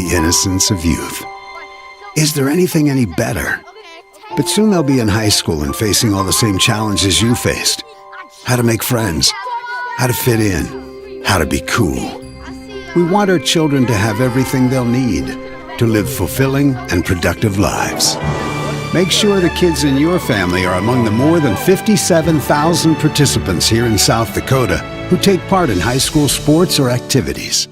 the innocence of youth. Is there anything any better? But soon they'll be in high school and facing all the same challenges you faced. How to make friends, how to fit in, how to be cool. We want our children to have everything they'll need to live fulfilling and productive lives. Make sure the kids in your family are among the more than 57,000 participants here in South Dakota who take part in high school sports or activities.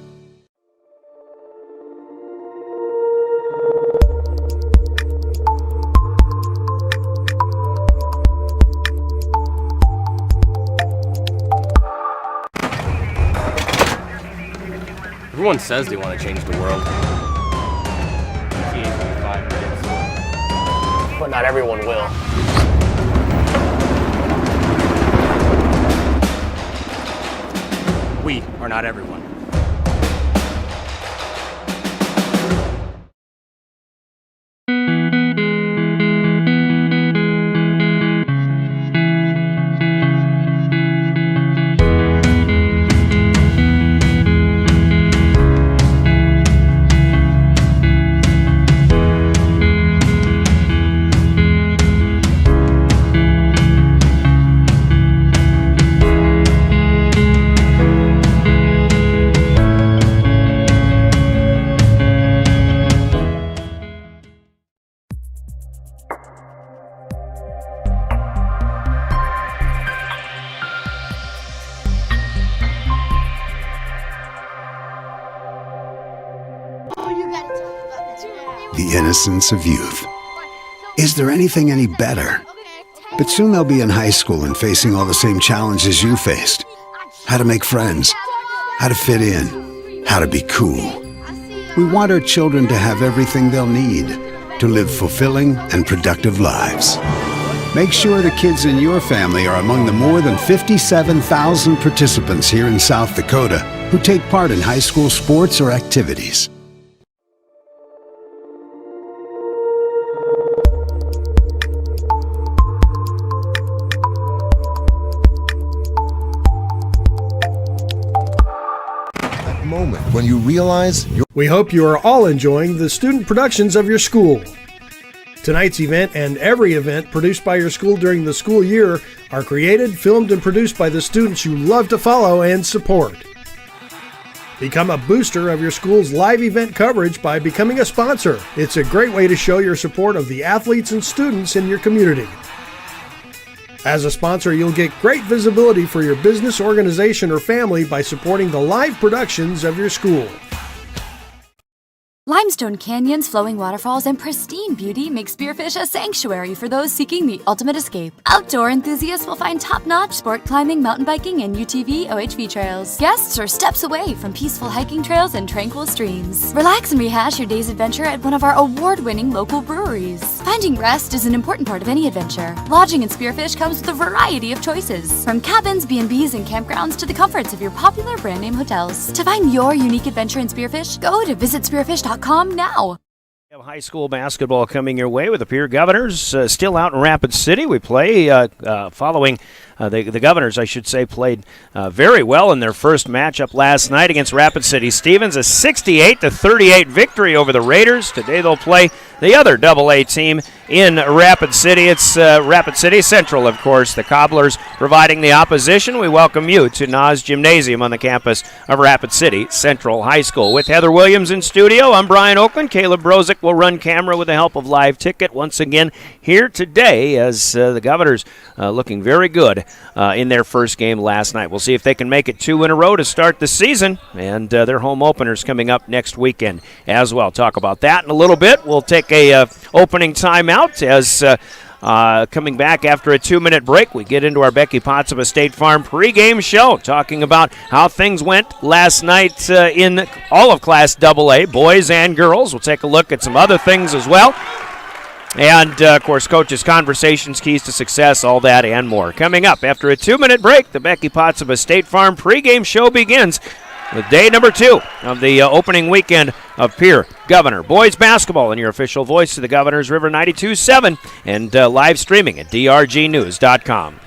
Everyone says they want to change the world. But not everyone will. We are not everyone. The innocence of youth. Is there anything any better? But soon they'll be in high school and facing all the same challenges you faced. How to make friends, how to fit in, how to be cool. We want our children to have everything they'll need to live fulfilling and productive lives. Make sure the kids in your family are among the more than 57,000 participants here in South Dakota who take part in high school sports or activities. Moment when you realize We hope you are all enjoying the student productions of your school. Tonight's event and every event produced by your school during the school year are created, filmed, and produced by the students you love to follow and support. Become a booster of your school's live event coverage by becoming a sponsor. It's a great way to show your support of the athletes and students in your community. As a sponsor, you'll get great visibility for your business, organization, or family by supporting the live productions of your school. Limestone canyons, flowing waterfalls, and pristine beauty make Spearfish a sanctuary for those seeking the ultimate escape. Outdoor enthusiasts will find top-notch sport climbing, mountain biking, and UTV OHV trails. Guests are steps away from peaceful hiking trails and tranquil streams. Relax and rehash your day's adventure at one of our award-winning local breweries. Finding rest is an important part of any adventure. Lodging in Spearfish comes with a variety of choices, from cabins, B&Bs, and campgrounds to the comforts of your popular brand-name hotels. To find your unique adventure in Spearfish, go to visitspearfish.com now. High school basketball coming your way with the Pierre Governors still out in Rapid City. We play following the Governors, I should say, played very well in their first matchup last night against Rapid City Stevens, a 68-38 victory over the Raiders. Today they'll play the other AA team in Rapid City. It's Rapid City Central, of course, the Cobblers providing the opposition. We welcome you to Nas Gymnasium on the campus of Rapid City Central High School. With Heather Williams in studio, I'm Brian Oakland. Caleb Brozick will run camera with the help of Live Ticket once again here today as the Governors looking very good in their first game last night. We'll see if they can make it 2 in a row to start the season, and their home openers coming up next weekend as well. Talk about that in a little bit. We'll take a opening timeout as coming back after a 2-minute break, we get into our Becky Potts of a State Farm pregame show, talking about how things went last night in all of Class AA, boys and girls. We'll take a look at some other things as well. And, of course, coaches' conversations, keys to success, all that and more. Coming up after a 2-minute break, the Becky Potts of a State Farm pregame show begins with day number 2 of the opening weekend of Pierre Governor Boys Basketball, and your official voice of the Governors, River 92.7, and live streaming at drgnews.com.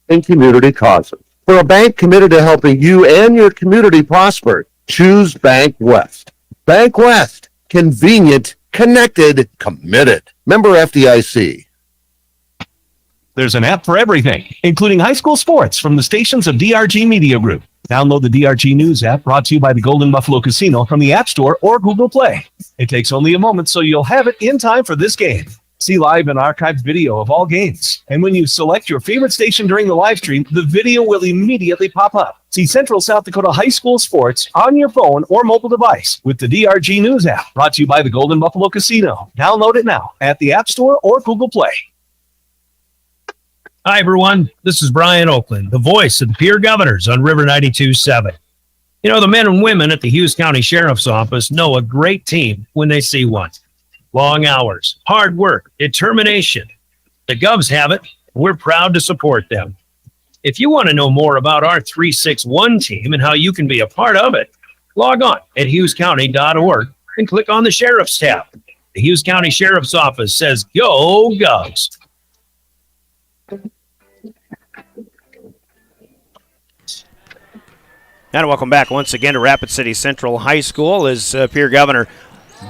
and community causes. For a bank committed to helping you and your community prosper, choose Bank West. Bank West. Convenient, connected, committed. Member FDIC. There's an app for everything, including high school sports from the stations of DRG Media Group. Download the DRG News app, brought to you by the Golden Buffalo Casino, from the App Store or Google Play. It takes only a moment, so you'll have it in time for this game. See live and archived video of all games. And when you select your favorite station during the live stream, the video will immediately pop up. See Central South Dakota high school sports on your phone or mobile device with the DRG News app, brought to you by the Golden Buffalo Casino. Download it now at the App Store or Google Play. Hi, everyone. This is Brian Oakland, the voice of the Pierre Governors on River 92.7. You know, the men and women at the Hughes County Sheriff's Office know a great team when they see one. Long hours, hard work, determination. The Govs have it, and we're proud to support them. If you want to know more about our 361 team and how you can be a part of it, log on at hughescounty.org and click on the Sheriff's tab. The Hughes County Sheriff's Office says, go Govs. And welcome back once again to Rapid City Central High School as Pierre Governor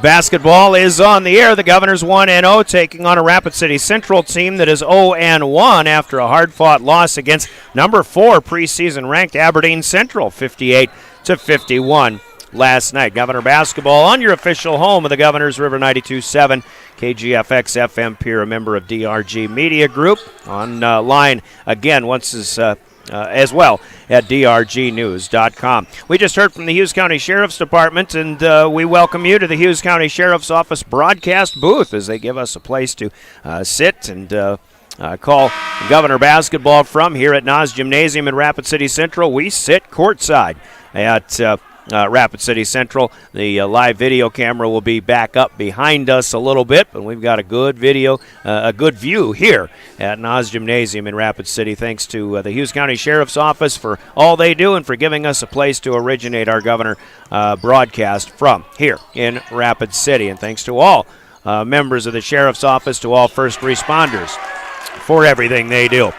basketball is on the air. The Governors 1-0, taking on a Rapid City Central team that is 0-1 after a hard-fought loss against number 4 preseason ranked Aberdeen Central, 58-51 last night. Governor basketball on your official home of the Governors, River 92.7, KGFX FM Pierre, a member of DRG Media Group. Online again once is as well at drgnews.com. We just heard from the Hughes County Sheriff's Department, and we welcome you to the Hughes County Sheriff's Office broadcast booth as they give us a place to sit and call Governor basketball from here at Nas Gymnasium in Rapid City Central. We sit courtside at Rapid City Central. The live video camera will be back up behind us a little bit, but we've got a good video, a good view here at Nas Gymnasium in Rapid City. Thanks to the Hughes County Sheriff's Office for all they do and for giving us a place to originate our Governor broadcast from here in Rapid City. And thanks to all members of the Sheriff's Office, to all first responders for everything they do.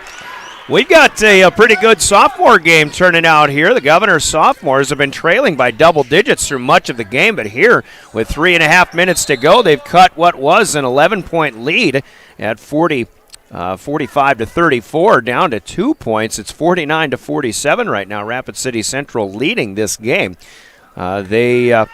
We've got a pretty good sophomore game turning out here. The Governors sophomores have been trailing by double digits through much of the game, but here with 3.5 minutes to go, they've cut what was an 11-point lead at 45-34 down to 2 points. It's 49-47 right now. Rapid City Central leading this game. They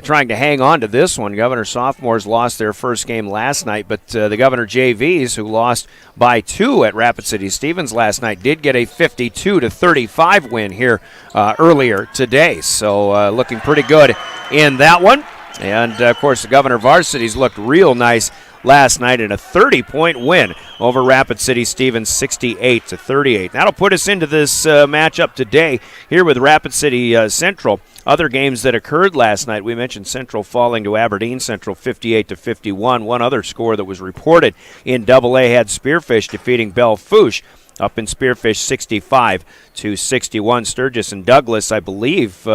trying to hang on to this one. Governor sophomores lost their first game last night, but the Governor JVs, who lost by 2 at Rapid City Stevens last night, did get a 52-35 win here earlier today. So looking pretty good in that one. And, of course, the Governor Varsities looked real nice last night in a 30-point win over Rapid City Stevens, 68-38. That'll put us into this matchup today here with Rapid City Central. Other games that occurred last night, we mentioned Central falling to Aberdeen Central 58-51. One other score that was reported in AA had Spearfish defeating Belle Fourche up in Spearfish 65-61. Sturgis and Douglas, I believe,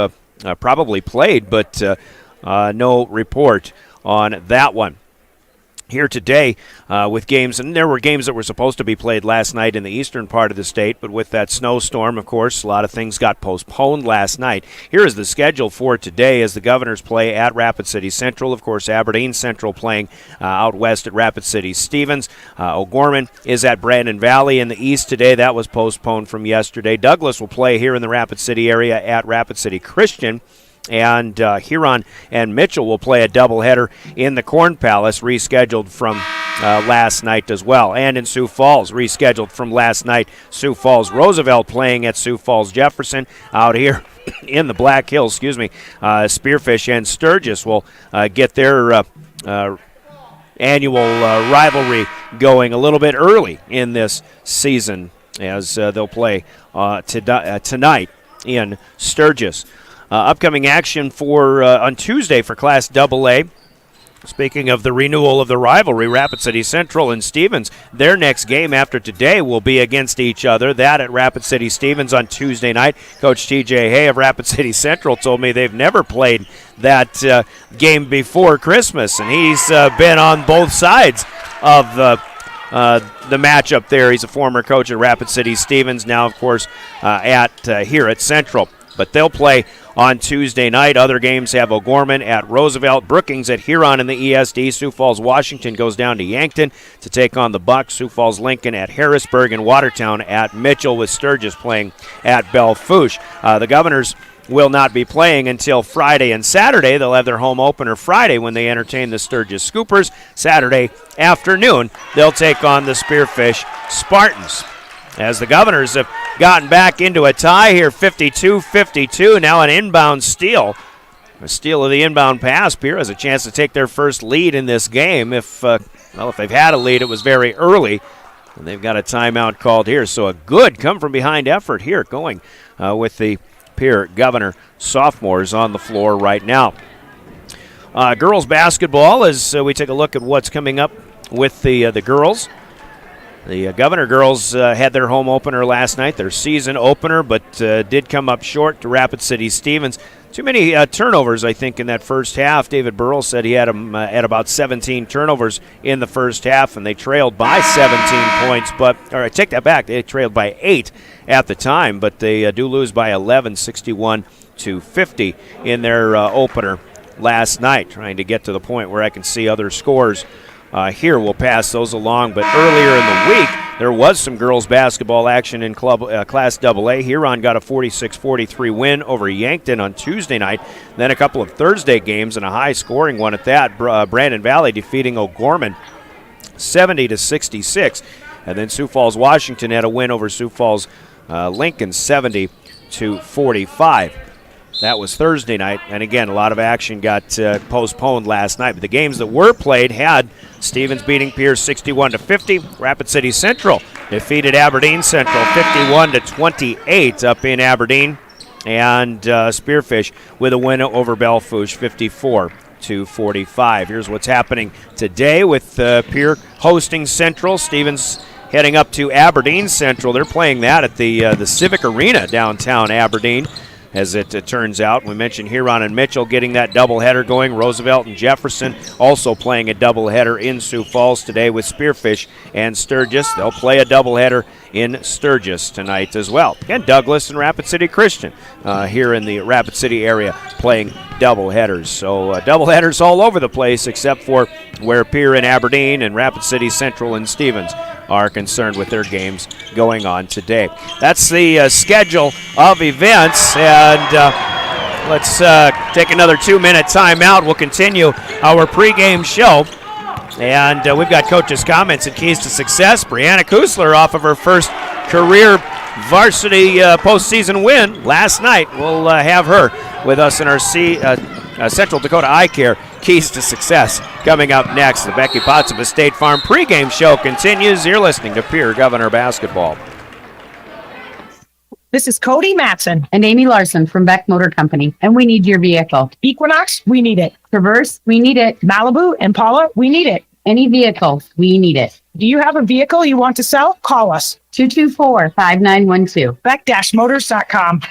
probably played, but no report on that one. Here today with games, and there were games that were supposed to be played last night in the eastern part of the state, but with that snowstorm, of course, a lot of things got postponed last night. Here is the schedule for today as the Governors play at Rapid City Central. Of course, Aberdeen Central playing out west at Rapid City Stevens. O'Gorman is at Brandon Valley in the east today. That was postponed from yesterday. Douglas will play here in the Rapid City area at Rapid City Christian. And Huron and Mitchell will play a doubleheader in the Corn Palace, rescheduled from last night as well. And in Sioux Falls, rescheduled from last night, Sioux Falls Roosevelt playing at Sioux Falls Jefferson. Out here in the Black Hills, Spearfish and Sturgis will get their annual rivalry going a little bit early in this season as they'll play tonight in Sturgis. Upcoming action for on Tuesday for Class AA. Speaking of the renewal of the rivalry, Rapid City Central and Stevens, their next game after today will be against each other. That at Rapid City Stevens on Tuesday night. Coach T.J. Hay of Rapid City Central told me they've never played that game before Christmas, and he's been on both sides of the the matchup there. He's a former coach at Rapid City Stevens, now, of course, here at Central. But they'll play on Tuesday night. Other games have O'Gorman at Roosevelt, Brookings at Huron in the ESD. Sioux Falls, Washington goes down to Yankton to take on the Bucks. Sioux Falls, Lincoln at Harrisburg, and Watertown at Mitchell, with Sturgis playing at Belle Fourche. The Governors will not be playing until Friday and Saturday. They'll have their home opener Friday when they entertain the Sturgis Scoopers. Saturday afternoon, they'll take on the Spearfish Spartans. As the Governors have gotten back into a tie here, 52-52. Now an inbound steal. A steal of the inbound pass. Pierre has a chance to take their first lead in this game. If they've had a lead, it was very early. And they've got a timeout called here. So a good come-from-behind effort here going with the Pierre Governor sophomores on the floor right now. Girls basketball, as we take a look at what's coming up with the girls. The Governor girls had their home opener last night, their season opener, but did come up short to Rapid City Stevens. Too many turnovers, I think, in that first half. David Burrell said he had them at about 17 turnovers in the first half, and they trailed by 17 points. Or I take that back. They trailed by 8 at the time, but they do lose by 11, 61-50 in their opener last night, trying to get to the point where I can see other scores. Here we'll pass those along, but earlier in the week there was some girls basketball action in Class AA. Huron got a 46-43 win over Yankton on Tuesday night. Then a couple of Thursday games and a high-scoring one at that. Brandon Valley defeating O'Gorman 70-66, and then Sioux Falls, Washington had a win over Sioux Falls Lincoln 70-45. That was Thursday night, and again, a lot of action got postponed last night. But the games that were played had Stevens beating Pierce 61-50. Rapid City Central defeated Aberdeen Central 51-28 up in Aberdeen. And Spearfish with a win over Belle Fourche 54-45. Here's what's happening today with Pierre hosting Central. Stevens heading up to Aberdeen Central. They're playing that at the Civic Arena downtown Aberdeen. As it turns out, we mentioned Huron and Mitchell getting that doubleheader going. Roosevelt and Jefferson also playing a doubleheader in Sioux Falls today with Spearfish and Sturgis. They'll play a doubleheader in Sturgis tonight as well. And Douglas and Rapid City Christian here in the Rapid City area playing doubleheaders. So doubleheaders all over the place except for where Pierre and Aberdeen and Rapid City Central and Stevens are concerned with their games going on today. That's the schedule of events, and let's take another 2-minute timeout. We'll continue our pregame show, and we've got coaches' comments and keys to success. Brianna Kusler off of her first career varsity postseason win last night. We'll have her with us in our Central Dakota Eye Care Keys to Success coming up next. The Becky Potts of a State Farm pregame show continues. You're listening to Pierre Governor Basketball. This is Cody Matson and Amy Larson from Beck Motor Company, and we need your vehicle. Equinox, we need it. Traverse, we need it. Malibu, Impala, we need it. Any vehicle, we need it. Do you have a vehicle you want to sell? Call us. 224-5912. Beck-motors.com.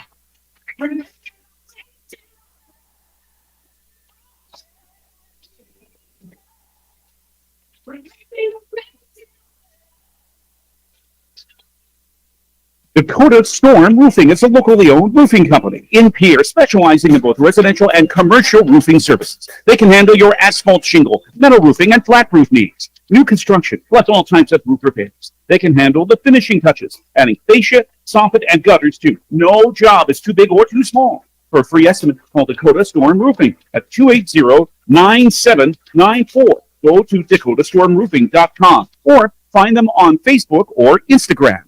Dakota Storm Roofing is a locally owned roofing company in Pierre, specializing in both residential and commercial roofing services. They can handle your asphalt shingle, metal roofing, and flat roof needs. New construction, plus all types of roof repairs. They can handle the finishing touches, adding fascia, soffit, and gutters too. No job is too big or too small. For a free estimate, call Dakota Storm Roofing at 280-9794. Go to DakotaStormRoofing.com or find them on Facebook or Instagram.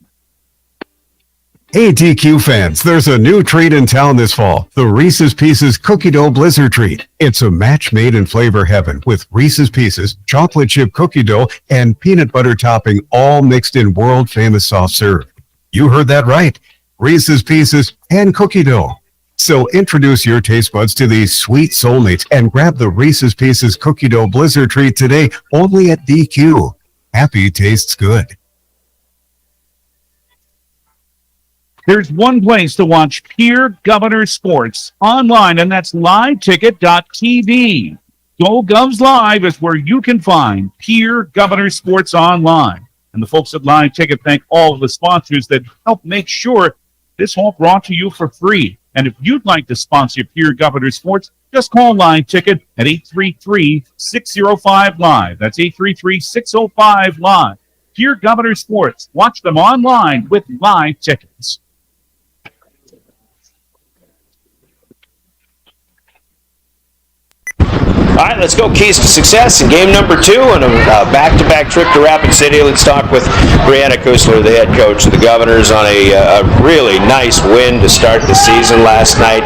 Hey DQ fans, there's a new treat in town this fall, the Reese's Pieces Cookie Dough Blizzard Treat. It's a match made in flavor heaven with Reese's Pieces, chocolate chip cookie dough, and peanut butter topping, all mixed in world-famous soft serve. You heard that right, Reese's Pieces and cookie dough. So introduce your taste buds to these sweet soulmates and grab the Reese's Pieces Cookie Dough Blizzard Treat today, only at DQ. Happy tastes good. There's one place to watch Pierre Governor Sports online, and that's liveticket.tv. Go Govs Live is where you can find Pierre Governor Sports online. And the folks at Live Ticket thank all of the sponsors that help make sure this all brought to you for free. And if you'd like to sponsor Pierre Governors Sports, just call Live Ticket at 833-605-LIVE. That's 833-605-LIVE. Pierre Governors Sports. Watch them online with Live Tickets. All right, let's go. Keys to success in game number 2 and a back-to-back trip to Rapid City. Let's talk with Brianna Kusler, the head coach of the Governors, on a really nice win to start the season last night.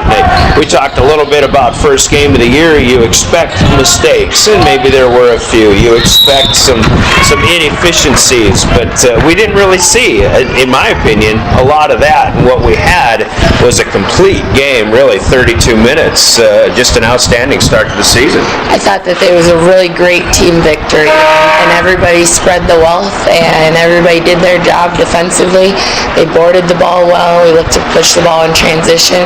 We talked a little bit about first game of the year. You expect mistakes, and maybe there were a few. You expect some inefficiencies, but we didn't really see, in my opinion, a lot of that. And what we had was a complete game, really 32 minutes, just an outstanding start to the season. I thought that it was a really great team victory, and everybody spread the wealth, and everybody did their job defensively. They boarded the ball well. We looked to push the ball in transition,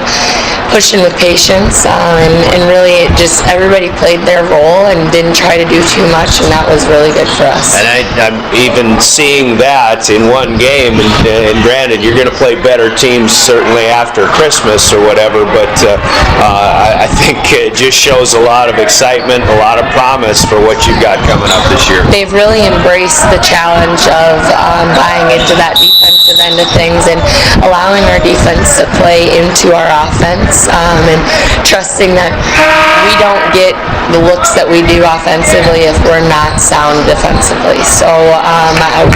pushing with patience, and really everybody played their role and didn't try to do too much, and that was really good for us. And I'm even seeing that in one game, and granted, you're going to play better teams certainly after Christmas or whatever, but I think it just shows a lot of excitement, a lot of promise for what you've got coming up this year. They've really embraced the challenge of buying into that defensive end of things and allowing our defense to play into our offense, and trusting that we don't get the looks that we do offensively if we're not sound defensively. So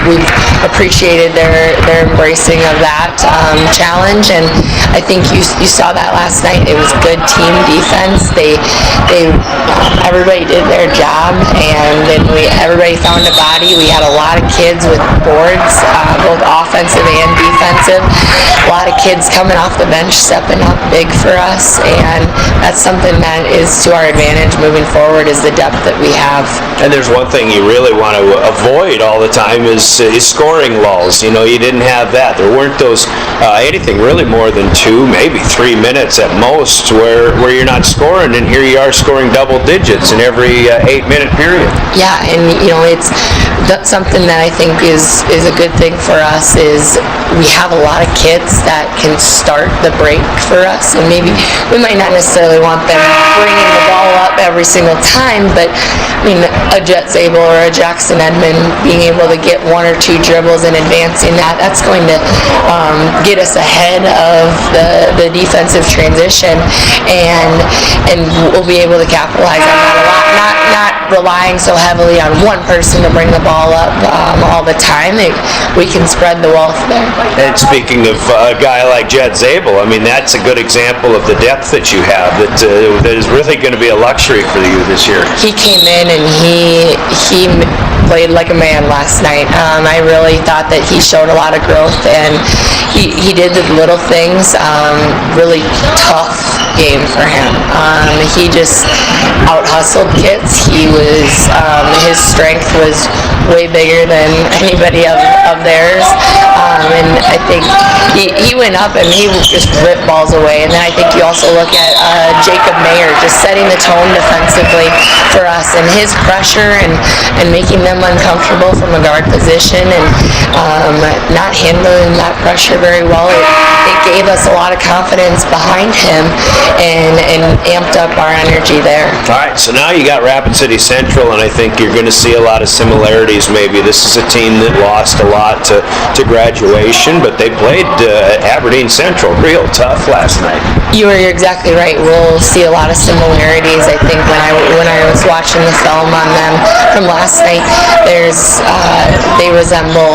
we've appreciated their embracing of that challenge, and I think you saw that last night. It was good team defense. Everybody did their job, and then everybody found a body. We had a lot of kids with boards, both offensive and defensive. A lot of kids coming off the bench, stepping up big for us, and that's something that is to our advantage moving forward, is the depth that we have. And there's one thing you really want to avoid all the time is scoring lulls. You know, you didn't have that. There weren't those anything really more than 2, maybe 3 minutes at most where you're not scoring, and here you are scoring double digits in every 8-minute period. Yeah, and that's something that I think is a good thing for us, is we have a lot of kids that can start the break for us, and maybe we might not necessarily want them bringing the ball up every single time, but I mean, a Jet Zabel or a Jackson Edmond being able to get 1 or 2 dribbles and advancing that's going to get us ahead of the defensive transition, and we'll be able to capitalize on that a lot. Not relying so heavily on one person to bring the ball up all the time. We can spread the wealth there. And speaking of a guy like Jet Zabel, I mean, that's a good example of the depth that you have that is really going to be a luxury for you this year. He came in and he played like a man last night. I really thought that he showed a lot of growth, and he did the little things. Really tough game for him. He just out-hustled kids. His strength was way bigger than anybody of theirs. And I think he went up and he just ripped balls away. And then I think you also look at Jacob Mayer just setting the tone defensively for us, and his pressure and making them uncomfortable from a guard position, and not handling that pressure very well. It gave us a lot of confidence behind him and amped up our energy there. All right, so now you got Rapid City Central, and I think you're going to see a lot of similarities maybe. This is a team that lost a lot to graduation, but they played Aberdeen Central real tough last night. You're exactly right. We'll see a lot of similarities. I think when I was watching the film on them from last night, they resemble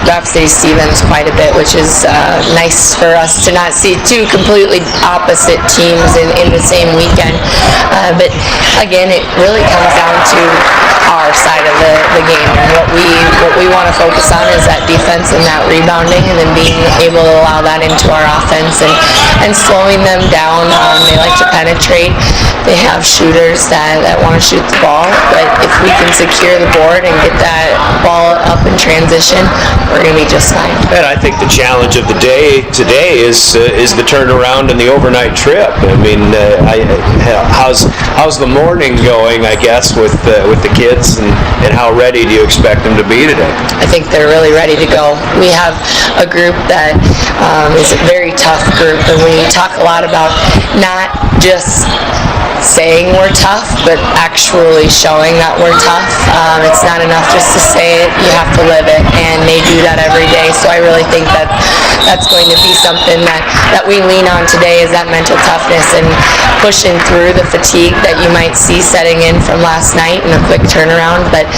Rapid City Stevens quite a bit, which is nice for us to not see 2 completely opposite teams in the same weekend. But again, it really comes down to our side of the game, and what we want to focus on is that defense and that rebounding, and then being able to allow that into our offense and slowing them down. They like to penetrate. They have shooters that want to shoot the ball, but if we can secure the board and get that ball up in transition, we're going to be just fine. And I think the challenge of the day today is the turnaround and the overnight trip. I mean, how's the morning going, I guess, with the kids, and how ready do you expect them to be today? I think they're really ready to go. We have a group that is a very tough group, and we talk a lot about not just saying we're tough, but actually showing that we're tough. It's not enough just to say it, you have to live it, and they do that every day. So I really think that that's going to be something that we lean on today, is that mental toughness and pushing through the fatigue that you might see setting in from last night and a quick turnaround. But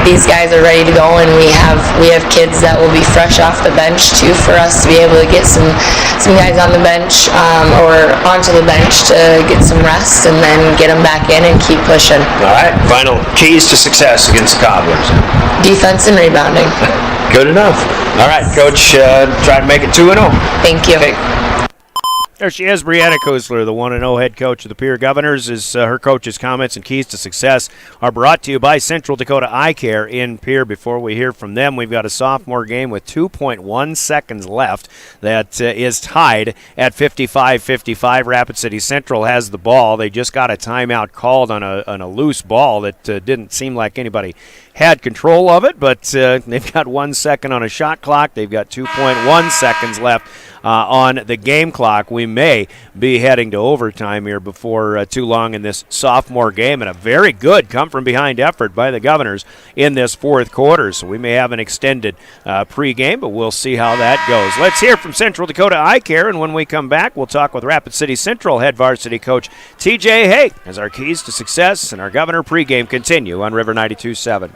these guys are ready to go, and we have kids that will be fresh off the bench too, for us to be able to get some guys on the bench or onto the bench to get some rest, and then get them back in and keep pushing. All right, final keys to success against the Cobblers. Defense and rebounding. Good enough. All right, Coach, try to make it 2-0. Thank you. Okay. There she is, Brianna Kusler, the 1-0 head coach of the Pierre Governors. Her coach's comments and keys to success are brought to you by Central Dakota Eye Care in Pierre. Before we hear from them, we've got a sophomore game with 2.1 seconds left that is tied at 55-55. Rapid City Central has the ball. They just got a timeout called on a loose ball that didn't seem like anybody had control of it, but they've got 1 second on a shot clock. They've got 2.1 seconds left on the game clock. We may be heading to overtime here before too long in this sophomore game, and a very good come-from-behind effort by the Governors in this fourth quarter. So we may have an extended pregame, but we'll see how that goes. Let's hear from Central Dakota Eye Care, and when we come back, we'll talk with Rapid City Central head varsity coach TJ Hay as our keys to success and our Governor pregame continue on River 92.7.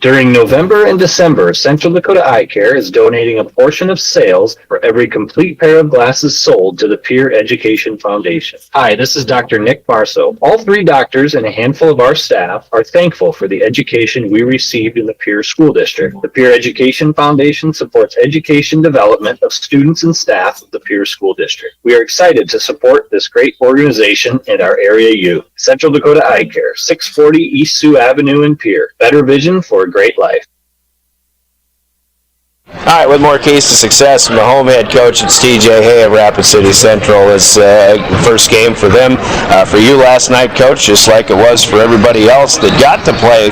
During November and December, Central Dakota Eye Care is donating a portion of sales for every complete pair of glasses sold to the Peer Education Foundation. Hi, this is Dr. Nick Barso. All three doctors and a handful of our staff are thankful for the education we received in the Pierre School District. The Peer Education Foundation supports education development of students and staff of the Pierre School District. We are excited to support this great organization and our area youth. Central Dakota Eye Care, 640 East Sioux Avenue in Pierre. Better vision for a great life. All right, with more keys to success from the home head coach, it's TJ Hay of Rapid City Central. It's first game for them. For you last night, Coach, just like it was for everybody else that got to play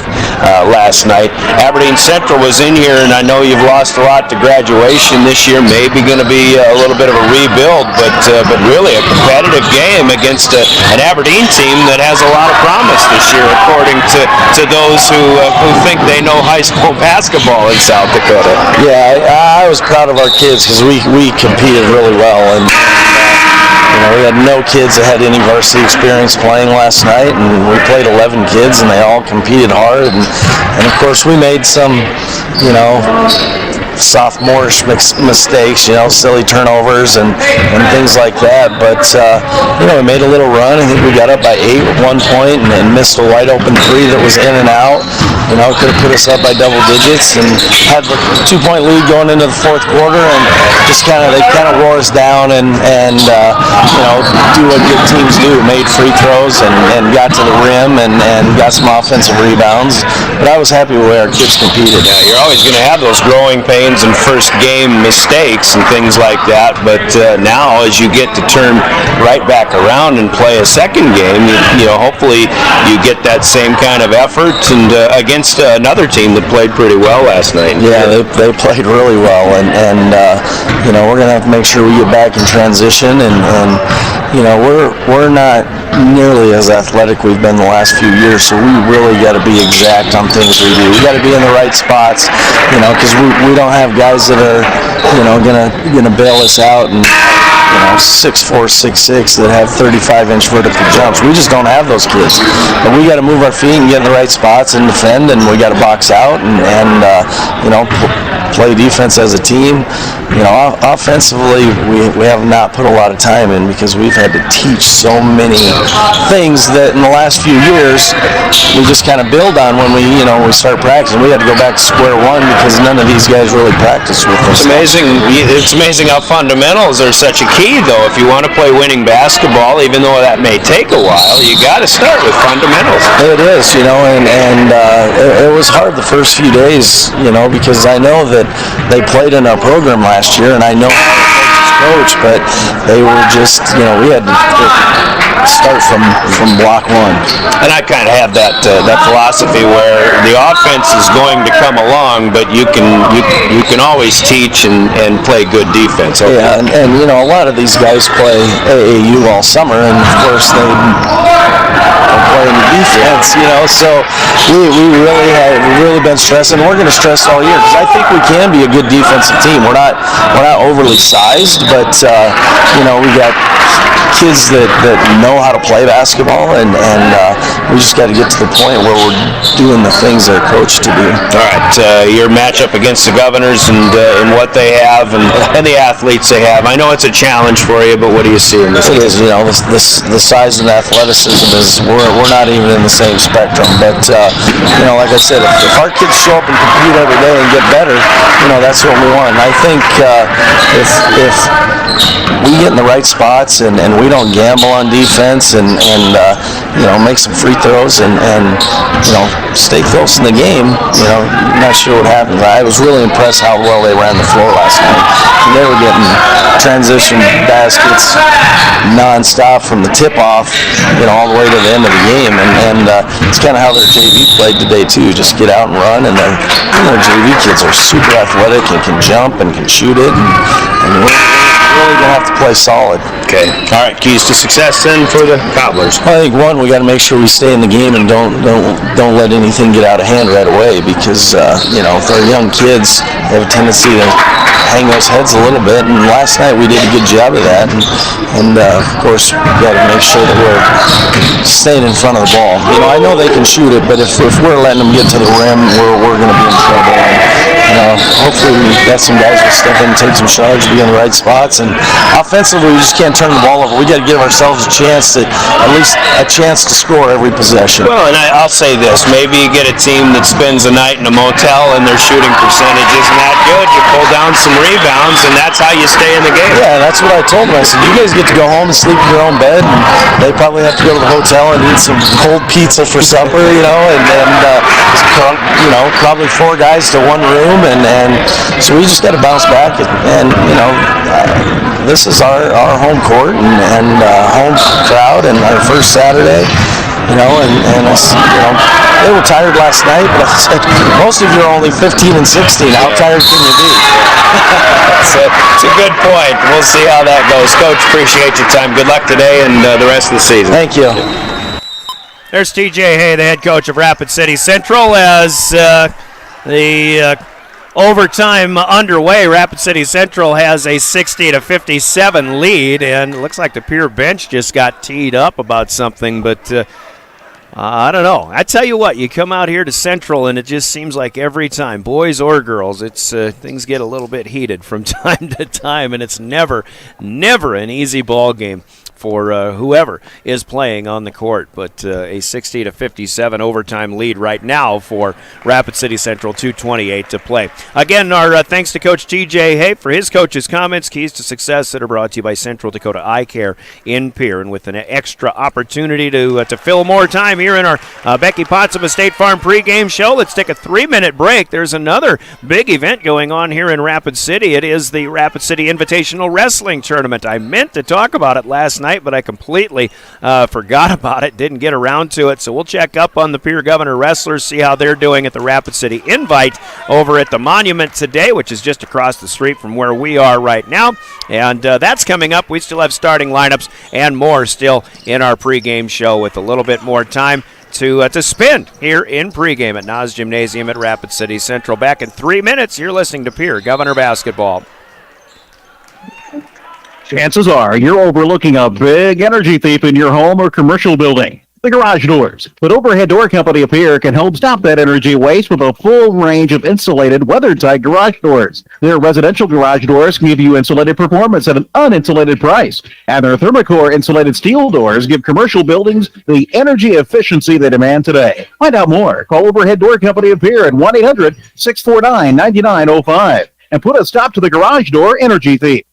last night. Aberdeen Central was in here, and I know you've lost a lot to graduation this year. Maybe going to be a little bit of a rebuild, but really a competitive game against an Aberdeen team that has a lot of promise this year, according to those who think they know high school basketball in South Dakota. Yeah, I was proud of our kids because we competed really well, and we had no kids that had any varsity experience playing last night, and we played 11 kids, and they all competed hard, and of course we made some, sophomorish mistakes, silly turnovers and things like that. But, we made a little run. I think we got up by 8 at one point and missed a wide open three that was in and out. Could have put us up by double digits and had a 2-point lead going into the fourth quarter, and just they wore us down and do what good teams do. Made free throws and got to the rim and got some offensive rebounds. But I was happy with the way our kids competed. Yeah, you're always going to have those growing pains and first game mistakes and things like that, but now as you get to turn right back around and play a second game, hopefully you get that same kind of effort and against another team that played pretty well last night. Yeah, they played really well, and we're going to have to make sure we get back in transition, and we're not nearly as athletic we've been the last few years, so we really got to be exact on things we do. We got to be in the right spots, because we don't have guys that are, gonna bail us out and 6'4", 6'6" that have 35-inch vertical jumps. We just don't have those kids. But we got to move our feet and get in the right spots and defend, and we got to box out and play defense as a team. Offensively, we have not put a lot of time in because we've had to teach so many things that in the last few years we just kind of build on when we start practicing. We had to go back to square one because none of these guys really practiced with us. It's amazing how fundamentals are such a key, though, if you want to play winning basketball, even though that may take a while, you got to start with fundamentals. It is, and it was hard the first few days, because I know that they played in our program last year, and I know coach, but they were just, we had to start from block one. And I kind of have that philosophy where the offense is going to come along, but you can always teach and play good defense. Okay. Yeah, and a lot of these guys play AAU all summer, and of course they playing defense, so we really been stressing. We're going to stress all year because I think we can be a good defensive team. We're not overly sized, but we got kids that know how to play basketball, and we just got to get to the point where we're doing the things they're coached to do. All right, your matchup against the Governors and what they have and the athletes they have. I know it's a challenge for you, but what do you see in this? It is, the size and athleticism is we're not even in the same spectrum. But like I said, if our kids show up and compete every day and get better, that's what we want. And I think if we get in the right spots and we don't gamble on defense and make some free throws and stay close in the game, I'm not sure what happens. I was really impressed how well they ran the floor last night. They were getting transition baskets nonstop from the tip off, all the way to the end of the game, and it's kind of how their JV played today too. Just get out and run, and their JV kids are super athletic and can jump and can shoot it, and we're really gonna have to play solid. Okay. All right. Keys to success then for the Cobblers. I think one, we got to make sure we stay in the game and don't let anything get out of hand right away, because if they're young kids, they have a tendency to hang those heads a little bit, and last night we did a good job of that, and of course we got to make sure that we're staying in front of the ball. I know they can shoot it, but if we're letting them get to the rim, we're going to be in trouble. And, hopefully we got some guys who step in and take some charge, be in the right spots, and offensively we just can't turn the ball over. We got to give ourselves a chance to score every possession. Well, and I'll say this: maybe you get a team that spends a night in a motel and their shooting percentage isn't that good. You pull down some rebounds, and that's how you stay in the game. Yeah, that's what I told them. I said, you guys get to go home and sleep in your own bed, and they probably have to go to the hotel and eat some cold pizza for supper, probably 4 guys to 1 room, and so we just got to bounce back, and this is our home court and home crowd and our first Saturday, and they were tired last night, but I said, most of you are only 15 and 16. How tired can you be? It's a good point. We'll see how that goes. Coach, appreciate your time. Good luck today and the rest of the season. Thank you. There's TJ Hay, the head coach of Rapid City Central, as the overtime underway. Rapid City Central has a 60-57 lead, and it looks like the Pierre bench just got teed up about something, but I don't know. I tell you what, you come out here to Central, and it just seems like every time, boys or girls, it's things get a little bit heated from time to time, and it's never an easy ball game for whoever is playing on the court. But a 60-57 overtime lead right now for Rapid City Central, 2:28 to play. Again, our thanks to Coach TJ Hay for his coach's comments. Keys to success that are brought to you by Central Dakota Eye Care in Pierre. And with an extra opportunity to fill more time here in our Becky Pottsema State Farm pregame show, let's take a 3-minute break. There's another big event going on here in Rapid City. It is the Rapid City Invitational Wrestling Tournament. I meant to talk about it last night, but I completely forgot about it, didn't get around to it. So we'll check up on the Pierre Governor wrestlers, see how they're doing at the Rapid City Invite over at the Monument today, which is just across the street from where we are right now. And that's coming up. We still have starting lineups and more still in our pregame show with a little bit more time to spend here in pregame at Nas Gymnasium at Rapid City Central. Back in 3 minutes, you're listening to Pierre Governor Basketball. Chances are you're overlooking a big energy thief in your home or commercial building. The Garage Doors. But Overhead Door Company of Pierre can help stop that energy waste with a full range of insulated, weather-tight garage doors. Their residential garage doors give you insulated performance at an uninsulated price. And their Thermocore insulated steel doors give commercial buildings the energy efficiency they demand today. Find out more. Call Overhead Door Company of Pierre at 1-800-649-9905 and put a stop to the garage door energy thief.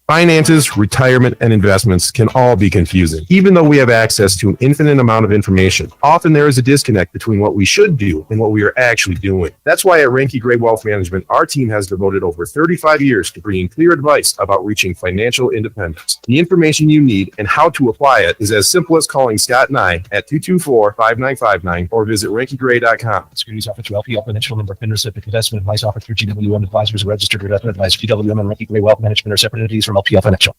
Finances, retirement, and investments can all be confusing. Even though we have access to an infinite amount of information, often there is a disconnect between what we should do and what we are actually doing. That's why at Ranky Gray Wealth Management, our team has devoted over 35 years to bringing clear advice about reaching financial independence. The information you need and how to apply it is as simple as calling Scott and I at 224-5959 or visit rankygray.com. Securities offered through LPL Financial Member FINRA SIPC. Investment advice offered through GWM Advisors, a registered investment advisor. GWM and Ranky Gray Wealth Management are separate entities from LPL Financial.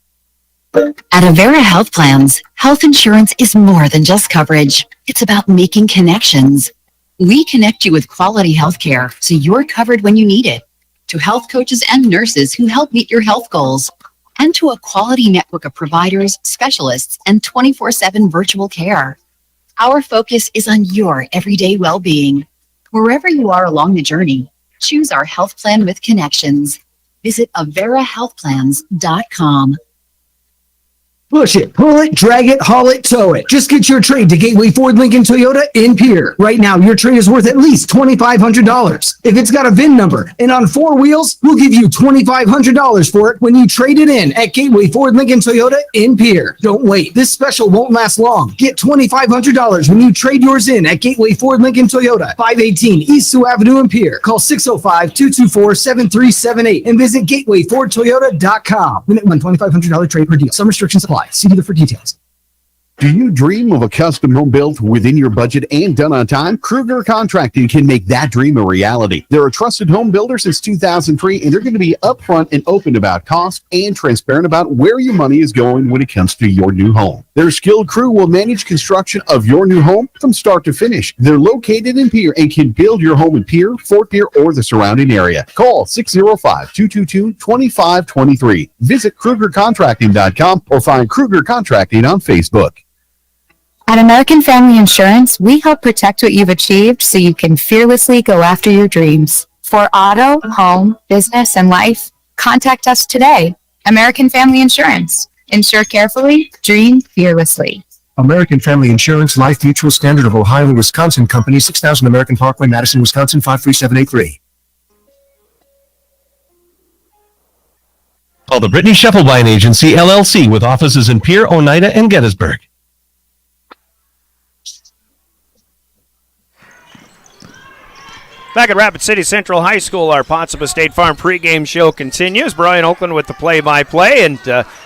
At Avera Health Plans, health insurance is more than just coverage. It's about making connections. We connect you with quality health care so you're covered when you need it, to health coaches and nurses who help meet your health goals, and to a quality network of providers, specialists, and 24/7 virtual care. Our focus is on your everyday well-being. Wherever you are along the journey, choose our health plan with connections. Visit averahealthplans.com. Push it, pull it, drag it, haul it, tow it. Just get your trade to Gateway Ford Lincoln Toyota in Pierre. Right now, your trade is worth at least $2,500. If it's got a VIN number and on 4 wheels, we'll give you $2,500 for it when you trade it in at Gateway Ford Lincoln Toyota in Pierre. Don't wait. This special won't last long. Get $2,500 when you trade yours in at Gateway Ford Lincoln Toyota, 518 East Sioux Avenue in Pierre. Call 605-224-7378 and visit gatewayfordtoyota.com. Limit one $2,500 trade per deal. Some restrictions apply. See dealer for details. Do you dream of a custom home built within your budget and done on time? Kruger Contracting can make that dream a reality. They're a trusted home builder since 2003, and they're going to be upfront and open about cost and transparent about where your money is going when it comes to your new home. Their skilled crew will manage construction of your new home from start to finish. They're located in Pierre and can build your home in Pierre, Fort Pierre, or the surrounding area. Call 605-222-2523. Visit KrugerContracting.com or find Kruger Contracting on Facebook. At American Family Insurance, we help protect what you've achieved so you can fearlessly go after your dreams. For auto, home, business, and life, contact us today. American Family Insurance. Insure carefully, dream fearlessly. American Family Insurance Life Mutual Standard of Ohio and Wisconsin Company, 6000 American Parkway, Madison, Wisconsin, 53783. Call the Brittany Scheffelbein Agency, LLC, with offices in Pierre, Oneida, and Gettysburg. Back at Rapid City Central High School, our Potsdam State Farm pregame show continues. Brian Oakland with the play-by-play, and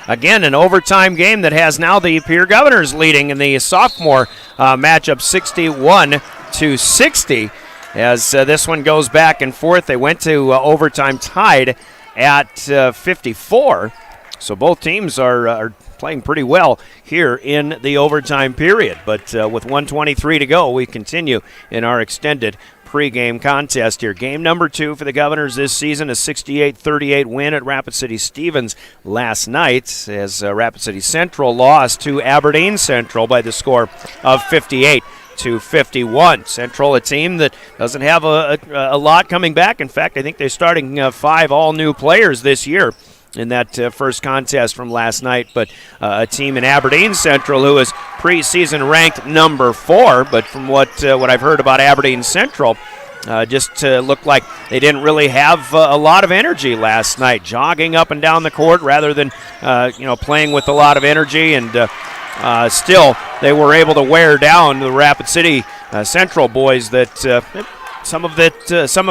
again, an overtime game that has now the Pierre Governors leading in the sophomore matchup 61-60. As this one goes back and forth, they went to overtime tied at 54. So both teams are playing pretty well here in the overtime period. But with 1:23 to go, we continue in our extended pregame contest here. Game number 2 for the Governors this season, a 68-38 win at Rapid City Stevens last night, as Rapid City Central lost to Aberdeen Central by the score of 58-51. Central, a team that doesn't have a lot coming back. In fact, I think they're starting 5 all-new players this year in that first contest from last night, but a team in Aberdeen Central who is preseason ranked number 4, but from what I've heard about Aberdeen Central, just looked like they didn't really have a lot of energy last night, jogging up and down the court rather than playing with a lot of energy, and still they were able to wear down the Rapid City Central boys that some of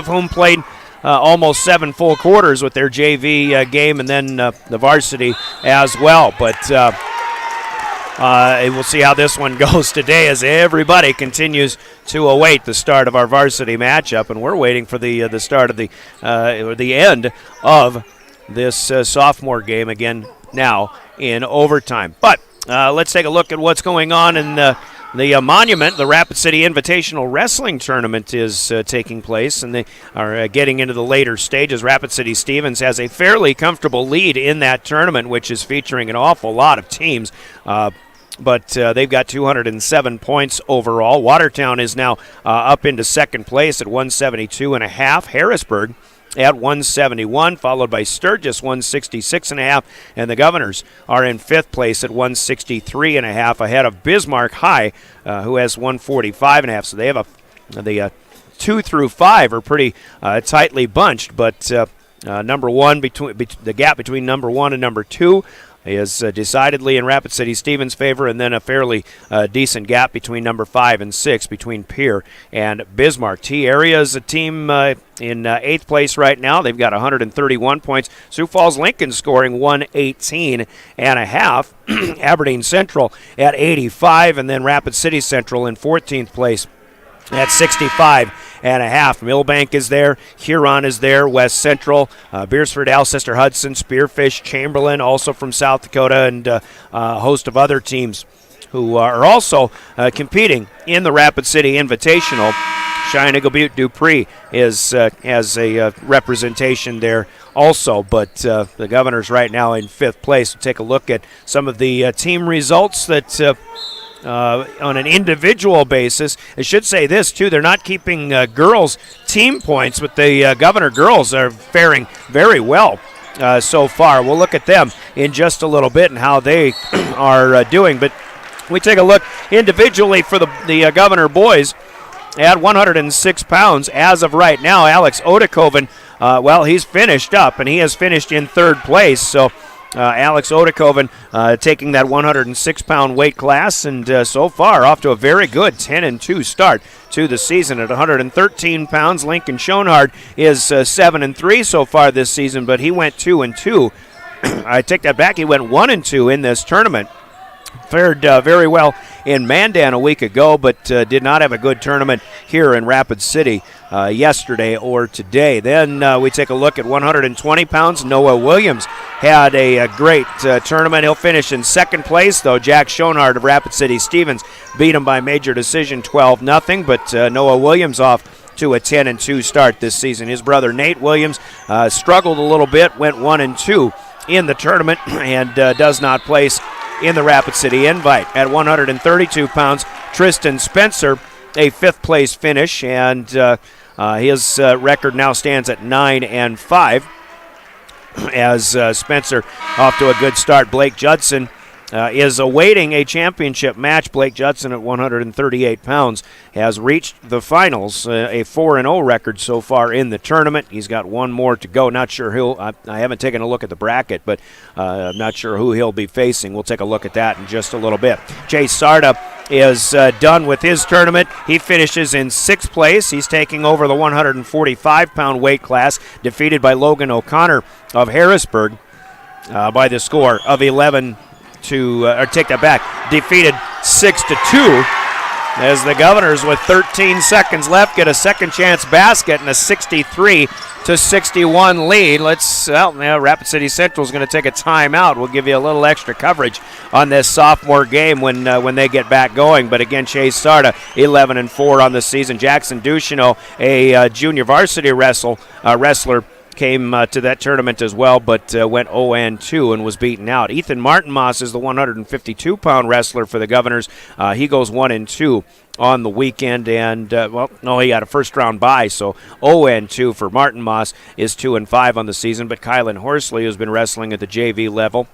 whom played almost 7 full quarters with their JV game, and then the varsity as well. But we'll see how this one goes today, as everybody continues to await the start of our varsity matchup, and we're waiting for the start of the end of this sophomore game again now in overtime. But let's take a look at what's going on in the Monument. The Rapid City Invitational Wrestling Tournament is taking place, and they are getting into the later stages. Rapid City Stevens has a fairly comfortable lead in that tournament, which is featuring an awful lot of teams. But they've got 207 points overall. Watertown is now up into second place at 172.5. Harrisburg at 171, followed by Sturgis 166.5, and the Governors are in 5th place at 163.5, ahead of Bismarck High, who has 145.5. So they have the 2 through 5 are pretty tightly bunched, but Number one, the gap between number 1 and number 2 is decidedly in Rapid City Stevens' favor, and then a fairly decent gap between number 5 and 6 between Pierre and Bismarck. T-Area is a team in 8th place right now. They've got 131 points. Sioux Falls Lincoln scoring 118 and a half. Aberdeen Central at 85, and then Rapid City Central in 14th place at 65 and a half. Millbank is there, Huron is there, West Central, Beersford, Alcester, Hudson, Spearfish, Chamberlain, also from South Dakota, and a host of other teams who are also competing in the Rapid City Invitational. Cheyenne Butte Dupree has a representation there also, but the Governors right now in 5th place. We'll take a look at some of the team results that on an individual basis. I should say this, too. They're not keeping girls' team points, but the Governor girls are faring very well so far. We'll look at them in just a little bit and how they are doing. But we take a look individually for the Governor boys at 106 pounds as of right now. Alex Odekoven, he's finished up, and he has finished in 3rd place. So Alex Odekoven taking that 106-pound weight class, and so far off to a very good 10-2 start to the season at 113 pounds. Lincoln Schoenhardt is 7-3 so far this season, but he went 2-2. I take that back. He went 1-2 in this tournament. Fared very well in Mandan a week ago, but did not have a good tournament here in Rapid City yesterday or today. Then we take a look at 120 pounds. Noah Williams had a great tournament. He'll finish in 2nd place, though. Jack Schoenhardt of Rapid City Stevens beat him by major decision 12-0, but Noah Williams off to a 10-2 start this season. His brother Nate Williams struggled a little bit, went 1-2 in the tournament, and does not place in the Rapid City Invite. At 132 pounds, Tristan Spencer, a 5th place finish, and his record now stands at 9-5 as Spencer off to a good start. Blake Judson is awaiting a championship match. Blake Judson at 138 pounds has reached the finals, a 4-0 record so far in the tournament. He's got one more to go. Not sure I haven't taken a look at the bracket, but I'm not sure who he'll be facing. We'll take a look at that in just a little bit. Chase Sarda is done with his tournament. He finishes in 6th place. He's taking over the 145-pound weight class, defeated by Logan O'Connor of Harrisburg by the score of 11 take that back, defeated 6-2 as the Governors with 13 seconds left get a second chance basket and a 63-61 lead. Rapid City Central is going to take a timeout. We'll give you a little extra coverage on this sophomore game when they get back going. But again, Chase Sarda 11-4 on the season. Jackson Ducheneau, a junior varsity wrestler, came to that tournament as well, but went 0-2 and was beaten out. Ethan Martinmas is the 152-pound wrestler for the Governors. He goes 1-2 on the weekend, and he had a first-round bye, so 0-2 for Martinmas is 2-5 on the season. But Kylan Horsley, who's been wrestling at the JV level,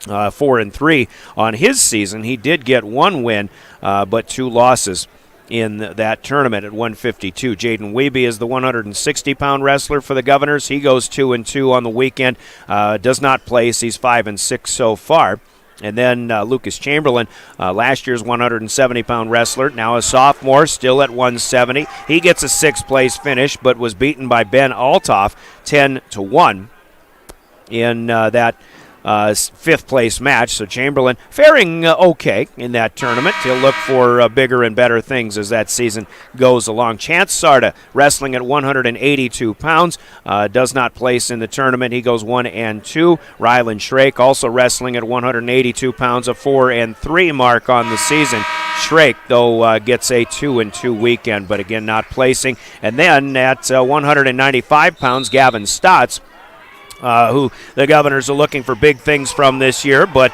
4-3 on his season. He did get 1 win, but 2 losses in that tournament at 152. Jaden Wiebe is the 160-pound wrestler for the Governors. He goes 2-2 on the weekend. Does not place. He's 5-6 so far. And then Lucas Chamberlain, last year's 170-pound wrestler, now a sophomore, still at 170. He gets a 6th place finish, but was beaten by Ben Altoff 10-1 in that 5th place match. So Chamberlain faring okay in that tournament. He'll look for bigger and better things as that season goes along. Chance Sarda wrestling at 182 pounds does not place in the tournament. He goes 1-2. Rylan Shrake also wrestling at 182 pounds, a 4-3 mark on the season. Shrake, though, gets a 2-2 weekend, but again not placing. And then at 195 pounds, Gavin Stotts, who the Governors are looking for big things from this year, but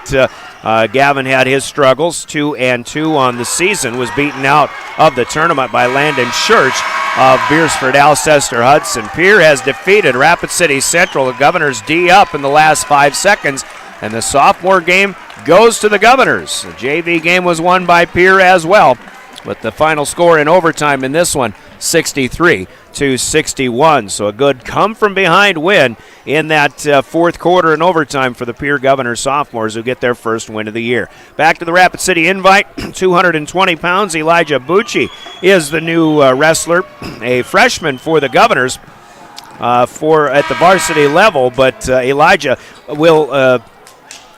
Gavin had his struggles, 2-2 on the season, was beaten out of the tournament by Landon Church of Beersford Alcester Hudson. Pierre has defeated Rapid City Central. The Governors D up in the last 5 seconds, and the sophomore game goes to the Governors. The JV game was won by Pierre as well, but the final score in overtime in this one, 63-61. So a good come-from-behind win in that fourth quarter and overtime for the Pierre Governors sophomores who get their first win of the year. Back to the Rapid City Invite, 220 pounds. Elijah Bucci is the new wrestler, a freshman for the Governors at the varsity level, but Elijah will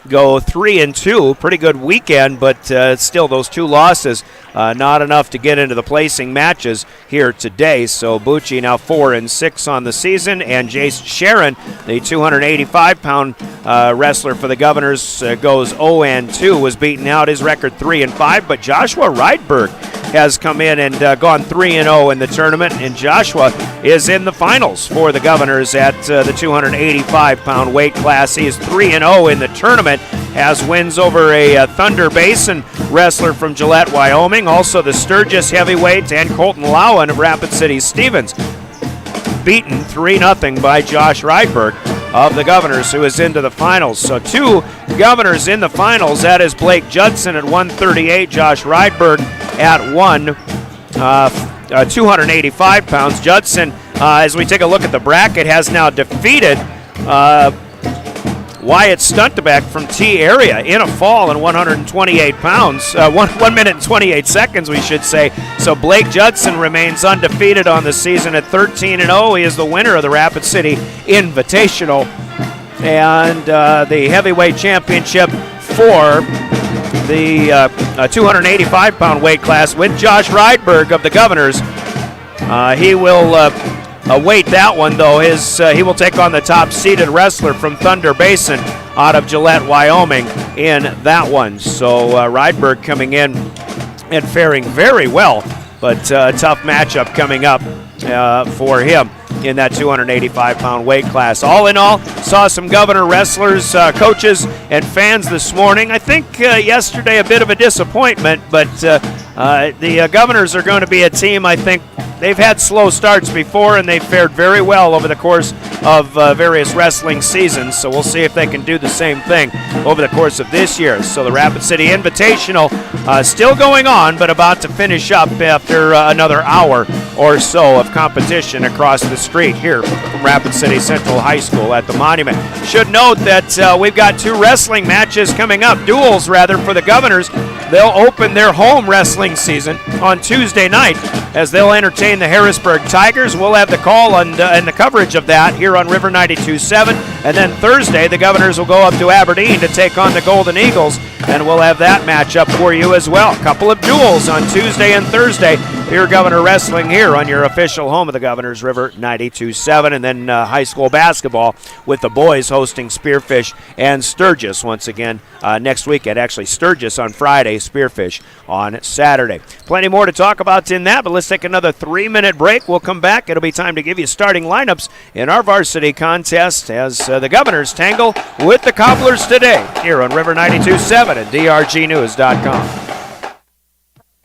go 3-2. Pretty good weekend, but still those two losses not enough to get into the placing matches here today. So Bucci now 4-6 on the season, and Jace Sharon, the 285-pound wrestler for the Governors, goes 0-2. Was beaten out, his record 3-5, but Joshua Rydberg has come in and gone 3-0 in the tournament, and Joshua is in the finals for the Governors at the 285-pound weight class. He is 3-0 in the tournament, has wins over a Thunder Basin wrestler from Gillette, Wyoming, also the Sturgis heavyweight, and Colton Lowen of Rapid City Stevens, beaten 3-0 by Josh Rydberg of the Governors, who is into the finals. So two Governors in the finals. That is Blake Judson at 138, Josh Rydberg at 285 pounds. Judson, as we take a look at the bracket, has now defeated Wyatt Stuntebeck from T area in a fall in 128 pounds, 1 minute and 28 seconds, we should say. So Blake Judson remains undefeated on the season at 13-0. He is the winner of the Rapid City Invitational and the heavyweight championship for the 285-pound weight class with Josh Rydberg of the Governors. He will await that one, though. He will take on the top-seeded wrestler from Thunder Basin out of Gillette, Wyoming in that one. So Rydberg coming in and faring very well, but a tough matchup coming up for him in that 285-pound weight class. All in all, saw some Governor wrestlers, coaches, and fans this morning. I think yesterday a bit of a disappointment, but the Governors are going to be a team, I think. They've had slow starts before, and they've fared very well over the course of various wrestling seasons, so we'll see if they can do the same thing over the course of this year. So the Rapid City Invitational still going on, but about to finish up after another hour or so of competition across the street here from Rapid City Central High School at the Monument. Should note that we've got two wrestling matches coming up, duels rather, for the Governors. They'll open their home wrestling season on Tuesday night as they'll entertain the Harrisburg Tigers. We'll have the call and the coverage of that here on River 92.7. And then Thursday, the Governors will go up to Aberdeen to take on the Golden Eagles, and we'll have that matchup for you as well. A couple of duels on Tuesday and Thursday. Pierre Governor Wrestling here on your official home of the Governors, River 92.7. And then high school basketball with the boys hosting Spearfish and Sturgis once again next weekend. Actually, Sturgis on Friday, Spearfish on Saturday. Plenty more to talk about in that, but let's take another 3-minute break. We'll come back. It'll be time to give you starting lineups in our varsity contest as the Governors tangle with the Cobblers today here on River 92.7 and drgnews.com.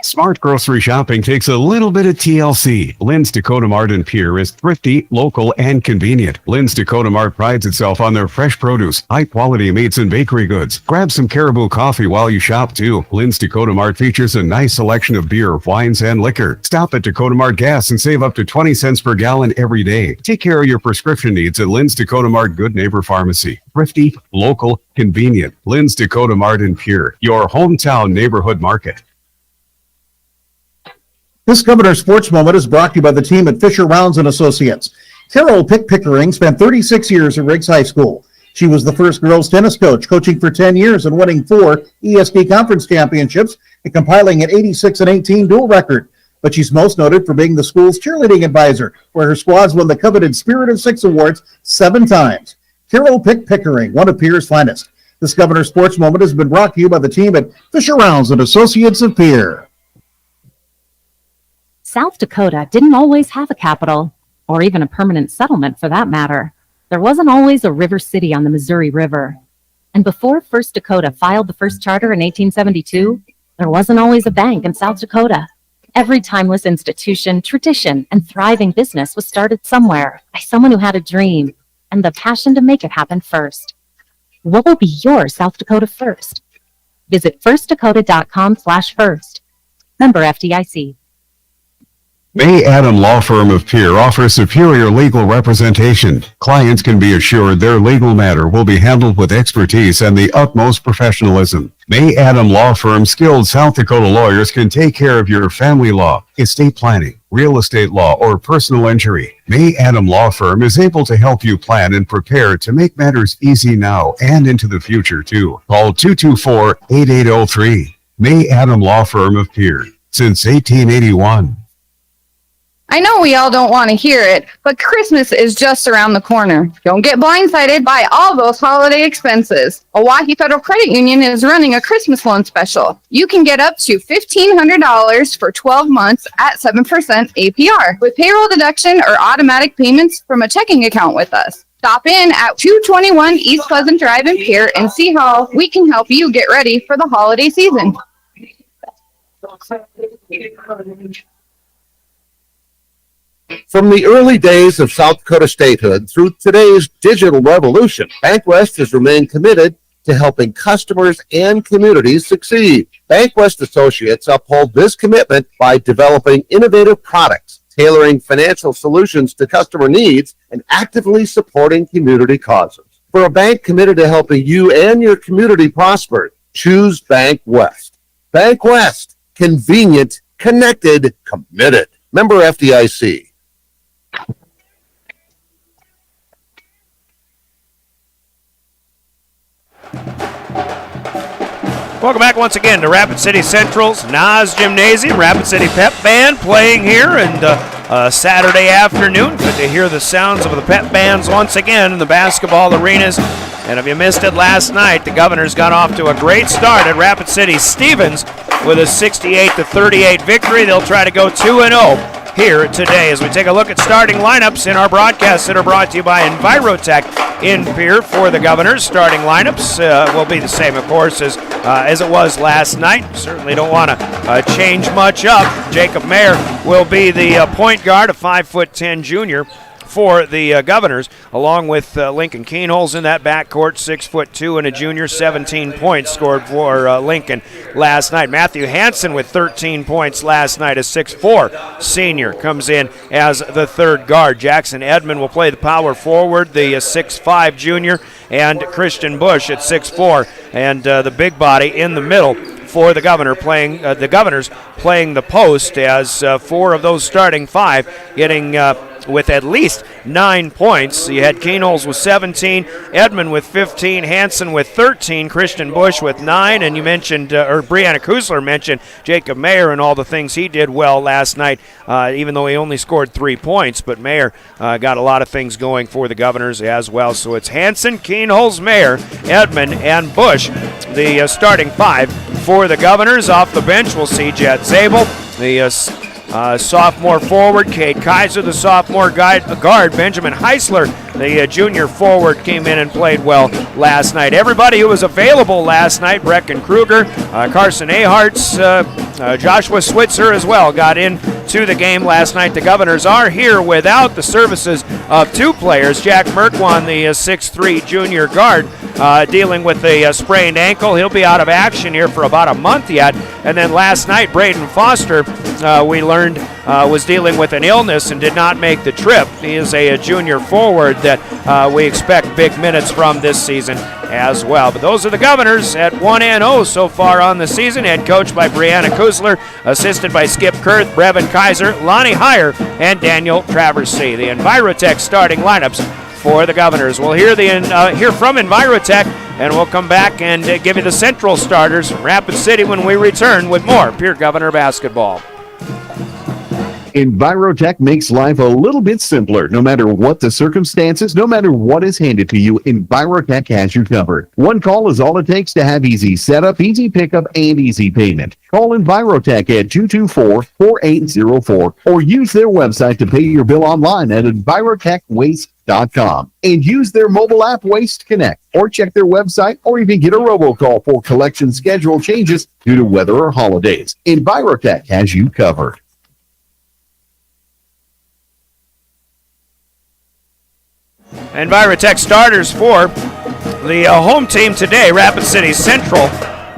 Smart grocery shopping takes a little bit of TLC. Lynn's Dakota Mart in Pierre is thrifty, local, and convenient. Lynn's Dakota Mart prides itself on their fresh produce, high-quality meats, and bakery goods. Grab some Caribou coffee while you shop, too. Lynn's Dakota Mart features a nice selection of beer, wines, and liquor. Stop at Dakota Mart Gas and save up to 20 cents per gallon every day. Take care of your prescription needs at Lynn's Dakota Mart Good Neighbor Pharmacy. Thrifty, local, convenient. Lynn's Dakota Mart in Pierre, your hometown neighborhood market. This Governor Sports Moment is brought to you by the team at Fisher Rounds and Associates. Carol Pickering spent 36 years at Riggs High School. She was the first girls tennis coach, coaching for 10 years and winning 4 ESD conference championships and compiling an 86-18 dual record. But she's most noted for being the school's cheerleading advisor, where her squads won the coveted Spirit of Six awards 7 times. Carol Pickering, one of Pierre's finest. This Governor Sports Moment has been brought to you by the team at Fisher Rounds and Associates of Pierre. South Dakota didn't always have a capital, or even a permanent settlement for that matter. There wasn't always a river city on the Missouri River. And before First Dakota filed the first charter in 1872, there wasn't always a bank in South Dakota. Every timeless institution, tradition, and thriving business was started somewhere by someone who had a dream and the passion to make it happen first. What will be your South Dakota first? Visit firstdakota.com/first. Member FDIC. May Adam Law Firm of Pierre offers superior legal representation. Clients can be assured their legal matter will be handled with expertise and the utmost professionalism. May Adam Law Firm's skilled South Dakota lawyers can take care of your family law, estate planning, real estate law, or personal injury. May Adam Law Firm is able to help you plan and prepare to make matters easy now and into the future, too. Call 224-8803. May Adam Law Firm of Pierre, since 1881. I know we all don't want to hear it, but Christmas is just around the corner. Don't get blindsided by all those holiday expenses. Oahe Federal Credit Union is running a Christmas loan special. You can get up to $1,500 for 12 months at 7% APR with payroll deduction or automatic payments from a checking account with us. Stop in at 221 East Pleasant Drive in Pierre and see how we can help you get ready for the holiday season. From the early days of South Dakota statehood through today's digital revolution, BankWest has remained committed to helping customers and communities succeed. BankWest Associates uphold this commitment by developing innovative products, tailoring financial solutions to customer needs, and actively supporting community causes. For a bank committed to helping you and your community prosper, choose BankWest. BankWest, convenient, connected, committed. Member FDIC. Welcome back once again to Rapid City Central's Nas Gymnasium. Rapid City Pep Band playing here, and Saturday afternoon. Good to hear the sounds of the pep bands once again in the basketball arenas. And if you missed it last night, the Governors got off to a great start at Rapid City Stevens with a 68-38 victory. They'll try to go 2-0 here today as we take a look at starting lineups in our broadcasts that are brought to you by Envirotech in Pierre for the Governors. Starting lineups will be the same, of course, as it was last night. Certainly don't want to change much up. Jacob Mayer will be the point guard, a 5'10" junior for the Governors, along with Lincoln Keenholz in that backcourt, 6'2" and a junior. 17 points scored for Lincoln last night. Matthew Hansen with 13 points last night, a 6'4" senior, comes in as the third guard. Jackson Edmond will play the power forward, the 6'5" junior, and Christian Bush at 6'4", and the big body in the middle for the Governors playing the post, as four of those starting five getting with at least 9 points. You had Keenholz with 17, Edmond with 15, Hansen with 13, Christian Bush with 9, and you mentioned, or Brianna Kusler mentioned, Jacob Mayer and all the things he did well last night, even though he only scored 3 points, but Mayer got a lot of things going for the Governors as well. So it's Hansen, Keenholz, Mayer, Edmond, and Bush, the starting five for the Governors. Off the bench, we'll see Jet Zabel, the sophomore forward, Cade Kaiser, the sophomore guard, Benjamin Heisler, the junior forward, came in and played well last night. Everybody who was available last night, Brecken Kruger, Carson Aharts, Joshua Switzer as well, got into the game last night. The Governors are here without the services of two players. Jack Merkwan, the 6'3" junior guard, dealing with a sprained ankle. He'll be out of action here for about a month yet. And then last night, Braden Foster, we learned, was dealing with an illness and did not make the trip. He is a junior forward that we expect big minutes from this season as well. But those are the Governors at 1-0 so far on the season. Head coached by Brianna Kusler, assisted by Skip Kurth, Brevin Kaiser, Lonnie Heyer, and Daniel Traversy. The Envirotech starting lineups for the Governors. We'll hear from Envirotech, and we'll come back and give you the Central starters from Rapid City when we return with more Pierre Governor basketball. Envirotech makes life a little bit simpler. No matter what the circumstances, no matter what is handed to you, Envirotech has you covered. One call is all it takes to have easy setup, easy pickup, and easy payment. Call Envirotech at 224-4804 or use their website to pay your bill online at envirotechwaste.com and use their mobile app Waste Connect, or check their website, or even get a robocall for collection schedule changes due to weather or holidays. Envirotech has you covered. Envirotech starters for the home team today, Rapid City Central,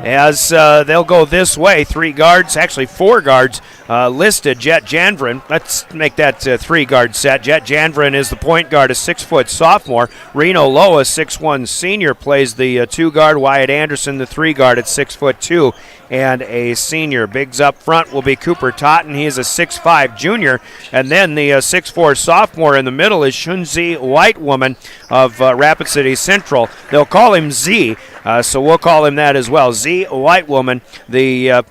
as they'll go this way. 3 guards, actually 4 guards listed. Jet Janvrin, let's make that three-guard set. Jet Janvrin is the point guard, a 6-foot sophomore. Reno Loa, 6'1" senior, plays the two-guard. Wyatt Anderson, the three-guard at 6'2" and a senior. Bigs up front will be Cooper Totten. He is a 6'5" junior. And then the 6'4" sophomore in the middle is Shunzi Whitewoman of Rapid City Central. They'll call him Z, so we'll call him that as well. Z Whitewoman, the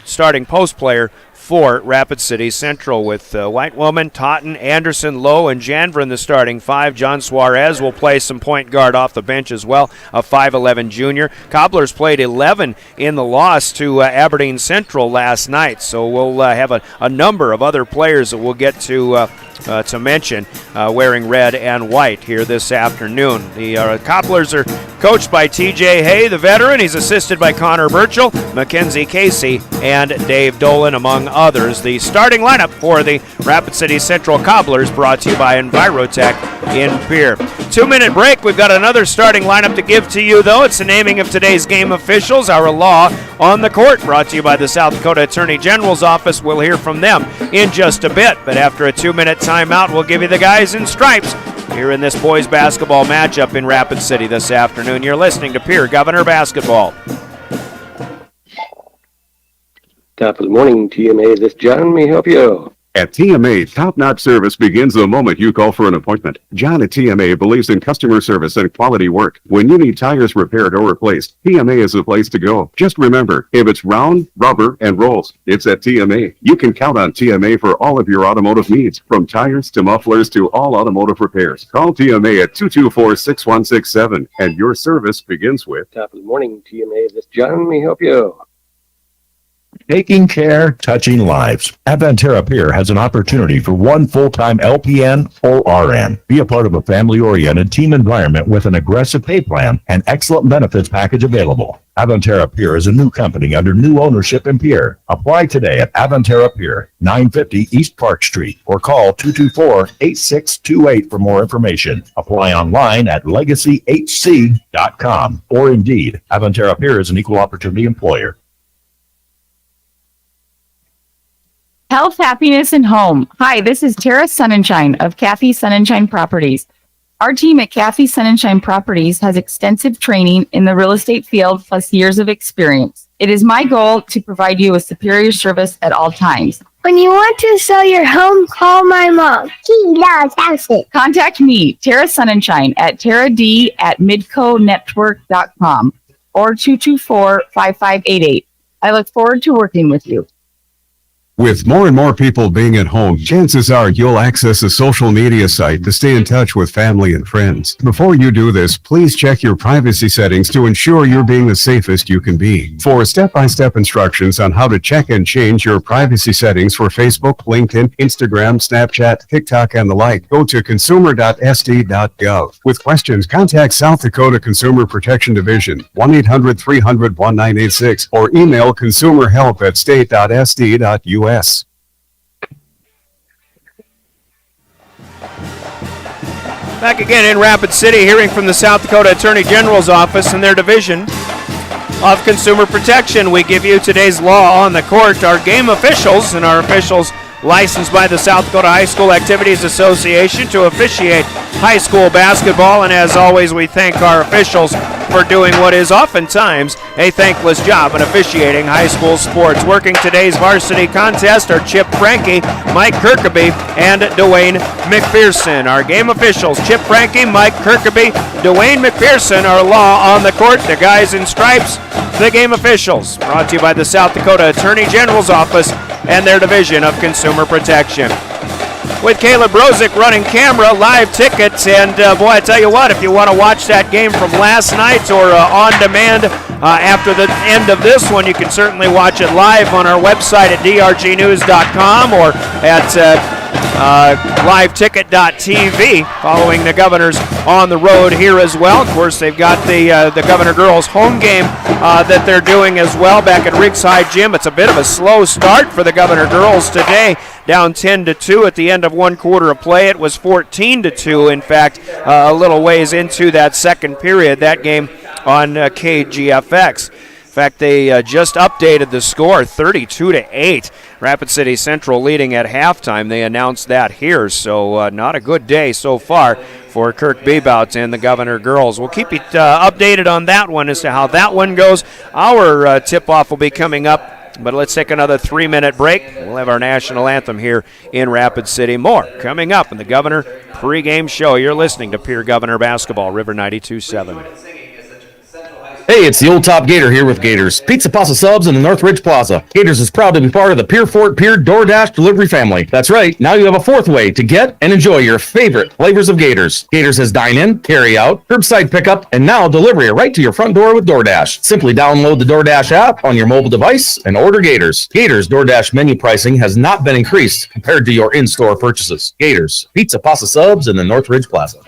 starting post player for Rapid City Central, with Whitewoman, Totten, Anderson, Lowe, and Janvrin the starting five. John Suarez will play some point guard off the bench as well, a 5'11" junior. Cobblers played 11 in the loss to Aberdeen Central last night, so we'll have a number of other players that we'll get to mention wearing red and white here this afternoon. The Cobblers are coached by TJ Hay, the veteran. He's assisted by Connor Burchell, Mackenzie Casey, and Dave Dolan, among others. The starting lineup for the Rapid City Central Cobblers, brought to you by Envirotech in Pierre. 2-minute break. We've got another starting lineup to give to you, though. It's the naming of today's game officials, our law on the court, brought to you by the South Dakota Attorney General's office. We'll hear from them in just a bit, but after a 2-minute timeout, we'll give you the guys in stripes here in this boys basketball matchup in Rapid City this afternoon. You're listening to Pierre Governor Basketball. Top of the morning, TMA. This John may help you. At TMA, top-notch service begins the moment you call for an appointment. John at TMA believes in customer service and quality work. When you need tires repaired or replaced, TMA is the place to go. Just remember, if it's round, rubber, and rolls, it's at TMA. You can count on TMA for all of your automotive needs, from tires to mufflers to all automotive repairs. Call TMA at 224-6167, and your service begins with... Top of the morning, TMA. This John may help you. Taking care, touching lives. Avantera Pier has an opportunity for one full-time LPN or RN. Be a part of a family-oriented team environment with an aggressive pay plan and excellent benefits package available. Avantera Pier is a new company under new ownership in Pierre. Apply today at Avantera Pier, 950 East Park Street, or call 224-8628 for more information. Apply online at legacyhc.com or Indeed. Avantera Pier is an equal opportunity employer. Health, happiness, and home. Hi, this is Tara Sunshine of Kathy Sunshine Properties. Our team at Kathy Sunshine Properties has extensive training in the real estate field plus years of experience. It is my goal to provide you with superior service at all times. When you want to sell your home, call my mom. She loves houses. Contact me, Tara Sunshine, at taradee@midconetwork.com or 224-5588. I look forward to working with you. With more and more people being at home, chances are you'll access a social media site to stay in touch with family and friends. Before you do this, please check your privacy settings to ensure you're being the safest you can be. For step-by-step instructions on how to check and change your privacy settings for Facebook, LinkedIn, Instagram, Snapchat, TikTok, and the like, go to consumer.sd.gov. With questions, contact South Dakota Consumer Protection Division, 1-800-300-1986, or email consumerhelp@state.sd.us. Back again in Rapid City, hearing from the South Dakota Attorney General's office and their division of Consumer Protection. We give you today's law on the court, our game officials, and our officials licensed by the South Dakota High School Activities Association to officiate high school basketball. And as always, we thank our officials for doing what is oftentimes a thankless job in officiating high school sports. Working today's varsity contest are Chip Frankie, Mike Kirkaby, and Dwayne McPherson. Our game officials, Chip Frankie, Mike Kirkaby, Dwayne McPherson, our law on the court. The guys in stripes, the game officials. Brought to you by the South Dakota Attorney General's office and their division of Consumer Protection. With Caleb Brozick running camera, live tickets, and boy, I tell you what, if you want to watch that game from last night or on demand after the end of this one, you can certainly watch it live on our website at drgnews.com or at liveticket.tv, following the Governors on the road here as well. Of course, they've got the Governor girls home game that they're doing as well back at Riggs High Gym. It's a bit of a slow start for the Governor girls today, down 10-2 at the end of one quarter of play. It was 14-2, in fact, a little ways into that second period, that game on KGFX. fact, they just updated the score, 32-8. Rapid City Central leading at halftime. They announced that here, so not a good day so far for Kirk Bebout and the Governor girls. We'll keep you updated on that one as to how that one goes. Our tip-off will be coming up, but let's take another 3-minute break. We'll have our national anthem here in Rapid City. More coming up in the Governor pregame show. You're listening to Pierre Governor Basketball, River 92.7. Hey, it's the old top Gator here with Gators Pizza Pasta Subs in the Northridge Plaza. Gators is proud to be part of the Pier Fort Pier DoorDash delivery family. That's right, now you have a fourth way to get and enjoy your favorite flavors of Gators. Gators has dine-in, carry-out, curbside pickup, and now delivery right to your front door with DoorDash. Simply download the DoorDash app on your mobile device and order Gators. Gators DoorDash menu pricing has not been increased compared to your in-store purchases. Gators Pizza Pasta Subs in the Northridge Plaza.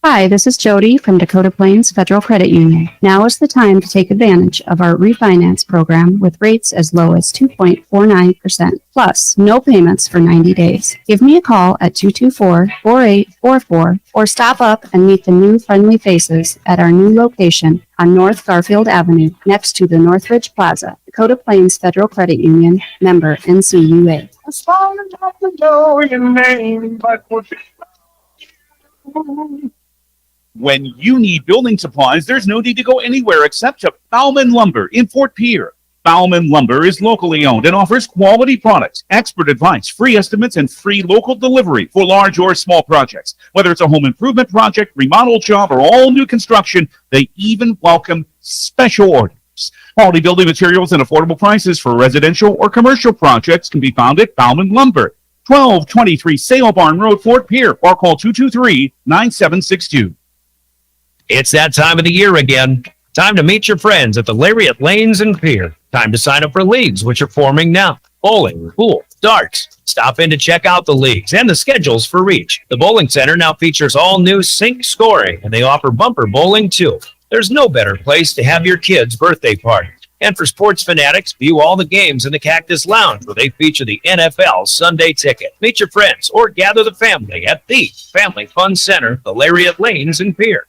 Hi, this is Jody from Dakota Plains Federal Credit Union. Now is the time to take advantage of our refinance program with rates as low as 2.49%, plus no payments for 90 days. Give me a call at 224-4844 or stop up and meet the new friendly faces at our new location on North Garfield Avenue next to the Northridge Plaza. Dakota Plains Federal Credit Union, member NCUA. When you need building supplies, there's no need to go anywhere except to Bauman Lumber in Fort Pierre. Bauman Lumber is locally owned and offers quality products, expert advice, free estimates, and free local delivery for large or small projects. Whether it's a home improvement project, remodel job, or all new construction, they even welcome special orders. Quality building materials and affordable prices for residential or commercial projects can be found at Bauman Lumber, 1223 Sale Barn Road, Fort Pierre, or call 223-9762. It's that time of the year again. Time to meet your friends at the Lariat Lanes and Pier. Time to sign up for leagues, which are forming now. Bowling, pool, darts. Stop in to check out the leagues and the schedules for each. The bowling center now features all new sync scoring, and they offer bumper bowling too. There's no better place to have your kid's birthday party. And for sports fanatics, view all the games in the Cactus Lounge, where they feature the NFL Sunday Ticket. Meet your friends or gather the family at the Family Fun Center, the Lariat Lanes and Pier.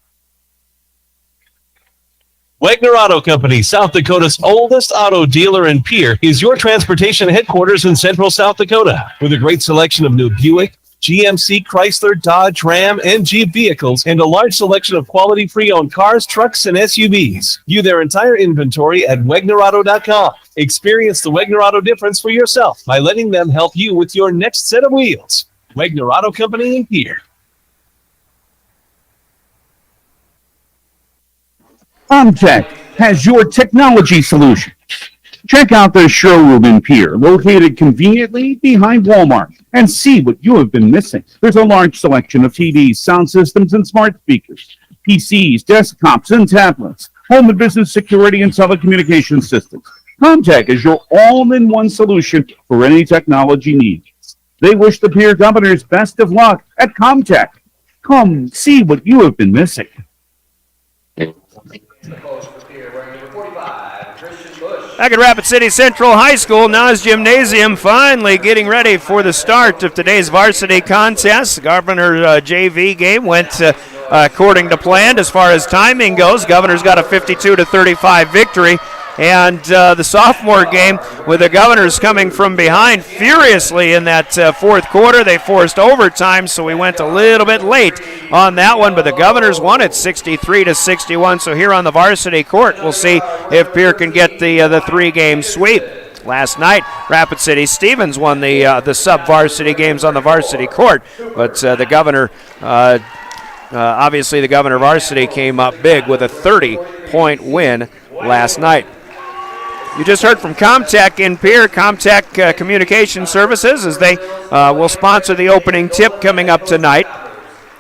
Wagner Auto Company, South Dakota's oldest auto dealer and Pierre, is your transportation headquarters in central South Dakota. With a great selection of new Buick, GMC, Chrysler, Dodge, Ram, and Jeep vehicles, and a large selection of quality pre-owned cars, trucks, and SUVs. View their entire inventory at WagnerAuto.com. Experience the Wagner Auto difference for yourself by letting them help you with your next set of wheels. Wagner Auto Company in Pierre. Comtech has your technology solution. Check out their showroom in Pierre, located conveniently behind Walmart, and see what you have been missing. There's a large selection of TVs, sound systems, and smart speakers, PCs, desktops, and tablets, home and business security and telecommunications systems. Comtech is your all-in-one solution for any technology needs. They wish the Pierre Governors best of luck at Comtech. Come see what you have been missing. Back at Rapid City Central High School, Nas Gymnasium finally getting ready for the start of today's varsity contest. The Governor JV game went according to plan as far as timing goes. Governor's got a 52-35 victory. And the sophomore game with the Governors coming from behind furiously in that fourth quarter. They forced overtime, so we went a little bit late on that one. But the Governors won it 63-61. So here on the varsity court, we'll see if Pierre can get the three-game sweep. Last night, Rapid City Stevens won the sub-varsity games on the varsity court. But the Governor, obviously the Governor varsity came up big with a 30-point win last night. You just heard from Comtech in Pierre, Comtech Communication Services, as they will sponsor the opening tip coming up tonight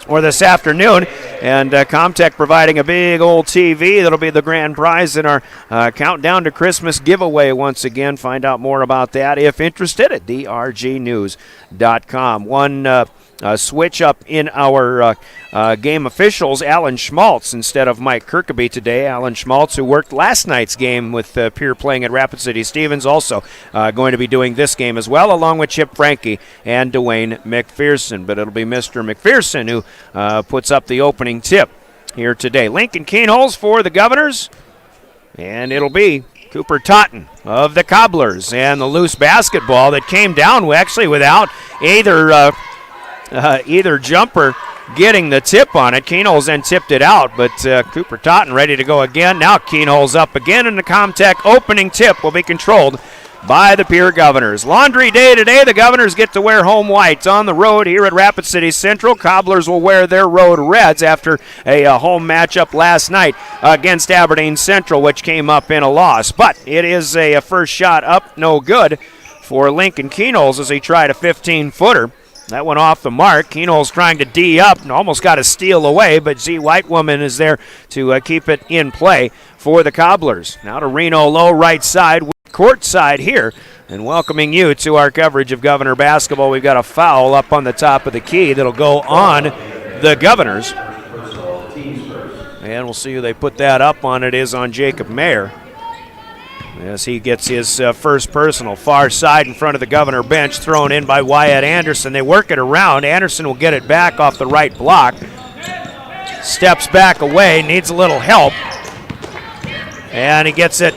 or this afternoon. And Comtech providing a big old TV that'll be the grand prize in our Countdown to Christmas giveaway once again. Find out more about that if interested at drgnews.com. One switch up in our game officials. Alan Schmaltz instead of Mike Kirkaby today. Alan Schmaltz, who worked last night's game with Pierre playing at Rapid City Stevens, also going to be doing this game as well, along with Chip Frankie and Dwayne McPherson. But it'll be Mr. McPherson who puts up the opening tip. here today. Lincoln Keenholz for the Governors, and it'll be Cooper Totten of the Cobblers. And the loose basketball that came down actually without either jumper getting the tip on it. Keenholz then tipped it out, but Cooper Totten ready to go again. Now Keenholz up again, and the Comtech opening tip will be controlled by the Pierre Governors. Laundry day today. The Governors get to wear home whites on the road here at Rapid City Central. Cobblers will wear their road reds after a home matchup last night against Aberdeen Central, which came up in a loss. But it is a first shot up, no good for Lincoln Keenholz as he tried a 15-footer. That went off the mark. Keenholz trying to D up and almost got a steal away, but Z Whitewoman is there to keep it in play for the Cobblers. Now to Reno Low, right side, court side here, and welcoming you to our coverage of Governor basketball. We've got a foul up on the top of the key that'll go on the Governors. And we'll see who they put that up on. It is on Jacob Mayer, as he gets his first personal. Far side in front of the Governor bench, thrown in by Wyatt Anderson. They work it around. Anderson will get it back off the right block. Steps back away, needs a little help. And he gets it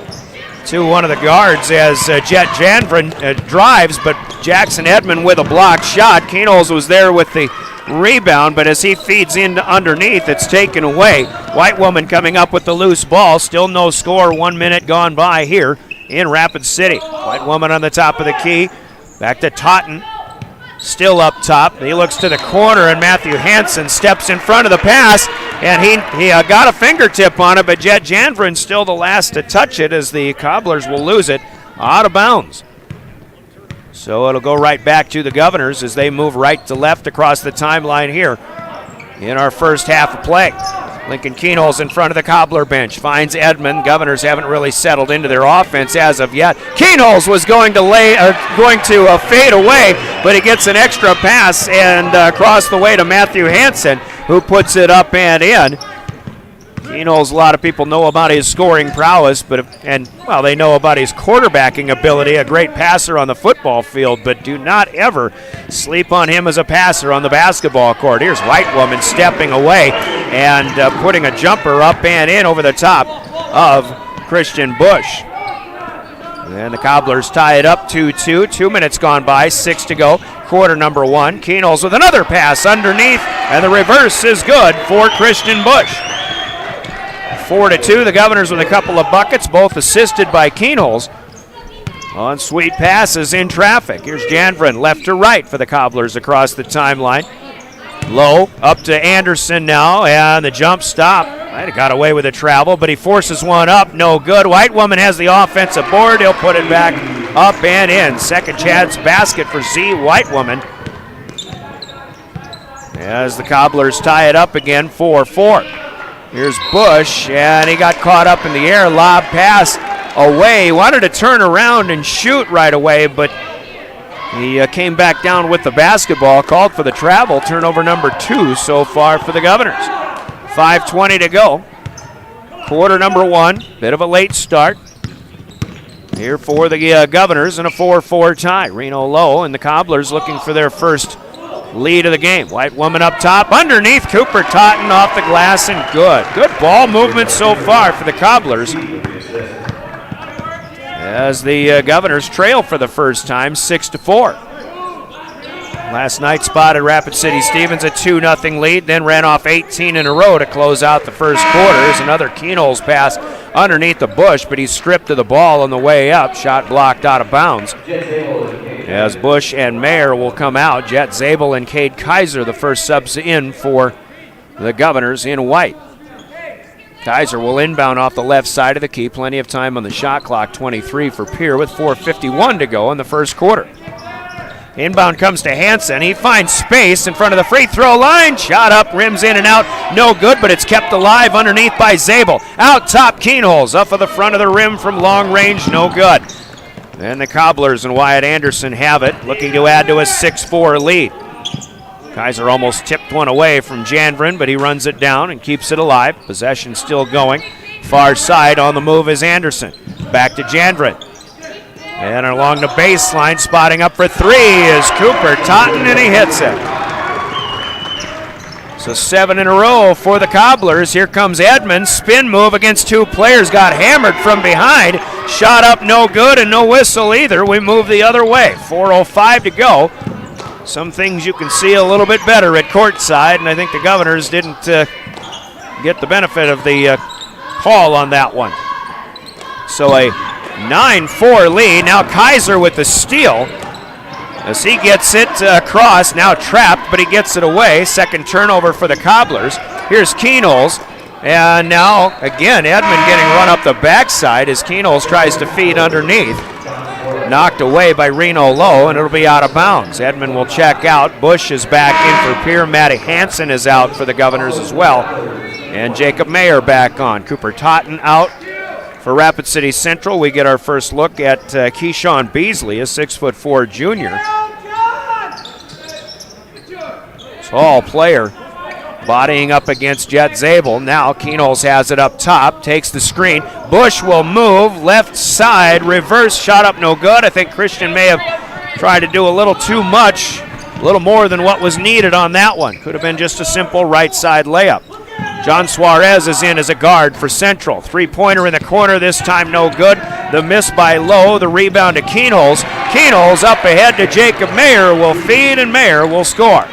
to one of the guards as Jet Janvrin drives, but Jackson Edmond with a blocked shot. Keenholz was there with the rebound, but as he feeds in underneath, it's taken away. Whitewoman coming up with the loose ball. Still no score, 1 minute gone by here in Rapid City. Whitewoman on the top of the key. Back to Totten. Still up top. He looks to the corner, and Matthew Hansen steps in front of the pass, and he got a fingertip on it, but Jet Janvrin still the last to touch it as the Cobblers will lose it out of bounds. So it'll go right back to the Governors as they move right to left across the timeline here in our first half of play. Lincoln Keenholz in front of the Cobbler bench, finds Edmond. Governors haven't really settled into their offense as of yet. Keenholz was going to fade away, but he gets an extra pass and across the way to Matthew Hansen, who puts it up and in. Keenholz, a lot of people know about his scoring prowess, they know about his quarterbacking ability, a great passer on the football field, but do not ever sleep on him as a passer on the basketball court. Here's Whitewoman stepping away and putting a jumper up and in over the top of Christian Bush. And the Cobblers tie it up 2-2. 2 minutes gone by, 6 to go. Quarter number one. Keenholz with another pass underneath, and the reverse is good for Christian Bush. 4-2, the Governors with a couple of buckets, both assisted by Keenholz on sweet passes in traffic. Here's Janvrin, left to right for the Cobblers across the timeline. Low, up to Anderson now, and the jump stop. Might have got away with the travel, but he forces one up, no good. Whitewoman has the offensive board. He'll put it back up and in. Second chance basket for Z Whitewoman, as the Cobblers tie it up again, 4-4. Here's Bush, and he got caught up in the air. Lob pass away. He wanted to turn around and shoot right away, but he came back down with the basketball. Called for the travel. Turnover number 2 so far for the Governors. 5:20 to go. Quarter number 1. Bit of a late start here for the Governors in a 4-4 tie. Reno Low and the Cobblers looking for their first lead of the game. Whitewoman up top, underneath, Cooper Totten off the glass, and good. Good ball movement so far for the Cobblers, as the Governors trail for the first time, 6-4. Last night spotted Rapid City Stevens a 2-0 lead, then ran off 18 in a row to close out the first quarter. There's another Keenholz pass underneath the Bush, but he's stripped of the ball on the way up. Shot blocked out of bounds, as Bush and Mayer will come out. Jet Zabel and Cade Kaiser, the first subs in for the Governors in white. Kaiser will inbound off the left side of the key. Plenty of time on the shot clock, 23 for Pierre with 4:51 to go in the first quarter. Inbound comes to Hansen. He finds space in front of the free throw line. Shot up, rims in and out. No good, but it's kept alive underneath by Zabel. Out top, Keenholz up of the front of the rim from long range. No good. And the Cobblers and Wyatt Anderson have it, looking to add to a 6-4 lead. Kaiser almost tipped one away from Janvrin, but he runs it down and keeps it alive. Possession still going. Far side on the move is Anderson. Back to Janvrin. And along the baseline, spotting up for three is Cooper Totten, and he hits it. So 7 in a row for the Cobblers. Here comes Edmonds. Spin move against 2 players. Got hammered from behind. Shot up no good and no whistle either. We move the other way. 4:05 to go. Some things you can see a little bit better at courtside, and I think the Governors didn't get the benefit of the call on that one. So a 9-4 lead. Now Kaiser with the steal. As he gets it across, now trapped, but he gets it away. Second turnover for the Cobblers. Here's Keenholz. And now, again, Edmond getting run up the backside as Keenholz tries to feed underneath. Knocked away by Reno Lowe, and it'll be out of bounds. Edmond will check out. Bush is back in for Pierre. Matty Hansen is out for the Governors as well. And Jacob Mayer back on. Cooper Totten out. For Rapid City Central, we get our first look at Keyshawn Beasley, a 6'4" junior. Tall player, bodying up against Jet Zabel. Now Keenholz has it up top, takes the screen. Bush will move, left side, reverse shot up no good. I think Christian may have tried to do a little too much, a little more than what was needed on that one. Could have been just a simple right side layup. John Suarez is in as a guard for Central. Three-pointer in the corner, this time no good. The miss by Lowe, the rebound to Keenholz. Keenholz up ahead to Jacob Mayer, will feed and Mayer will score.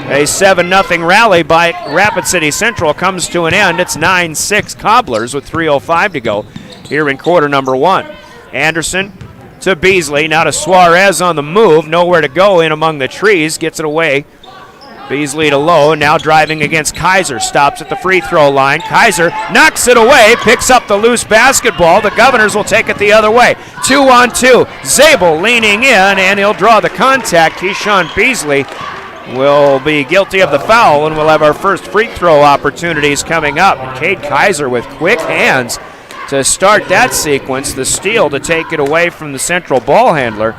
A 7-0 rally by Rapid City Central comes to an end. It's 9-6 Cobblers with 3:05 to go here in quarter number 1. Anderson to Beasley, now to Suarez on the move. Nowhere to go in among the trees, gets it away. Beasley to Lowe, now driving against Kaiser, stops at the free throw line. Kaiser knocks it away, picks up the loose basketball. The Governors will take it the other way. 2-on-2, Zabel leaning in, and he'll draw the contact. Keyshawn Beasley will be guilty of the foul, and we'll have our first free throw opportunities coming up. Cade Kaiser with quick hands to start that sequence. The steal to take it away from the Central ball handler.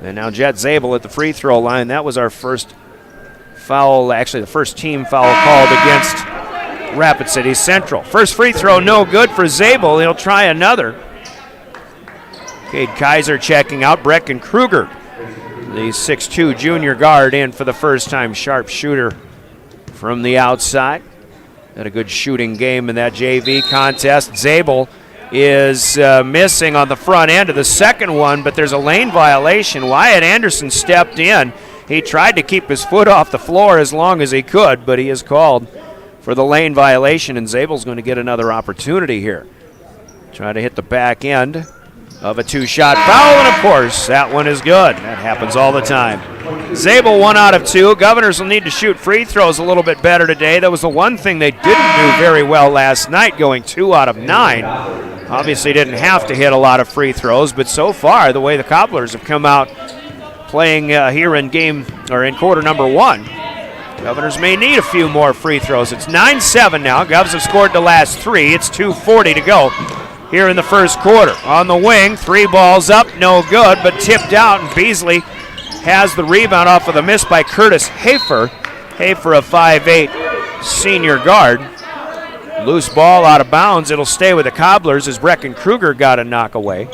And now Jet Zabel at the free throw line. That was our first foul, actually the first team foul called against Rapid City Central. First free throw no good for Zabel. He'll try another. Cade Kaiser checking out. Brecken Kruger, the 6'2" junior guard, in for the first time. Sharp shooter from the outside. Had a good shooting game in that JV contest. Zabel is missing on the front end of the second one, but there's a lane violation. Wyatt Anderson stepped in. He tried to keep his foot off the floor as long as he could, but he is called for the lane violation, and Zabel's going to get another opportunity here. Try to hit the back end of a 2-shot foul, and of course, that one is good. That happens all the time. Zabel 1 out of 2. Governors will need to shoot free throws a little bit better today. That was the one thing they didn't do very well last night, going 2 out of 9. Obviously didn't have to hit a lot of free throws, but so far, the way the Cobblers have come out playing here in quarter number 1, Governors may need a few more free throws. It's 9-7 now. Govs have scored the last 3. It's 2:40 to go here in the first quarter. On the wing, 3 balls up, no good, but tipped out, and Beasley has the rebound off of the miss by Curtis Hafer. Hafer, a 5'8" senior guard. Loose ball out of bounds. It'll stay with the Cobblers as Brecken Kruger got a knock away.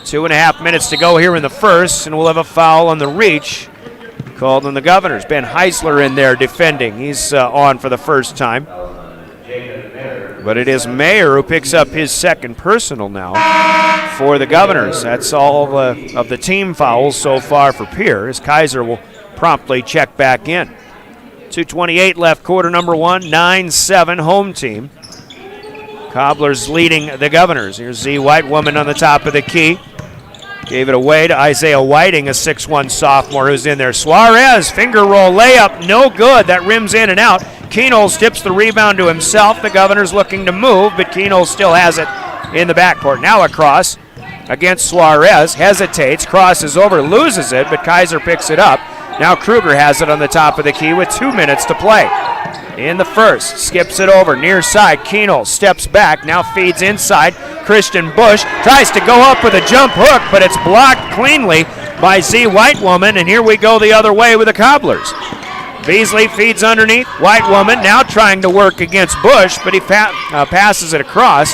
2.5 minutes to go here in the first, and we'll have a foul on the reach called on the Governors. Ben Heisler in there defending. He's on for the first time. But it is Mayer who picks up his second personal now for the Governors. That's all of the team fouls so far for Pierre, as Kaiser will promptly check back in. 2:28 left, quarter number 1, 9-7 home team. Cobblers leading the Governors. Here's Z Whitewoman on the top of the key. Gave it away to Isaiah Whiting, a 6'1" sophomore who's in there. Suarez, finger roll layup, no good. That rims in and out. Keenholz tips the rebound to himself. The Governors looking to move, but Keenholz still has it in the backcourt. Now across against Suarez, hesitates, crosses over, loses it, but Kaiser picks it up. Now Kruger has it on the top of the key with 2 minutes to play. In the first, skips it over, near side. Keenholz steps back, now feeds inside. Christian Bush tries to go up with a jump hook, but it's blocked cleanly by Z Whitewoman, and here we go the other way with the Cobblers. Beasley feeds underneath. Whitewoman now trying to work against Bush, but he passes it across,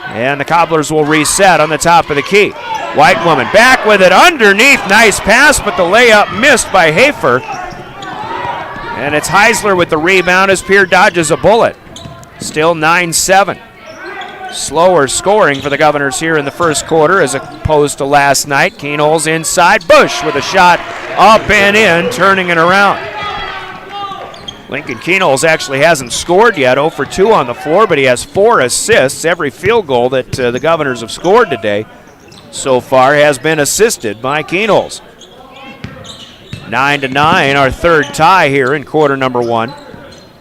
and the Cobblers will reset on the top of the key. Whitewoman back with it underneath. Nice pass, but the layup missed by Hafer. And it's Heisler with the rebound as Pierre dodges a bullet. Still 9-7. Slower scoring for the Governors here in the first quarter as opposed to last night. Keenholz inside. Bush with a shot up and in, turning it around. Lincoln Keenholz actually hasn't scored yet, 0 for 2 on the floor, but he has 4 assists. Every field goal that the Governors have scored today so far has been assisted by Keenholz. 9-9, our third tie here in quarter number 1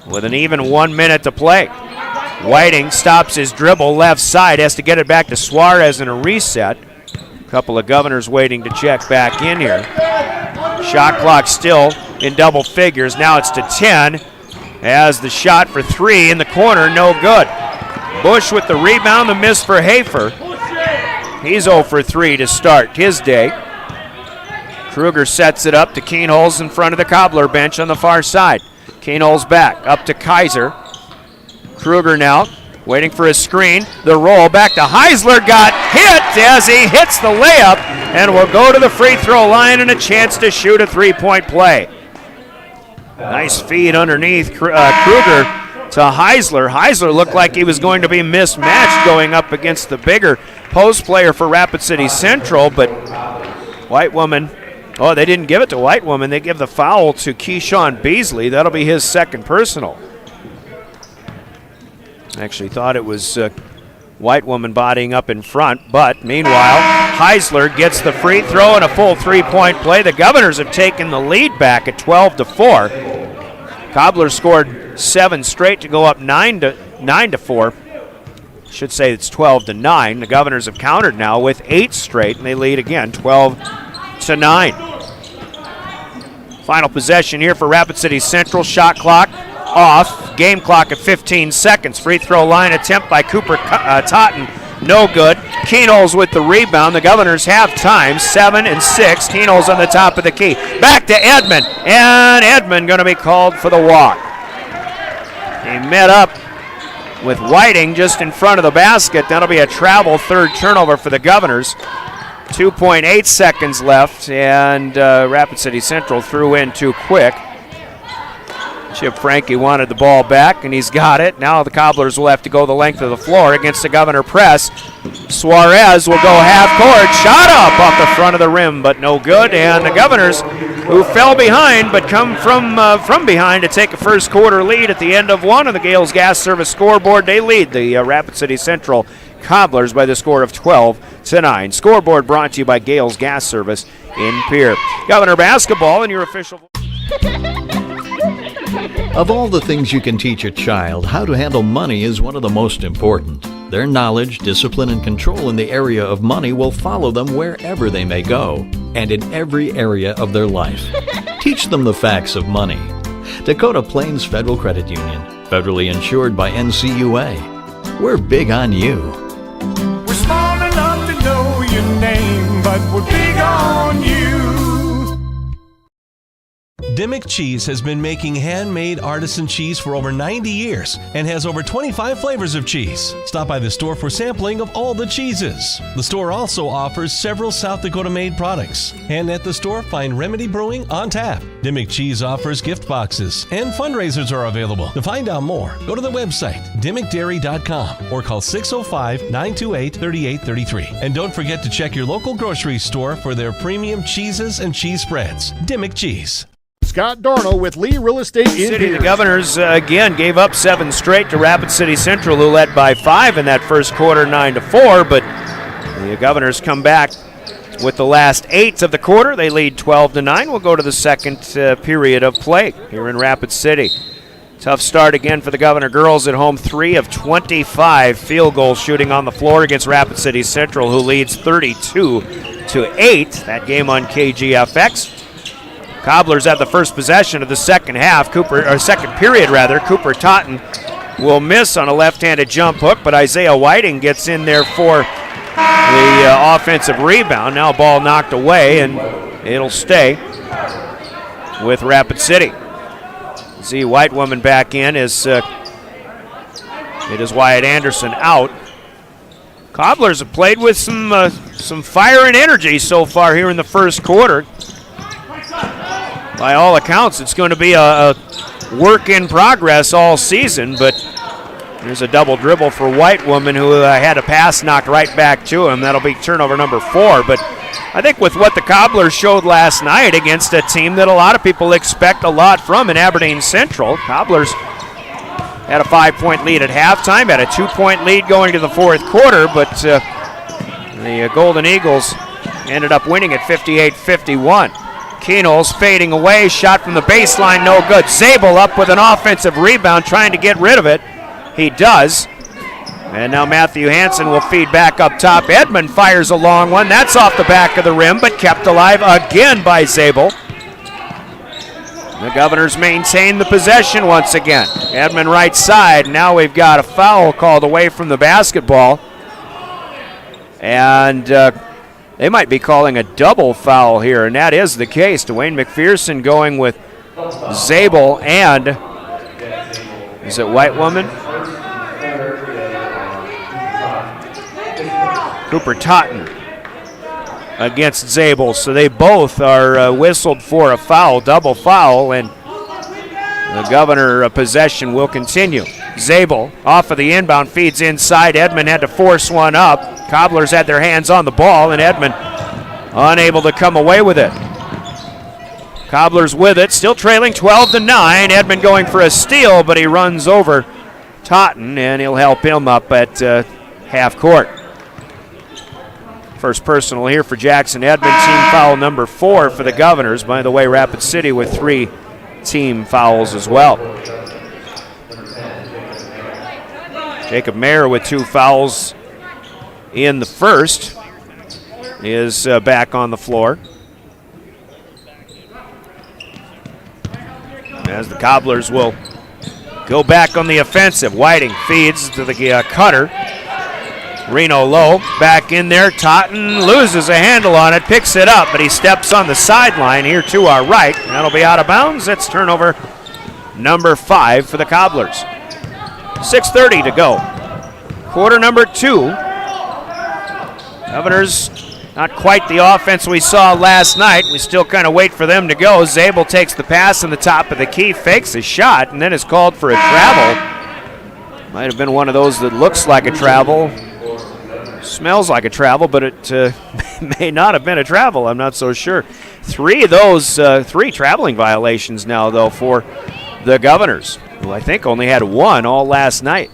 with an even 1 minute to play. Whiting stops his dribble left side, has to get it back to Suarez in a reset. A couple of Governors waiting to check back in here. Shot clock still in double figures. Now it's to 10 as the shot for 3 in the corner, no good. Bush with the rebound, the miss for Hafer. He's 0 for 3 to start his day. Kruger sets it up to Keenholz in front of the Cobbler bench on the far side. Keenholz back, up to Kaiser. Kruger now, waiting for his screen. The roll back to Heisler, got hit as he hits the layup and will go to the free throw line and a chance to shoot a three-point play. Nice feed underneath Kruger to Heisler. Heisler looked like he was going to be mismatched going up against the bigger post player for Rapid City Central, but White Woman, they didn't give it to White Woman. They give the foul to Keyshawn Beasley. That'll be his second personal. Actually thought it was White Woman bodying up in front, but meanwhile, Heisler gets the free throw and a full three-point play. The Governors have taken the lead back at 12-4. Cobblers scored 7 straight to go up 9-4. Should say it's 12-9. The Governors have countered now with 8 straight, and they lead again 12-9. Final possession here for Rapid City Central. Shot clock off. Game clock at 15 seconds. Free throw line attempt by Cooper Totten. No good. Keenholz with the rebound. The Governors have time. 7-6. Keenholz on the top of the key. Back to Edmond. And Edmond going to be called for the walk. He met up with Whiting just in front of the basket. That'll be a travel third turnover for the Governors. 2.8 seconds left, and Rapid City Central threw in too quick. Chip Frankie wanted the ball back, and he's got it. Now the Cobblers will have to go the length of the floor against the Governor press. Suarez will go half court. Shot up off the front of the rim, but no good. And the Governors, who fell behind but come from behind to take a first quarter lead at the end of one on the Gales Gas Service scoreboard. They lead the Rapid City Central Cobblers by the score of 12-9. Scoreboard brought to you by Gales Gas Service in Pierre. Governor basketball and your official. Of all the things you can teach a child, how to handle money is one of the most important. Their knowledge, discipline, and control in the area of money will follow them wherever they may go, and in every area of their life. Teach them the facts of money. Dakota Plains Federal Credit Union, federally insured by NCUA. We're big on you. We're small enough to know your name, but we're big on you. Dimmick Cheese has been making handmade artisan cheese for over 90 years and has over 25 flavors of cheese. Stop by the store for sampling of all the cheeses. The store also offers several South Dakota made products. And at the store, find Remedy Brewing on tap. Dimmick Cheese offers gift boxes and fundraisers are available. To find out more, go to the website dimmickdairy.com or call 605-928-3833. And don't forget to check your local grocery store for their premium cheeses and cheese spreads. Dimmick Cheese. Scott Darno with Lee Real Estate in City. Pierre. The Governors again gave up 7 straight to Rapid City Central, who led by 5 in that first quarter, 9-4. But the Governors come back with the last 8 of the quarter. They lead 12-9. We'll go to the second period of play here in Rapid City. Tough start again for the Governor girls at home. 3 of 25 field goal shooting on the floor against Rapid City Central, who leads 32-8. That game on KGFX. Cobblers have the first possession of the second period. Cooper Totten will miss on a left-handed jump hook, but Isaiah Whiting gets in there for the offensive rebound. Now ball knocked away, and it'll stay with Rapid City. See White Woman back in as it is Wyatt Anderson out. Cobblers have played with some fire and energy so far here in the first quarter. By all accounts, it's going to be a work in progress all season, but there's a double dribble for White Woman who had a pass knocked right back to him. That'll be turnover number 4. But I think with what the Cobblers showed last night against a team that a lot of people expect a lot from in Aberdeen Central, Cobblers had a 5-point lead at halftime, had a 2-point lead going to the fourth quarter, but the Golden Eagles ended up winning at 58-51. Keenels fading away, shot from the baseline, no good. Zabel up with an offensive rebound, trying to get rid of it. He does. And now Matthew Hansen will feed back up top. Edmond fires a long one. That's off the back of the rim, but kept alive again by Zabel. The Governors maintain the possession once again. Edmond right side. Now we've got a foul called away from the basketball. And they might be calling a double foul here, and that is the case. Dwayne McPherson going with Zabel and, is it White Woman? Cooper Totten against Zabel. So they both are whistled for a foul, double foul, and the Governor possession will continue. Zabel off of the inbound, feeds inside. Edmond had to force one up. Cobblers had their hands on the ball, and Edmond unable to come away with it. Cobblers with it, still trailing 12-9. Edmond going for a steal, but he runs over Totten, and he'll help him up at half court. First personal here for Jackson Edmond, team foul number 4 for the Governors. By the way, Rapid City with 3 team fouls as well. Jacob Mayer with 2 fouls in the first is back on the floor. As the Cobblers will go back on the offensive. Whiting feeds to the cutter. Reno Lowe back in there. Totten loses a handle on it, picks it up, but he steps on the sideline here to our right. That'll be out of bounds. It's turnover number 5 for the Cobblers. 6:30 to go. Quarter number 2. Governors, not quite the offense we saw last night. We still kind of wait for them to go. Zabel takes the pass in the top of the key, fakes a shot, and then is called for a travel. Might have been one of those that looks like a travel. Smells like a travel, but it may not have been a travel. I'm not so sure. 3 of those 3 traveling violations now, though, for the Governors, who I think only had 1 all last night.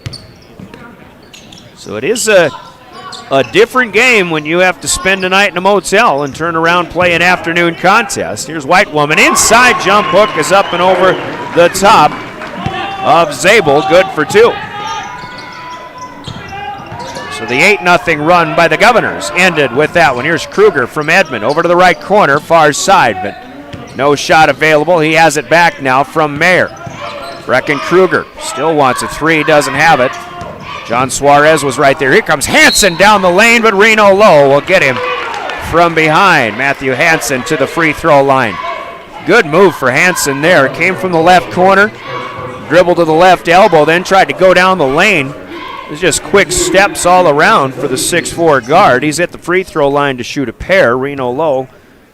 So it is a different game when you have to spend a night in a motel and turn around, play an afternoon contest. Here's White Woman. Inside jump hook is up and over the top of Zabel. Good for 2. So the 8-0 run by the Governors ended with that one. Here's Kruger from Edmond over to the right corner, far side, but no shot available. He has it back now from Mayer. Brecken Kruger still wants a 3, doesn't have it. John Suarez was right there. Here comes Hansen down the lane, but Reno Lowe will get him from behind. Matthew Hansen to the free throw line. Good move for Hansen there. Came from the left corner, dribbled to the left elbow, then tried to go down the lane. It's just quick steps all around for the 6'4" guard. He's at the free throw line to shoot a pair. Reno Lowe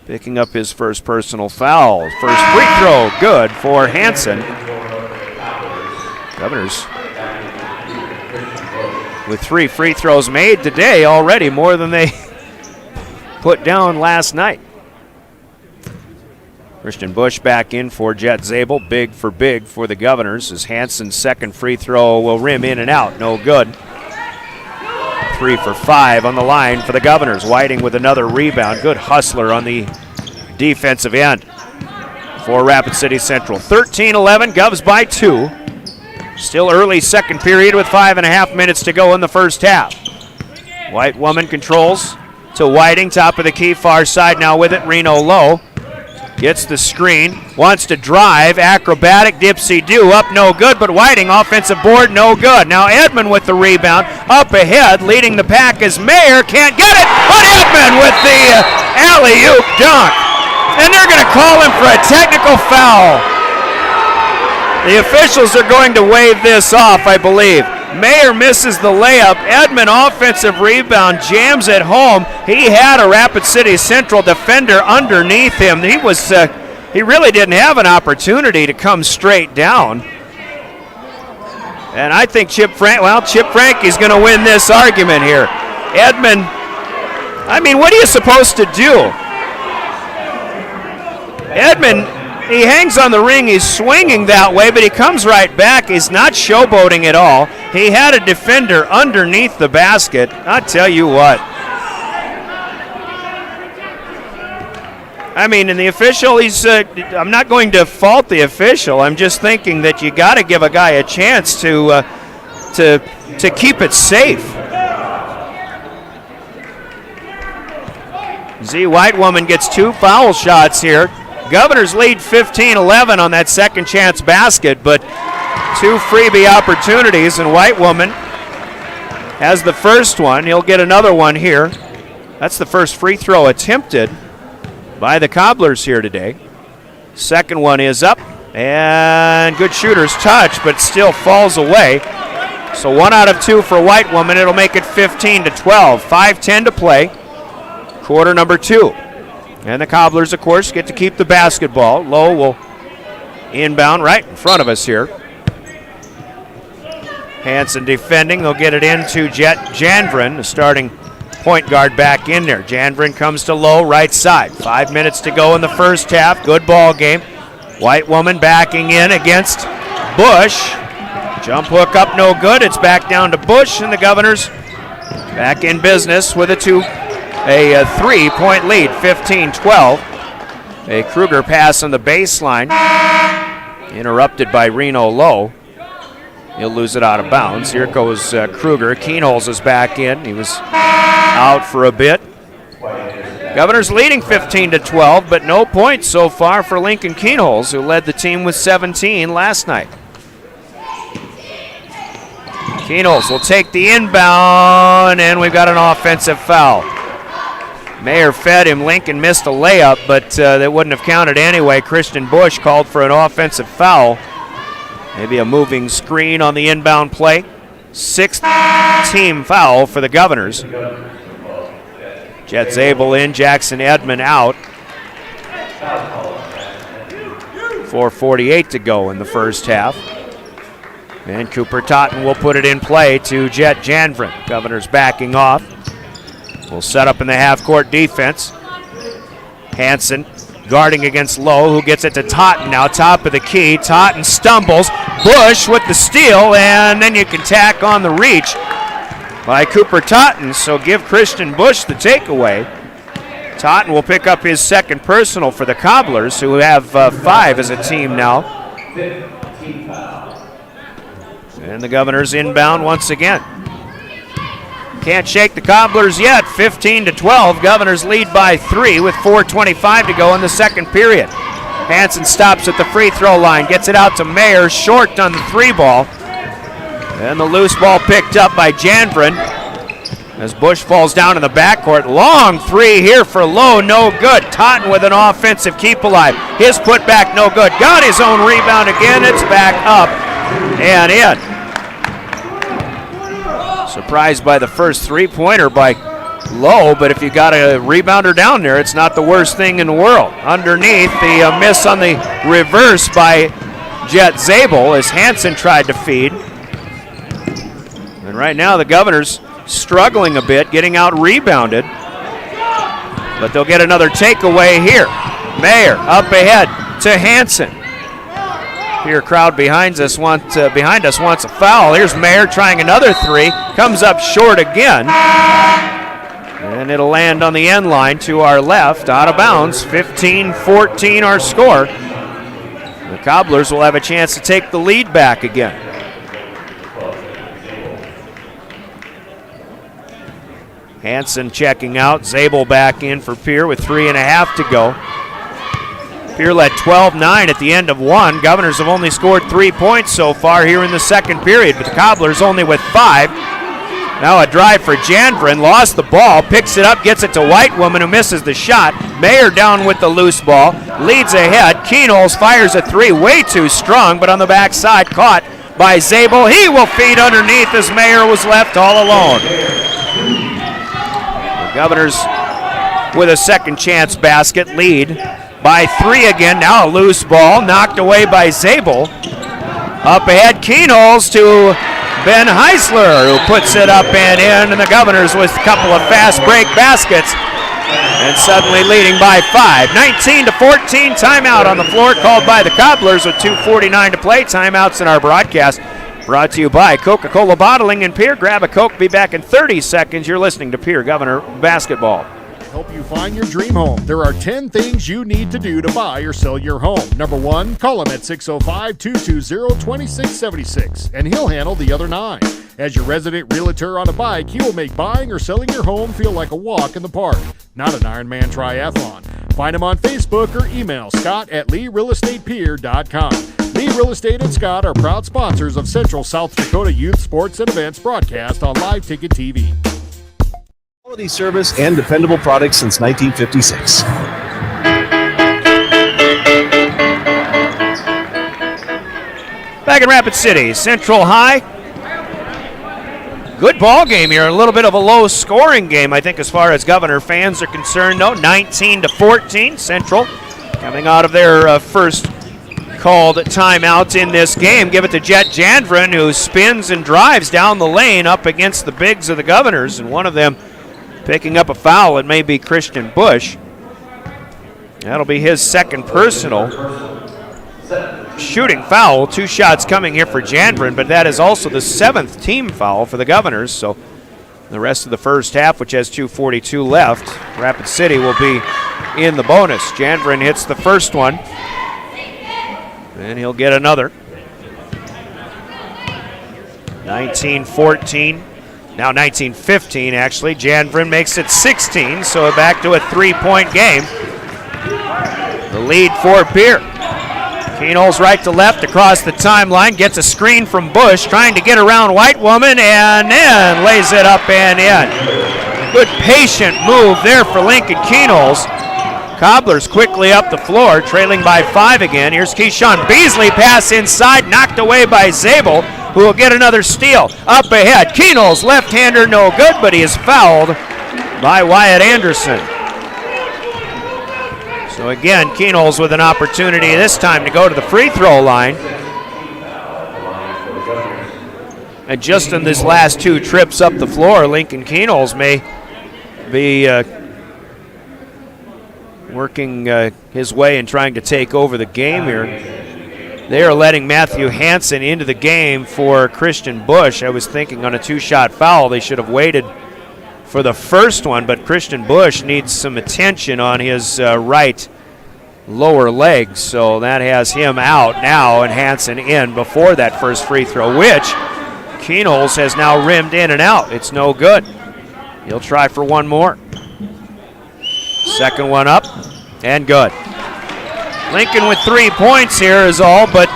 picking up his first personal foul. First free throw, good for Hansen. Governors with 3 free throws made today already, more than they put down last night. Christian Bush back in for Jet Zabel. Big for the Governors as Hansen's second free throw will rim in and out. No good. 3 for 5 on the line for the Governors. Whiting with another rebound. Good hustler on the defensive end for Rapid City Central. 13-11, Govs by 2. Still early second period with 5.5 minutes to go in the first half. White Woman controls to Whiting, top of the key, far side now with it. Reno Lowe gets the screen, wants to drive, acrobatic, dipsy-do, up no good, but Whiting, offensive board, no good. Now Edmond with the rebound, up ahead, leading the pack is Mayer, can't get it, but Edmond with the alley-oop dunk. And they're going to call him for a technical foul. The officials are going to wave this off, I believe. Mayer misses the layup. Edmond offensive rebound, jams it home. He had a Rapid City Central defender underneath him. He was he really didn't have an opportunity to come straight down. And I think Chip Frankie's going to win this argument here. Edmond, I mean, what are you supposed to do? Edmond, he hangs on the ring, he's swinging that way, but he comes right back. He's not showboating at all. He had a defender underneath the basket. I'll tell you what. I mean, and the official, I'm not going to fault the official. I'm just thinking that you got to give a guy a chance to keep it safe. Z White Woman gets 2 foul shots here. Governors lead 15-11 on that second chance basket, but 2 freebie opportunities, and White Woman has the first one. He'll get another one here. That's the first free throw attempted by the Cobblers here today. Second one is up, and good shooter's touch, but still falls away. So 1 out of 2 for White Woman. It'll make it 15-12. 5:10 to play. Quarter number 2. And the Cobblers, of course, get to keep the basketball. Lowe will inbound right in front of us here. Hansen defending. They'll get it into Jet Janvrin, the starting point guard, back in there. Janvrin comes to Lowe, right side. 5 minutes to go in the first half. Good ball game. White Woman backing in against Bush. Jump hook up, no good. It's back down to Bush, and the Governors back in business with a 3-point lead, 15-12. A Kruger pass on the baseline, interrupted by Reno Lowe. He'll lose it out of bounds. Here goes Kruger. Keenholz is back in. He was out for a bit. Governors leading 15-12, but no points so far for Lincoln Keenholz, who led the team with 17 last night. Keenholz will take the inbound, and we've got an offensive foul. Mayer fed him. Lincoln missed a layup, but that wouldn't have counted anyway. Christian Bush called for an offensive foul. Maybe a moving screen on the inbound play. 6th team foul for the Governors. Jet Zabel in, Jackson Edmond out. 4:48 to go in the first half. And Cooper Totten will put it in play to Jet Janvrin. Governors backing off. Will set up in the half-court defense. Hansen guarding against Lowe, who gets it to Totten now, top of the key. Totten stumbles. Bush with the steal, and then you can tack on the reach by Cooper Totten, so give Christian Bush the takeaway. Totten will pick up his second personal for the Cobblers, who have 5 as a team now. And the Governors inbound once again. Can't shake the Cobblers yet. 15-12. Governors lead by 3 with 4:25 to go in the second period. Hansen stops at the free throw line, gets it out to Mayer, short on the 3-ball. And the loose ball picked up by Janvrin as Bush falls down in the backcourt. Long 3 here for Lowe, no good. Totten with an offensive keep alive. His putback, no good. Got his own rebound again. It's back up and in. Surprised by the first 3-pointer by Lowe, but if you got a rebounder down there, it's not the worst thing in the world. Underneath, the miss on the reverse by Jet Zabel as Hansen tried to feed. And right now the Governors struggling a bit, getting out rebounded, but they'll get another takeaway here. Mayer up ahead to Hansen. Here, crowd behind us wants a foul. Here's Mayer trying another 3. Comes up short again. And it'll land on the end line to our left, out of bounds. 15-14 our score. The Cobblers will have a chance to take the lead back again. Hansen checking out. Zabel back in for Pierre with 3.5 to go. Pierre led 12-9 at the end of 1. Governors have only scored 3 points so far here in the second period, but the Cobblers only with 5. Now a drive for Janvrin, lost the ball, picks it up, gets it to White Woman, who misses the shot. Mayer down with the loose ball, leads ahead. Keenholz fires a 3, way too strong, but on the backside, caught by Zabel. He will feed underneath as Mayer was left all alone. The Governors with a second chance basket lead by 3 again. Now a loose ball knocked away by Zabel. Up ahead, Keenholz to Ben Heisler, who puts it up and in, and the Governors with a couple of fast break baskets, and suddenly leading by 5. 19-14, timeout on the floor called by the Cobblers with 2:49 to play. Timeouts in our broadcast brought to you by Coca-Cola Bottling and Pierre. Grab a Coke, be back in 30 seconds. You're listening to Pierre Governor Basketball. Help you find your dream home. There are 10 things you need to do to buy or sell your home. Number 1, call him at 605-220-2676, and he'll handle the other 9. As your resident realtor on a bike, he will make buying or selling your home feel like a walk in the park, not an Ironman triathlon. Find him on Facebook or email scott@LeeRealEstatePier.com. Lee Real Estate and Scott are proud sponsors of Central South Dakota Youth Sports and Events broadcast on Live Ticket TV. Quality service and dependable products since 1956. Back in Rapid City, Central High. Good ball game here. A little bit of a low scoring game, I think, as far as Governor fans are concerned, though. 19-14, Central coming out of their first called timeout in this game. Give it to Jet Janvrin, who spins and drives down the lane up against the bigs of the Governors, and one of them picking up a foul. It may be Christian Bush. That'll be his second personal shooting foul. 2 shots coming here for Janvrin, but that is also the 7th team foul for the Governors. So the rest of the first half, which has 2:42 left, Rapid City will be in the bonus. Janvrin hits the first one, and he'll get another. 19-14. Now 19-15, actually. Janvrin makes it 16, so back to a 3-point game. The lead for Pierre. Keenholz right to left across the timeline, gets a screen from Bush, trying to get around White Woman, and then lays it up and in. Good patient move there for Lincoln Keenholz. Cobblers quickly up the floor, trailing by 5 again. Here's Keyshawn Beasley, pass inside, knocked away by Zabel, who will get another steal. Up ahead, Keenholz, left-hander, no good, but he is fouled by Wyatt Anderson. So again, Keenholz with an opportunity this time to go to the free throw line. And just in these last 2 trips up the floor, Lincoln Keenholz may be working his way and trying to take over the game here. They are letting Matthew Hansen into the game for Christian Bush. I was thinking on a 2-shot foul, they should have waited for the first one, but Christian Bush needs some attention on his right lower leg, so that has him out now and Hansen in before that first free throw, which Keenholz has now rimmed in and out. It's no good. He'll try for one more. Second one up and good. Lincoln with 3 points here is all, but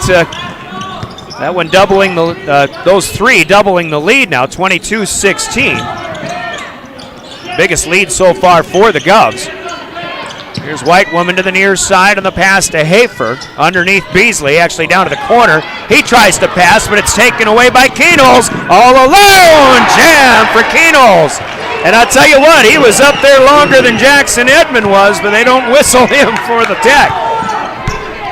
that one doubling those 3 doubling the lead now, 22-16. Biggest lead so far for the Govs. Here's White Woman to the near side on the pass to Hafer. Underneath Beasley, actually down to the corner. He tries to pass, but it's taken away by Keenholz. All alone, jam for Keenholz. And I'll tell you what, he was up there longer than Jackson Edmond was, but they don't whistle him for the tech.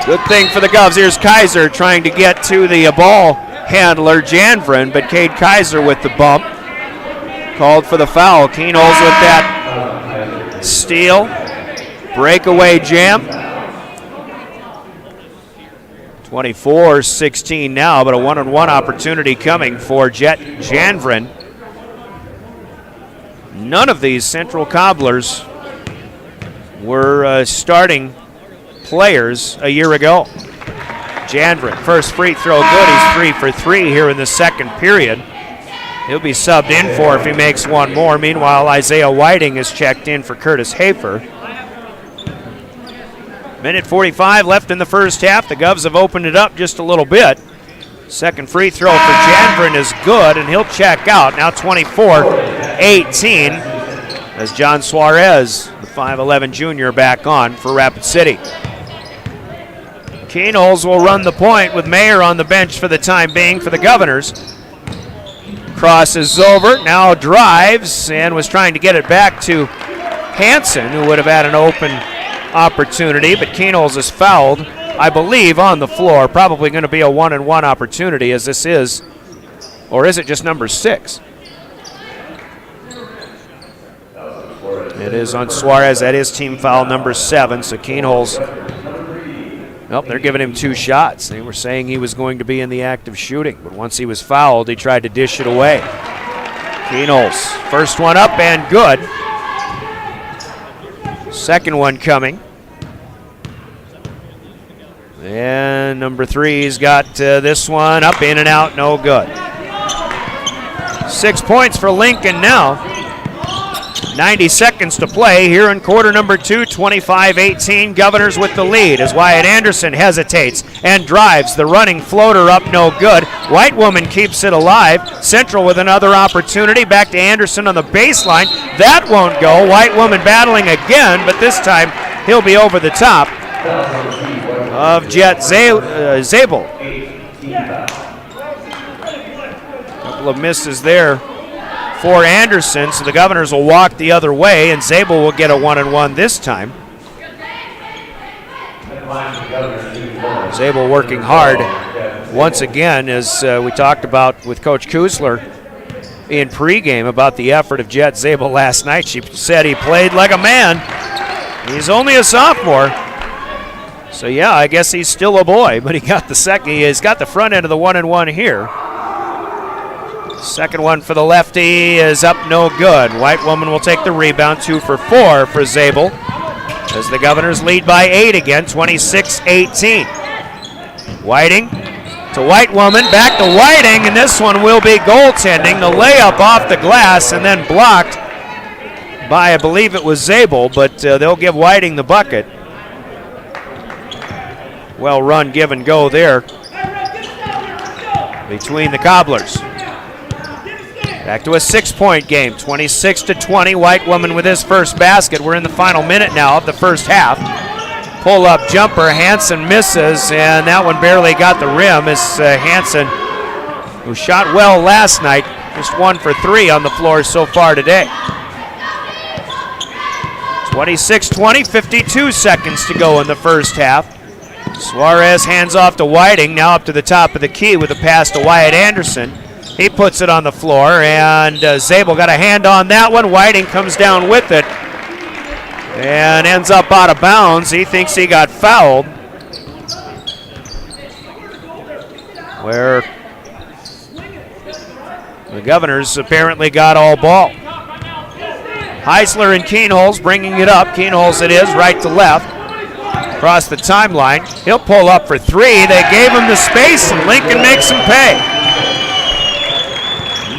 Good thing for the Govs. Here's Kaiser trying to get to the ball handler, Janvrin, but Cade Kaiser with the bump. Called for the foul. Keenholz with that steal. Breakaway jam. 24-16 now, but a one-on-one opportunity coming for Jet Janvrin. None of these Central Cobblers were starting players a year ago. Janvrin, first free throw good. He's 3 for 3 here in the second period. He'll be subbed in for if he makes one more. Meanwhile, Isaiah Whiting is checked in for Curtis Hafer. Minute 45 left in the first half. The Govs have opened it up just a little bit. Second free throw for Janvrin is good, and he'll check out. Now 24-18 as John Suarez, the 5'11 junior, back on for Rapid City. Keenholz will run the point with Mayer on the bench for the time being for the Governors. Crosses over, now drives, and was trying to get it back to Hansen, who would have had an open opportunity, but Keenholz is fouled, I believe, on the floor. Probably going to be a 1-and-1 opportunity, as this is, or is it just number 6? It is on Suarez. That is team foul number 7. So Keenholz, well, they're giving him 2 shots. They were saying he was going to be in the act of shooting, but once he was fouled, he tried to dish it away. Keenholz, first one up and good. Second one coming. And number 3's got this one up, in and out, no good. 6 points for Lincoln now. 90 seconds to play here in quarter number 2, 25-18. Governors with the lead as Wyatt Anderson hesitates and drives. The running floater up, no good. White Woman keeps it alive. Central with another opportunity. Back to Anderson on the baseline. That won't go. White Woman battling again, but this time he'll be over the top of Jet Zabel. Couple of misses there for Anderson, so the Governors will walk the other way, and Zabel will get a 1-and-1 this time. Zabel working hard once again, as we talked about with Coach Kusler in pregame about the effort of Jet Zabel last night. She said he played like a man. He's only a sophomore. So yeah, I guess he's still a boy, but he got the second. He's got the front end of the 1-and-1 here. Second one for the lefty is up, no good. White Woman will take the rebound, 2 for 4 for Zabel, as the Governors lead by 8 again, 26-18. Whiting to White Woman, back to Whiting, and this one will be goaltending. The layup off the glass and then blocked by, I believe it was Zabel, but they'll give Whiting the bucket. Well run, give and go there between the Cobblers. Back to a 6-point game, 26-20. White Woman with his first basket. We're in the final minute now of the first half. Pull-up jumper, Hansen misses, and that one barely got the rim as Hansen, who shot well last night, just 1 for 3 on the floor so far today. 26-20, 52 seconds to go in the first half. Suarez hands off to Whiting, now up to the top of the key with a pass to Wyatt Anderson. He puts it on the floor, and Zabel got a hand on that one. Whiting comes down with it and ends up out of bounds. He thinks he got fouled. Where the Governors apparently got all ball. Heisler and Keenholz bringing it up. Keenholz it is, right to left. Across the timeline. He'll pull up for 3. They gave him the space, and Lincoln makes him pay.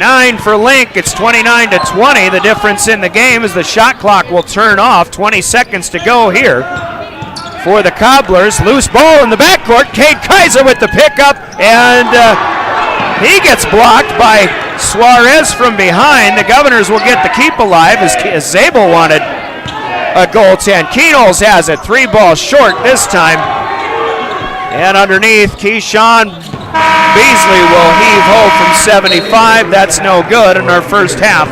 9 for Link. It's 29-20. The difference in the game is the shot clock will turn off. 20 seconds to go here for the Cobblers. Loose ball in the backcourt. Cade Kaiser with the pickup, and he gets blocked by Suarez from behind. The Governors will get the keep alive as Zabel wanted a goaltend. Keenholz has it. 3 balls short this time. And underneath, Keyshawn Beasley will heave home from 75. That's no good, and our first half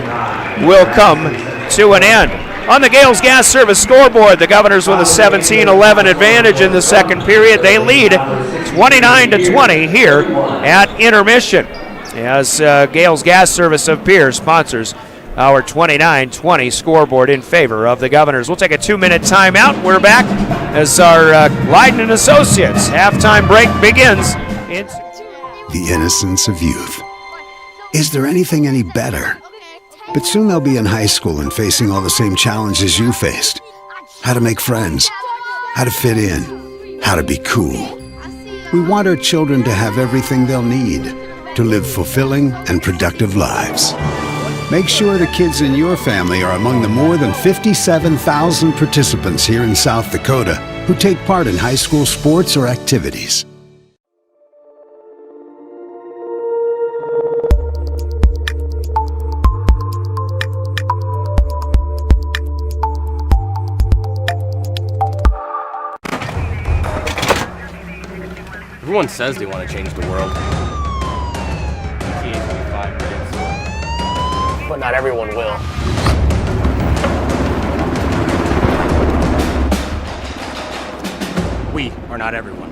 will come to an end. On the Gales Gas Service scoreboard, the Governors with a 17-11 advantage in the second period. They lead 29-20 here at intermission, as Gales Gas Service of Pierre sponsors our 29-20 scoreboard in favor of the Governors. We'll take a 2-minute timeout. We're back as our Leiden and Associates halftime break begins. The innocence of youth. Is there anything any better? But soon they'll be in high school and facing all the same challenges you faced. How to make friends, how to fit in, how to be cool. We want our children to have everything they'll need to live fulfilling and productive lives. Make sure the kids in your family are among the more than 57,000 participants here in South Dakota who take part in high school sports or activities. Everyone says they want to change the world. But not everyone will. We are not everyone.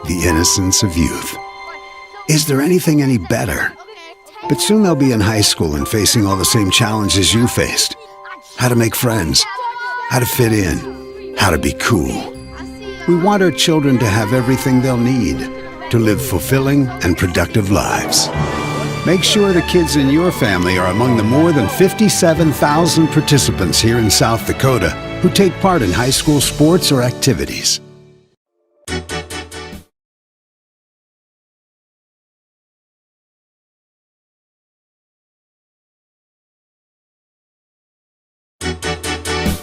The innocence of youth. Is there anything any better? But soon they'll be in high school and facing all the same challenges you faced. How to make friends, how to fit in, how to be cool. We want our children to have everything they'll need to live fulfilling and productive lives. Make sure the kids in your family are among the more than 57,000 participants here in South Dakota who take part in high school sports or activities.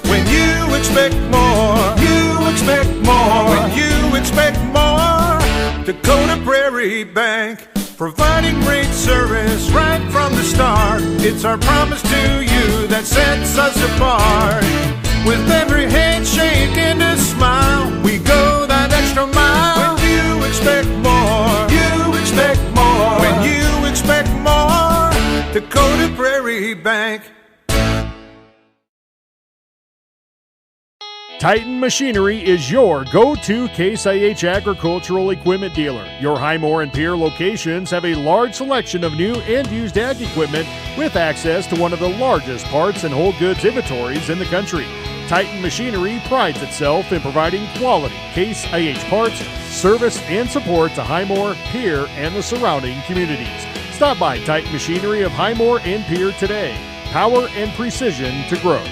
When you expect more, you expect more. When you expect more, Dakota Prairie Bank, providing great service right from the start. It's our promise to you that sets us apart. With every handshake and a smile, we go that extra mile. When you expect more, you expect more. When you expect more, Dakota Prairie Bank. Titan Machinery is your go-to Case IH agricultural equipment dealer. Your Highmore and Pierre locations have a large selection of new and used ag equipment with access to one of the largest parts and whole goods inventories in the country. Titan Machinery prides itself in providing quality Case IH parts, service, and support to Highmore, Pierre, and the surrounding communities. Stop by Titan Machinery of Highmore and Pierre today. Power and precision to grow.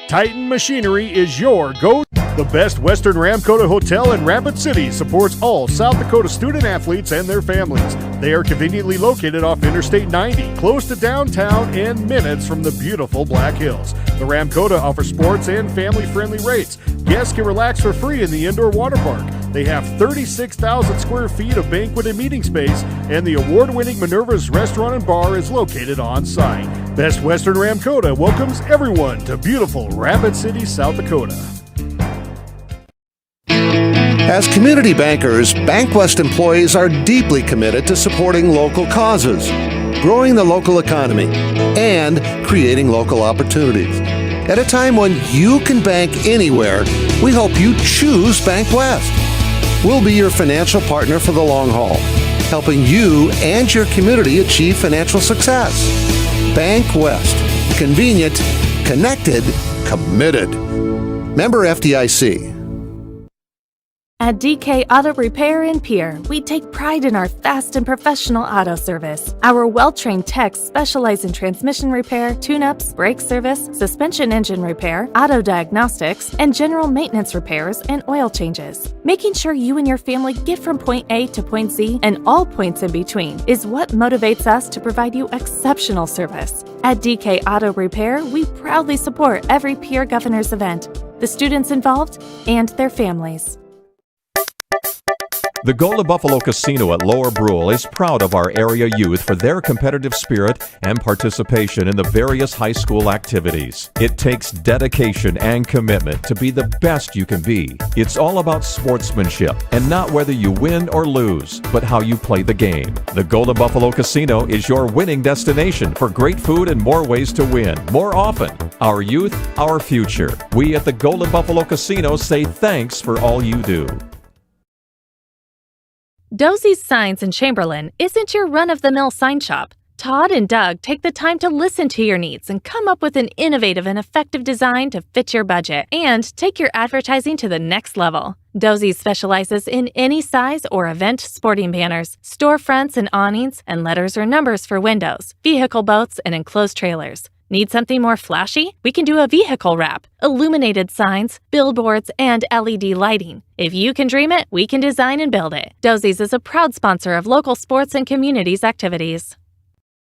Titan Machinery is your go. The best Western Ramkota Hotel in Rapid City supports all South Dakota student athletes and their families. They are conveniently located off Interstate 90, close to downtown and minutes from the beautiful Black Hills. The Ramkota offers sports and family-friendly rates. Guests can relax for free in the indoor water park. They have 36,000 square feet of banquet and meeting space, and the award-winning Minerva's Restaurant and Bar is located on site. Best Western Ramkota welcomes everyone to beautiful Rapid City, South Dakota. As community bankers, BankWest employees are deeply committed to supporting local causes, growing the local economy, and creating local opportunities. At a time when you can bank anywhere, we hope you choose BankWest. We'll be your financial partner for the long haul, helping you and your community achieve financial success. BankWest. Convenient, connected, committed. Member FDIC. At DK Auto Repair in Pierre, we take pride in our fast and professional auto service. Our well-trained techs specialize in transmission repair, tune-ups, brake service, suspension engine repair, auto diagnostics, and general maintenance repairs and oil changes. Making sure you and your family get from point A to point Z and all points in between is what motivates us to provide you exceptional service. At DK Auto Repair, we proudly support every Pierre Governors event, the students involved, and their families. The Golden Buffalo Casino at Lower Brule is proud of our area youth for their competitive spirit and participation in the various high school activities. It takes dedication and commitment to be the best you can be. It's all about sportsmanship and not whether you win or lose, but how you play the game. The Golden Buffalo Casino is your winning destination for great food and more ways to win, more often. Our youth, our future. We at the Golden Buffalo Casino say thanks for all you do. Dosey's Signs in Chamberlain isn't your run-of-the-mill sign shop. Todd and Doug take the time to listen to your needs and come up with an innovative and effective design to fit your budget and take your advertising to the next level. Dosey's specializes in any size or event sporting banners, storefronts and awnings, and letters or numbers for windows, vehicle boats, and enclosed trailers. Need something more flashy? We can do a vehicle wrap, illuminated signs, billboards, and LED lighting. If you can dream it, we can design and build it. Dozie's is a proud sponsor of local sports and communities activities.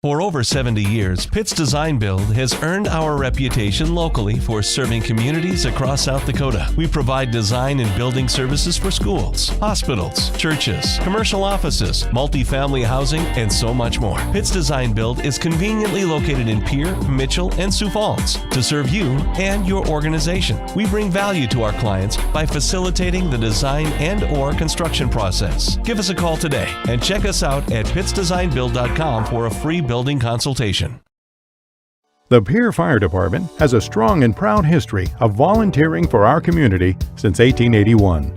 For over 70 years, Pitt's Design Build has earned our reputation locally for serving communities across South Dakota. We provide design and building services for schools, hospitals, churches, commercial offices, multifamily housing, and so much more. Pitt's Design Build is conveniently located in Pierre, Mitchell, and Sioux Falls to serve you and your organization. We bring value to our clients by facilitating the design and/or construction process. Give us a call today and check us out at pittsdesignbuild.com for a free building consultation. The Pierre Fire Department has a strong and proud history of volunteering for our community since 1881.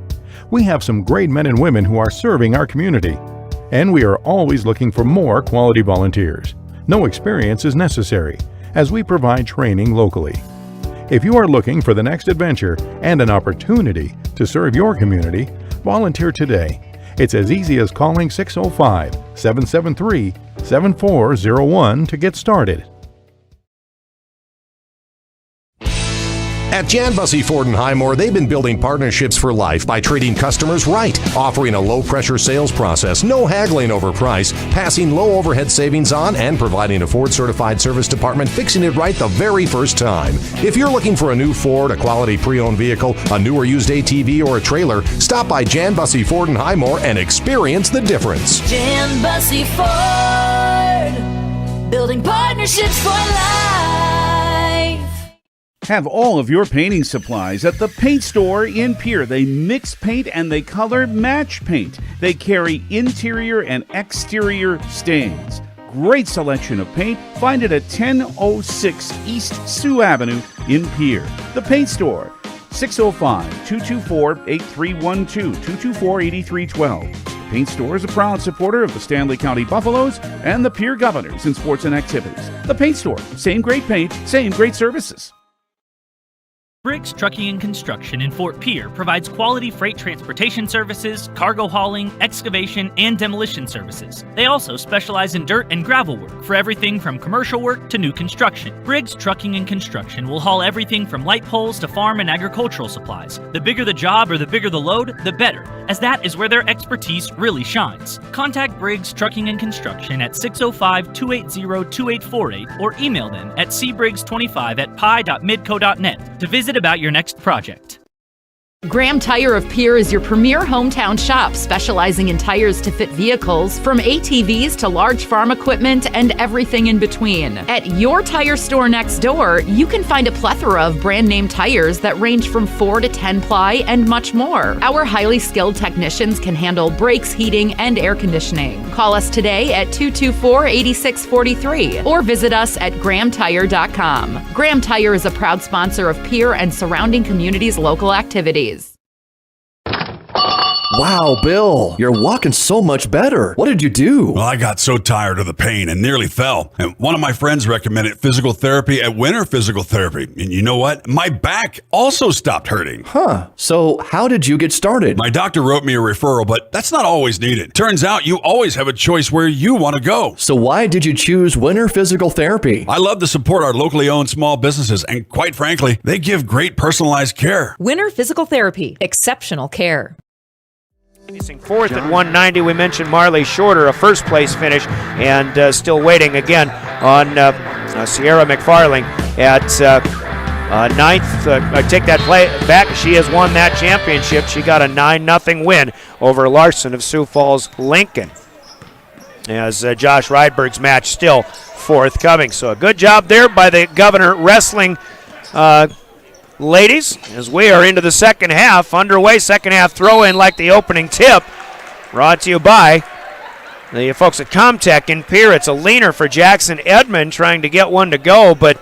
We have some great men and women who are serving our community, and we are always looking for more quality volunteers. No experience is necessary, as we provide training locally. If you are looking for the next adventure and an opportunity to serve your community, volunteer today. It's as easy as calling 605-773-7401 to get started. At Jan Bussey Ford & Highmore, they've been building partnerships for life by treating customers right, offering a low-pressure sales process, no haggling over price, passing low overhead savings on, and providing a Ford-certified service department fixing it right the very first time. If you're looking for a new Ford, a quality pre-owned vehicle, a new or used ATV, or a trailer, stop by Jan Bussey Ford & Highmore and experience the difference. Jan Bussey Ford, building partnerships for life. Have all of your painting supplies at the paint store in Pierre. They mix paint and they color match paint. They carry interior and exterior stains. Great selection of paint. Find it at 1006 East Sioux Avenue in Pierre. The Paint Store, 605-224-8312, 224-8312. The Paint Store is a proud supporter of the Stanley County Buffaloes and the Pierre Governors in sports and activities. The Paint Store, same great paint, same great services. Briggs Trucking and Construction in Fort Pierre provides quality freight transportation services, cargo hauling, excavation, and demolition services. They also specialize in dirt and gravel work for everything from commercial work to new construction. Briggs Trucking and Construction will haul everything from light poles to farm and agricultural supplies. The bigger the job or the bigger the load, the better, as that is where their expertise really shines. Contact Briggs Trucking and Construction at 605-280-2848 or email them at cbriggs25@pi.midco.net to visit about your next project. Graham Tire of Pierre is your premier hometown shop, specializing in tires to fit vehicles, from ATVs to large farm equipment and everything in between. At your tire store next door, you can find a plethora of brand name tires that range from 4 to 10 ply and much more. Our highly skilled technicians can handle brakes, heating, and air conditioning. Call us today at 224-8643 or visit us at grahamtire.com. Graham Tire is a proud sponsor of Pierre and surrounding communities' local activities. Wow, Bill, you're walking so much better. What did you do? Well, I got so tired of the pain and nearly fell. And one of my friends recommended physical therapy at Winter Physical Therapy. And you know what? My back also stopped hurting. Huh. So how did you get started? My doctor wrote me a referral, but that's not always needed. Turns out you always have a choice where you want to go. So why did you choose Winter Physical Therapy? I love to support our locally owned small businesses, and quite frankly, they give great personalized care. Winter Physical Therapy, exceptional care. Facing fourth at 190, we mentioned Marley Shorter, a first place finish, and still waiting again on Sierra McFarling at ninth. I take that play back. She has won that championship. She got a 9-0 win over Larson of Sioux Falls Lincoln, as Josh Rydberg's match still forthcoming. So a good job there by the Governor Wrestling ladies, as we are into the second half, underway. Second half throw-in like the opening tip, brought to you by the folks at Comtech in Pierre. It's a leaner for Jackson Edmond, trying to get one to go, but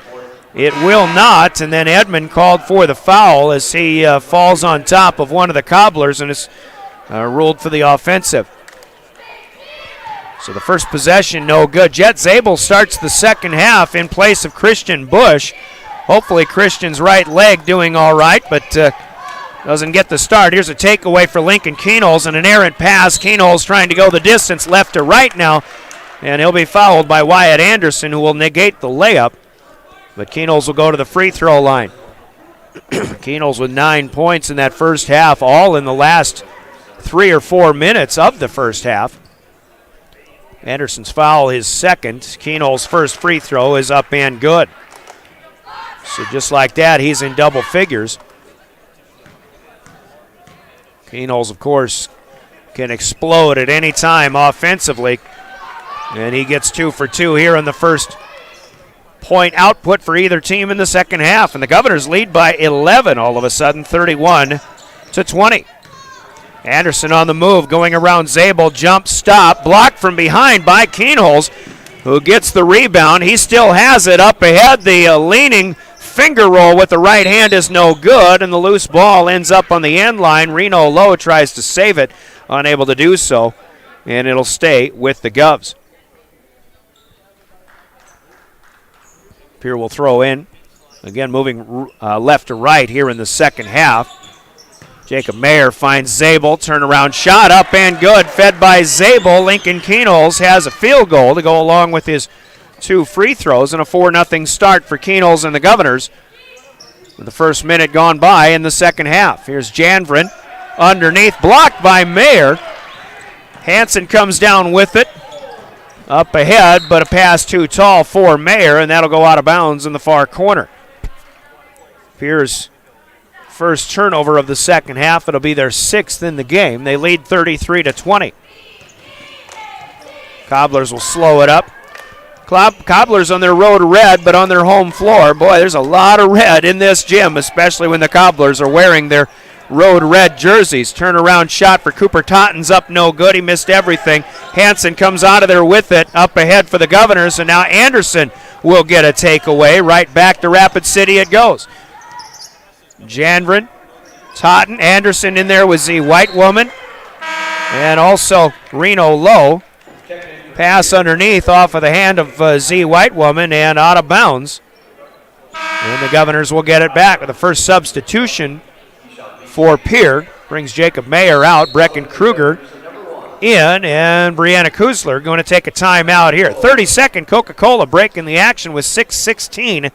it will not. And then Edmond called for the foul as he falls on top of one of the Cobblers and is ruled for the offensive. So the first possession, no good. Jet Zabel starts the second half in place of Christian Bush. Hopefully Christian's right leg doing all right, but doesn't get the start. Here's a takeaway for Lincoln Keenholz and an errant pass. Keenholz trying to go the distance left to right now, and he'll be fouled by Wyatt Anderson, who will negate the layup. But Keenholz will go to the free throw line. Keenholz with 9 points in that first half, all in the last 3 or 4 minutes of the first half. Anderson's foul, his second. Keenholz's first free throw is up and good. So just like that, he's in double figures. Keenholz, of course, can explode at any time offensively. And he gets 2 for 2 here in the first point output for either team in the second half. And the Governors lead by 11 all of a sudden, 31-20. Anderson on the move, going around Zabel, jump stop, blocked from behind by Keenholz, who gets the rebound. He still has it up ahead. The leaning finger roll with the right hand is no good, and the loose ball ends up on the end line. Reno Lowe tries to save it, unable to do so, and it'll stay with the Govs. Pierre will throw in. Again, moving left to right here in the second half. Jacob Mayer finds Zabel. Turnaround shot up and good. Fed by Zabel. Lincoln Keenholz has a field goal to go along with his 2 free throws and a 4-0 start for Keenholz and the Governors. With the first minute gone by in the second half. Here's Janvrin underneath. Blocked by Mayer. Hansen comes down with it. Up ahead, but a pass too tall for Mayer, and that'll go out of bounds in the far corner. Pierre's first turnover of the second half. It'll be their 6th in the game. They lead 33-20. Cobblers will slow it up. Cobblers on their road red, but on their home floor. Boy, there's a lot of red in this gym, especially when the Cobblers are wearing their road red jerseys. Turnaround shot for Cooper Totten's up no good. He missed everything. Hansen comes out of there with it. Up ahead for the Governors, and now Anderson will get a takeaway. Right back to Rapid City it goes. Janvrin, Totten, Anderson in there with Z Whitewoman, and also Reno Lowe. Pass underneath off of the hand of Z Whitewoman and out of bounds. And the Governors will get it back with the first substitution for Pierre. Brings Jacob Mayer out, Brecken Kruger in, and Brianna Kuzler going to take a timeout here. 30-second Coca-Cola break in the action with 6:16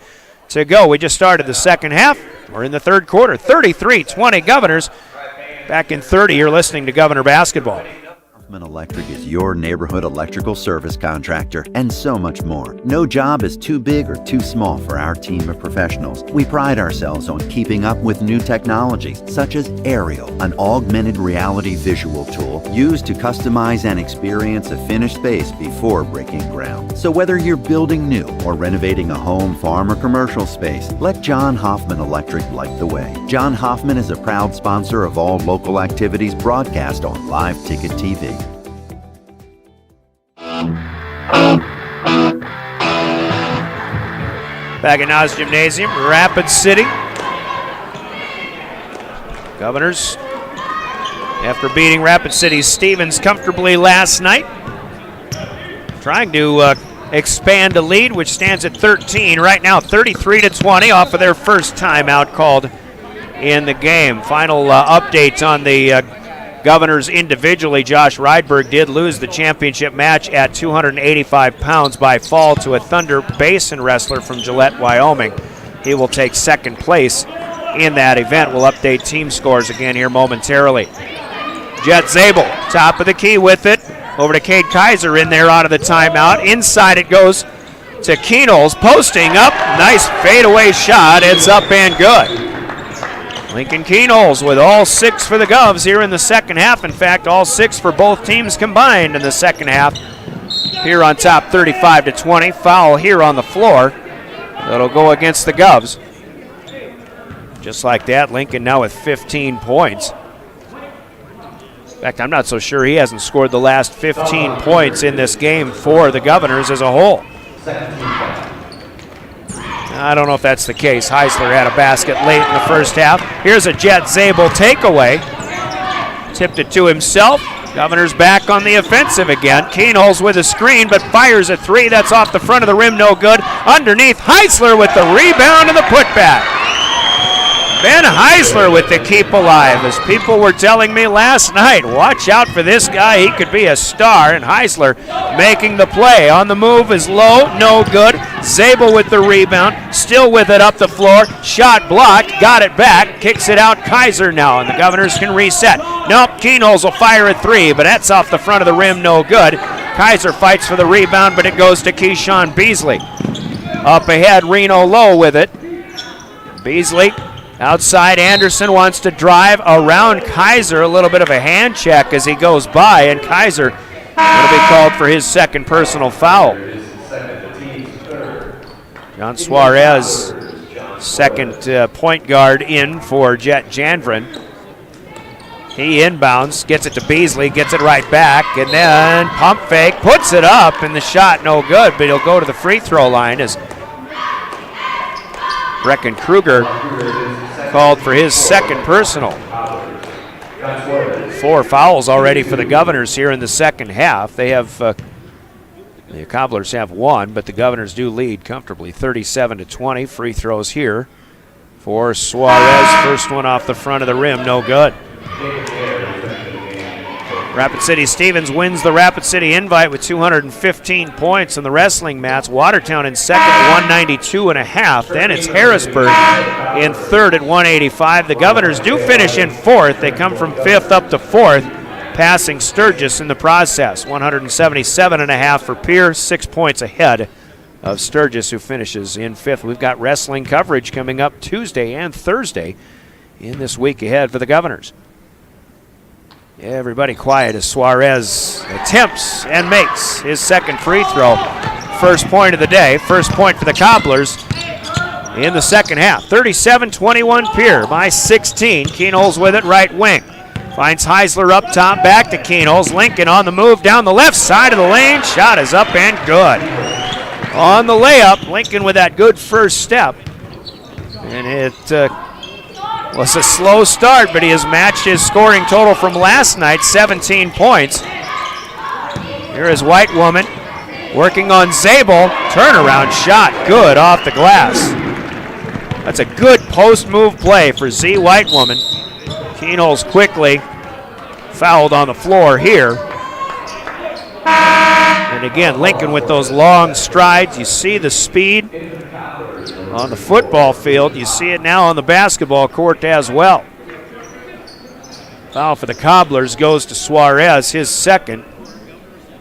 to go. We just started the second half. We're in the third quarter. 33-20 Governors. Back in 30, you're listening to Governor Basketball. Electric is your neighborhood electrical service contractor, and so much more. No job is too big or too small for our team of professionals. We pride ourselves on keeping up with new technologies, such as Aerial, an augmented reality visual tool used to customize and experience a finished space before breaking ground. So whether you're building new or renovating a home, farm, or commercial space, let John Hoffman Electric light the way. John Hoffman is a proud sponsor of all local activities broadcast on Live Ticket TV. Back at Nas Gymnasium, Rapid City. Governors, after beating Rapid City Stevens comfortably last night, trying to expand a lead, which stands at 13. Right now, 33-20 off of their first timeout called in the game. Final updates on the Governors individually. Josh Rydberg did lose the championship match at 285 pounds by fall to a Thunder Basin wrestler from Gillette, Wyoming. He will take second place in that event. We'll update team scores again here momentarily. Jet Zabel, top of the key with it. Over to Cade Kaiser in there out of the timeout. Inside it goes to Keenholz, posting up. Nice fadeaway shot. It's up and good. Lincoln Keenholz with all 6 for the Govs here in the second half. In fact, all 6 for both teams combined in the second half. Here on top, 35-20. Foul here on the floor. That'll go against the Govs. Just like that, Lincoln now with 15 points. In fact, I'm not so sure he hasn't scored the last 15 points in this game for the Governors as a whole. I don't know if that's the case. Heisler had a basket late in the first half. Here's a Jet Zabel takeaway. Tipped it to himself. Governors back on the offensive again. Keenholz with a screen, but fires a 3. That's off the front of the rim, no good. Underneath, Heisler with the rebound and the putback. Ben Heisler with the keep alive. As people were telling me last night, watch out for this guy. He could be a star. And Heisler making the play. On the move is low, no good. Zabel with the rebound, still with it up the floor. Shot blocked, got it back, kicks it out. Kaiser now, and the Governors can reset. Nope, Keenholz will fire a three, but that's off the front of the rim, no good. Kaiser fights for the rebound, but it goes to Keyshawn Beasley. Up ahead, Reno Lowe with it. Beasley outside. Anderson wants to drive around Kaiser. A little bit of a hand check as he goes by, and Kaiser will be called for his second personal foul. John Suarez, second point guard in for Jet Janvrin. He inbounds, gets it to Beasley, gets it right back, and then pump fake, puts it up, and the shot no good, but he'll go to the free throw line as Brecken Kruger called for his second personal. 4 fouls already for the Governors here in the second half. They have, the Cobblers have 1, but the Governors do lead comfortably, 37-20. Free throws here for Suarez. First one off the front of the rim, no good. Rapid City Stevens wins the Rapid City Invite with 215 points on the wrestling mats. Watertown in second at 192.5. Then it's Harrisburg in third at 185. The Governors do finish in fourth. They come from fifth up to fourth, passing Sturgis in the process. 177.5 for Pierre, 6 points ahead of Sturgis, who finishes in fifth. We've got wrestling coverage coming up Tuesday and Thursday in this week ahead for the Governors. Everybody quiet as Suarez attempts and makes his second free throw. First point of the day, first point for the Cobblers in the second half. 37-21 Pierre by 16. Keenholz with it, right wing. Finds Heisler up top, back to Keenholz. Lincoln on the move down the left side of the lane. Shot is up and good. On the layup, Lincoln with that good first step. And it was a slow start, but he has matched his scoring total from last night, 17 points. Here is White Woman working on Zabel. Turnaround shot, good off the glass. That's a good post-move play for Z White Woman. Keenholz quickly fouled on the floor here. And again, Lincoln with those long strides. You see the speed on the football field. You see it now on the basketball court as well. Foul for the Cobblers goes to Suarez, his second,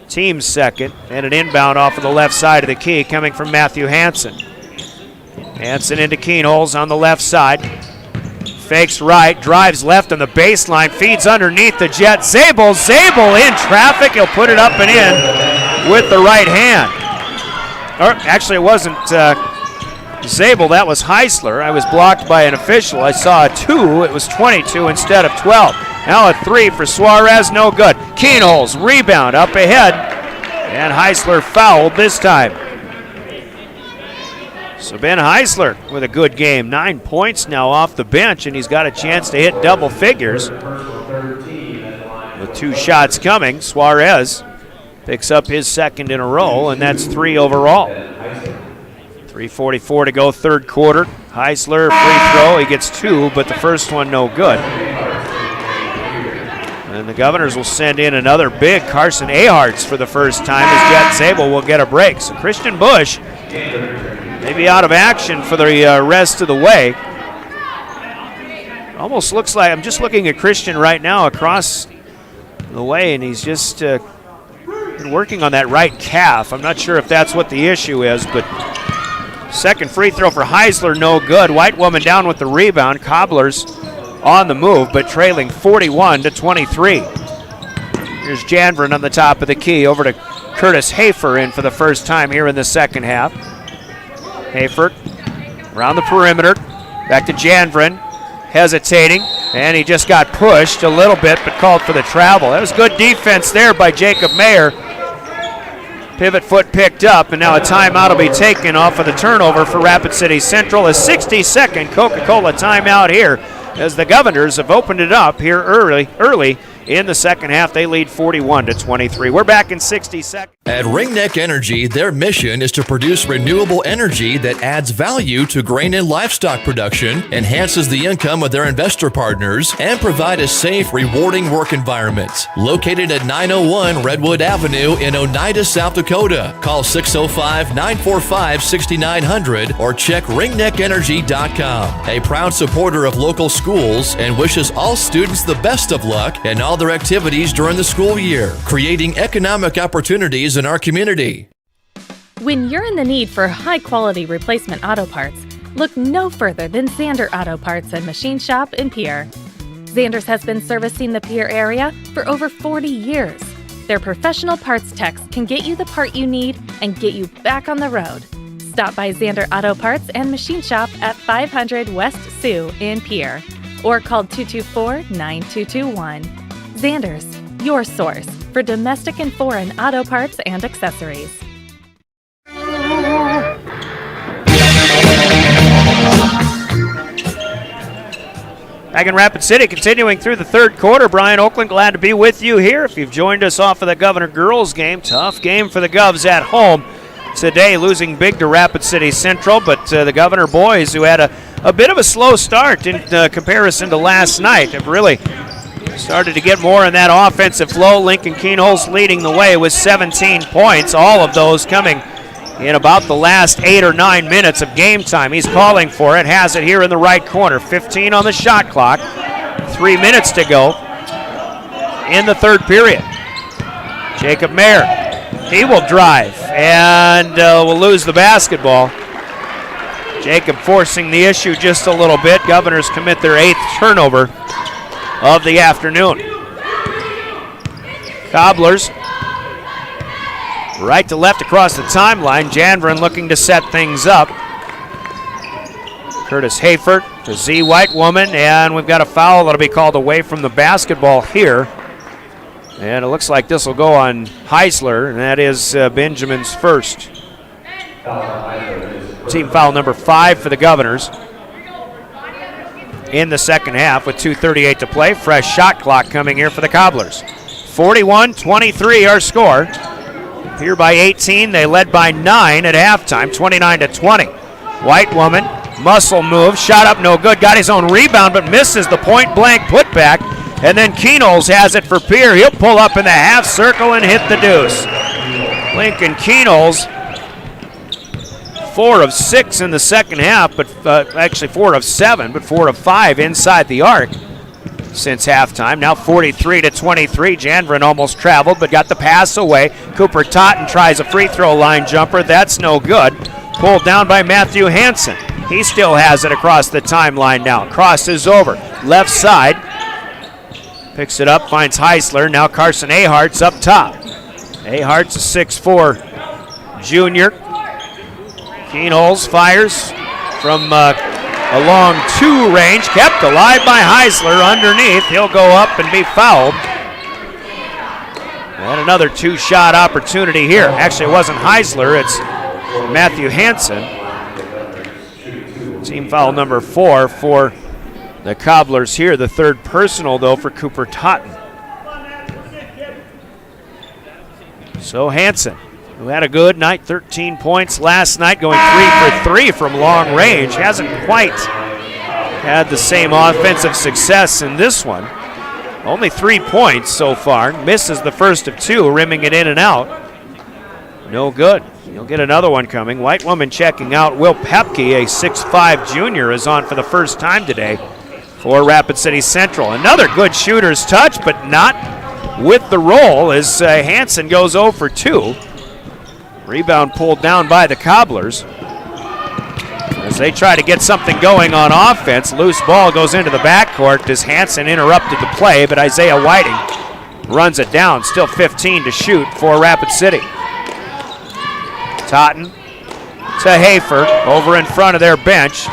team's second, and an inbound off of the left side of the key coming from Matthew Hansen. Hansen into Keenholz on the left side. Fakes right, drives left on the baseline, feeds underneath the Jet. Zabel in traffic. He'll put it up and in with the right hand. Or actually, it wasn't Zabel, that was Heisler. I was blocked by an official. I saw a 2. It was 22 instead of 12. Now a 3 for Suarez, no good. Keenholz, rebound up ahead, and Heisler fouled this time. So Ben Heisler with a good game. 9 points now off the bench, and he's got a chance to hit double figures. With 2 shots coming, Suarez picks up his second in a row, and that's 3 overall. 3:44 to go, third quarter. Heisler, free throw. He gets 2, but the first one no good. And the Governors will send in another big, Carson Aharts, for the first time, as Jet Zabel will get a break. So Christian Bush maybe out of action for the rest of the way. Almost looks like, I'm just looking at Christian right now across the way, and he's just been working on that right calf. I'm not sure if that's what the issue is, but second free throw for Heisler, no good. White Woman down with the rebound. Cobblers on the move, but trailing 41-23. Here's Janvrin on the top of the key, over to Curtis Hafer in for the first time here in the second half. Hafer around the perimeter, back to Janvrin, hesitating, and he just got pushed a little bit, but called for the travel. That was good defense there by Jacob Mayer. Pivot foot picked up, and now a timeout will be taken off of the turnover for Rapid City Central. A 60-second Coca-Cola timeout here, as the Governors have opened it up here early in the second half. They lead 41-23. We're back in 60 seconds. At Ringneck Energy, their mission is to produce renewable energy that adds value to grain and livestock production, enhances the income of their investor partners, and provide a safe, rewarding work environment. Located at 901 Redwood Avenue in Oneida, South Dakota. Call 605-945-6900 or check ringneckenergy.com. A proud supporter of local schools and wishes all students the best of luck in all their activities during the school year, creating economic opportunities in our community. When you're in the need for high-quality replacement auto parts, look no further than Zander Auto Parts and Machine Shop in Pierre. Zander's has been servicing the Pierre area for over 40 years. Their professional parts techs can get you the part you need and get you back on the road. Stop by Zander Auto Parts and Machine Shop at 500 West Sioux in Pierre or call 224-9221. Zander's, your source for domestic and foreign auto parts and accessories. Back in Rapid City, continuing through the third quarter. Brian Oakland, glad to be with you here. If you've joined us off of the Governor girls game, tough game for the Govs at home today, losing big to Rapid City Central, but the Governor boys, who had a bit of a slow start in comparison to last night, have really started to get more in that offensive flow. Lincoln Keenholz leading the way with 17 points, all of those coming in about the last 8 or 9 minutes of game time. He's calling for it, has it here in the right corner. 15 on the shot clock, 3 minutes to go in the third period. Jacob Mayer, he will drive and will lose the basketball. Jacob forcing the issue just a little bit. Governors commit their 8th turnover of the afternoon. Cobblers right to left across the timeline. Janvrin looking to set things up. Curtis Hayford to Z White Woman, and we've got a foul that'll be called away from the basketball here. And it looks like this will go on Heisler, and that is Benjamin's first. Team foul number 5 for the Governors in the second half with 2:38 to play. Fresh shot clock coming here for the Cobblers. 41-23 our score. Here by 18, they led by 9 at halftime, 29-20. White Woman, muscle move, shot up no good, got his own rebound but misses the point blank putback. And then Keenholz has it for Pierre. He'll pull up in the half circle and hit the deuce. Lincoln Keenholz, 4 of 6 in the second half, but actually 4 of 7, but 4 of 5 inside the arc since halftime. Now 43-23. Janvrin almost traveled, but got the pass away. Cooper Totten tries a free throw line jumper. That's no good. Pulled down by Matthew Hansen. He still has it across the timeline now. Crosses over. Left side. Picks it up, finds Heisler. Now Carson Ahart's up top. Ahart's a 6'4" junior. Keenholz fires from along 2 range, kept alive by Heisler underneath. He'll go up and be fouled. And another 2-shot opportunity here. Actually, it wasn't Heisler, it's Matthew Hansen. Team foul number 4 for the Cobblers here. The third personal, though, for Cooper Totten. So Hansen, who had a good night, 13 points last night, going 3 for 3 from long range, hasn't quite had the same offensive success in this one. Only 3 points so far. Misses the first of 2, rimming it in and out. No good. You'll get another one coming. White Woman checking out. Will Pepke, a 6'5" junior, is on for the first time today for Rapid City Central. Another good shooter's touch, but not with the roll as Hansen goes 0 for 2. Rebound pulled down by the Cobblers as they try to get something going on offense. Loose ball goes into the backcourt as Hansen interrupted the play, but Isaiah Whiting runs it down. Still 15 to shoot for Rapid City. Totten to Hayford over in front of their bench.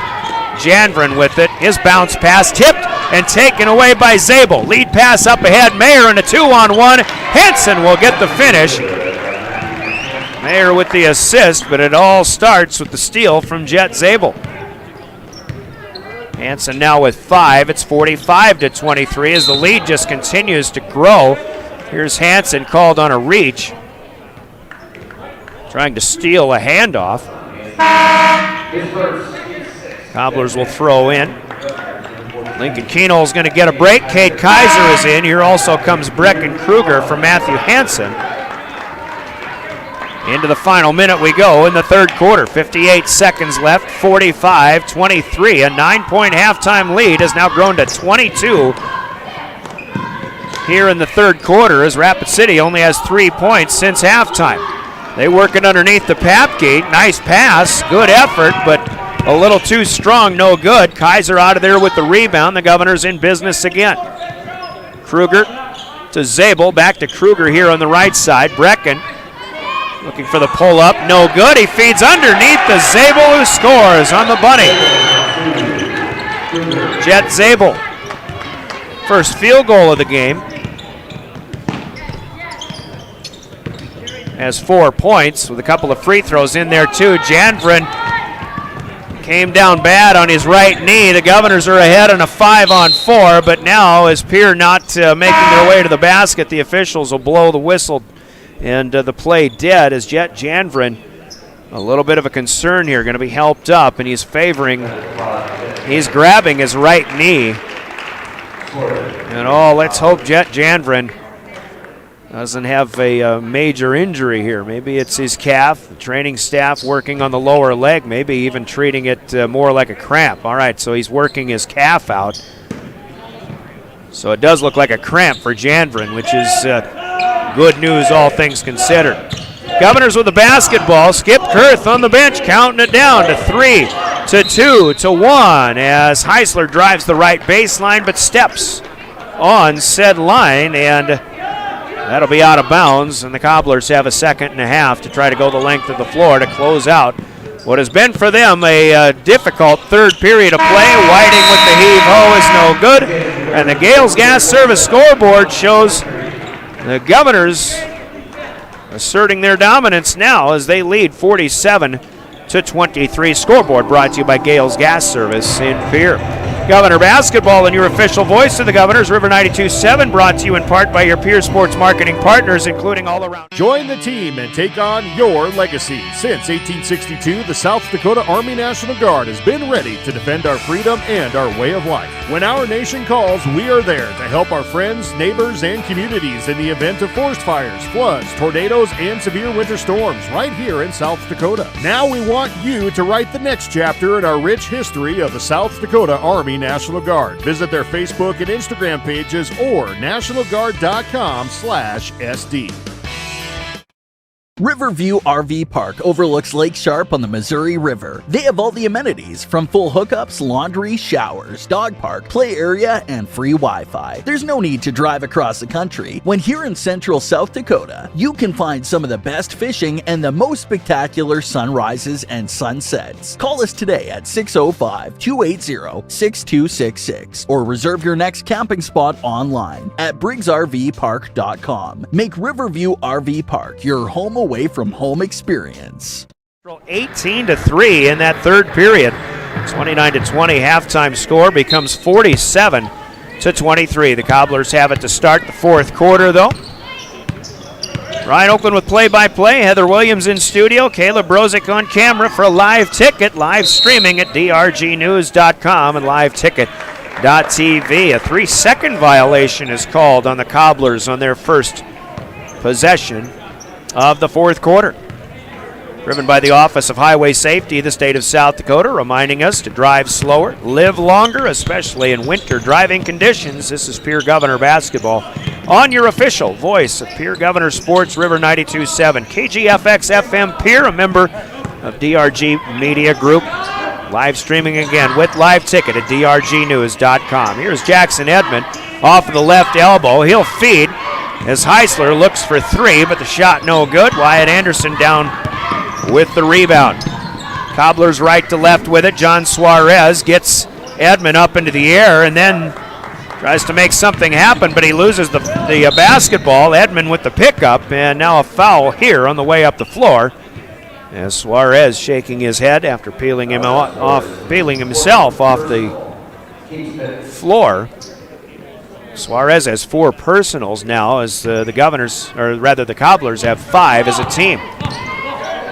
Janvrin with it. His bounce pass tipped and taken away by Zabel. Lead pass up ahead. Mayer in a 2-on-1. Hansen will get the finish. Mayer with the assist, but it all starts with the steal from Jet Zabel. Hansen now with 5. It's 45-23 as the lead just continues to grow. Here's Hansen called on a reach. trying to steal a handoff. Cobblers will throw in. Lincoln Keno's going to get a break. Cade Kaiser is in. Here also comes Brecken Kruger from Matthew Hansen. Into the final minute we go in the third quarter. 58 seconds left, 45-23. A 9-point halftime lead has now grown to 22 here in the third quarter, as Rapid City only has 3 points since halftime. They work it underneath the Pap gate. Nice pass, good effort, but a little too strong, no good. Kaiser out of there with the rebound. The Governors in business again. Kruger to Zabel, back to Kruger here on the right side. Brecken looking for the pull-up, no good. He feeds underneath to Zabel, who scores on the bunny. Jet Zabel, first field goal of the game. Has 4 points with a couple of free throws in there too. Janvrin came down bad on his right knee. The Governors are ahead on a 5-on-4, but now as Pierre not making their way to the basket, the officials will blow the whistle and the play dead as Jet Janvrin, a little bit of a concern here, going to be helped up, and he's grabbing his right knee. And let's hope Jet Janvrin doesn't have a major injury here. Maybe it's his calf, the training staff working on the lower leg, maybe even treating it more like a cramp. All right, so he's working his calf out. So it does look like a cramp for Janvrin, which is good news, all things considered. Governors with the basketball. Skip Kurth on the bench, counting it down to 3, to 2, to 1, as Heisler drives the right baseline but steps on said line, and that'll be out of bounds, and the Cobblers have a second and a half to try to go the length of the floor to close out what has been for them a difficult third period of play. Whiting with the heave-ho is no good, and the Gales Gas Service scoreboard shows the Governors asserting their dominance now as they lead 47-23. Scoreboard brought to you by Gales Gas Service in Pierre. Governor Basketball and your official voice of the Governors, River 92.7, brought to you in part by your Pierre Sports marketing partners, including all around. Join the team and take on your legacy. Since 1862, the South Dakota Army National Guard has been ready to defend our freedom and our way of life. When our nation calls, we are there to help our friends, neighbors, and communities in the event of forest fires, floods, tornadoes, and severe winter storms right here in South Dakota. Now we want you to write the next chapter in our rich history of the South Dakota Army National Guard. Visit their Facebook and Instagram pages or nationalguard.com/SD. Riverview RV Park overlooks Lake Sharp on the Missouri River. They have all the amenities from full hookups, laundry, showers, dog park, play area, and free Wi-Fi. There's no need to drive across the country. When here in central South Dakota, you can find some of the best fishing and the most spectacular sunrises and sunsets. Call us today at 605-280-6266 or reserve your next camping spot online at briggsrvpark.com. Make Riverview RV Park your home away from home experience. 18-3 in that third period. 29-20 halftime score becomes 47-23. The Cobblers have it to start the fourth quarter, though. Ryan Oakland with play-by-play. Heather Williams in studio. Caleb Brozick on camera for a live ticket. Live streaming at drgnews.com and liveticket.tv. A 3-second violation is called on the Cobblers on their first possession of the fourth quarter. Driven by the Office of Highway Safety, the state of South Dakota, reminding us to drive slower, live longer, especially in winter driving conditions. This is Pierre Governor Basketball on your official voice of Pierre Governor Sports, River 92.7. KGFX FM Pierre, a member of DRG Media Group. Live streaming again with live ticket at drgnews.com. Here's Jackson Edmond off of the left elbow. He'll feed as Heisler looks for three, but the shot no good. Wyatt Anderson down with the rebound. Cobblers right to left with it. John Suarez gets Edmond up into the air and then tries to make something happen, but he loses the basketball. Edmond with the pickup, and now a foul here on the way up the floor. As Suarez shaking his head after peeling himself off the floor. Suarez has 4 personals now, as the Cobblers have 5 as a team.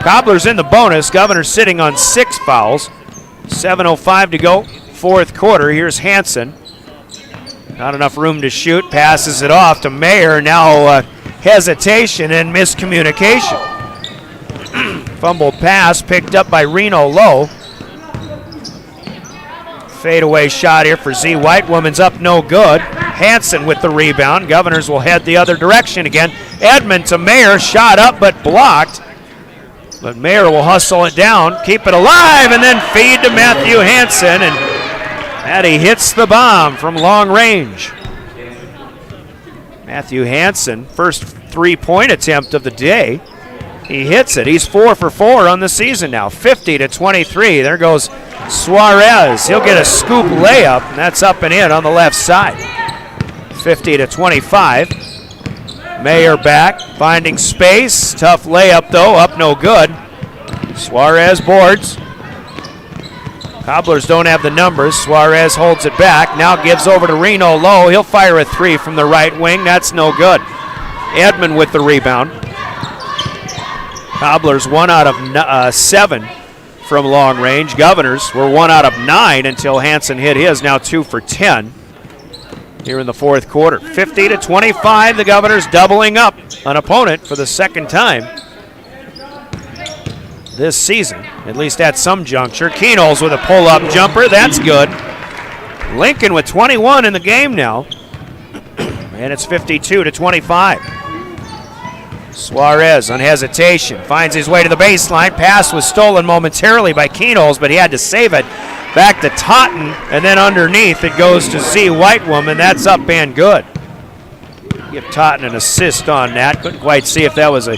Cobblers in the bonus. Governors sitting on 6 fouls. 7:05 to go, fourth quarter. Here's Hansen. Not enough room to shoot. Passes it off to Mayer. Now hesitation and miscommunication. Fumbled pass picked up by Reno Lowe. Fadeaway shot here for Z. White. Woman's up, no good. Hansen with the rebound. Governors will head the other direction again. Edmond to Mayer. Shot up but blocked. But Mayer will hustle it down, keep it alive, and then feed to Matthew Hansen. And Matty hits the bomb from long range. Matthew Hansen, first 3-point attempt of the day. He hits it. He's 4 for 4 on the season now. 50-23. There goes Suarez. He'll get a scoop layup, and that's up and in on the left side. 50-25. Mayer back, finding space. Tough layup, though. Up no good. Suarez boards. Cobblers don't have the numbers. Suarez holds it back. Now gives over to Reno Lowe. He'll fire a 3 from the right wing. That's no good. Edmond with the rebound. Cobblers 1 out of 7 from long range. Governors were 1 out of 9 until Hansen hit his. Now 2 for 10. Here in the fourth quarter. 50-25, the Governors doubling up an opponent for the second time this season, at least at some juncture. Keenholz with a pull-up jumper, that's good. Lincoln with 21 in the game now, and it's 52-25. Suarez on hesitation, finds his way to the baseline. Pass was stolen momentarily by Keenholz, but he had to save it. Back to Totten, and then underneath it goes to Z. Whitewoman. That's up and good. Give Totten an assist on that. Couldn't quite see if that was a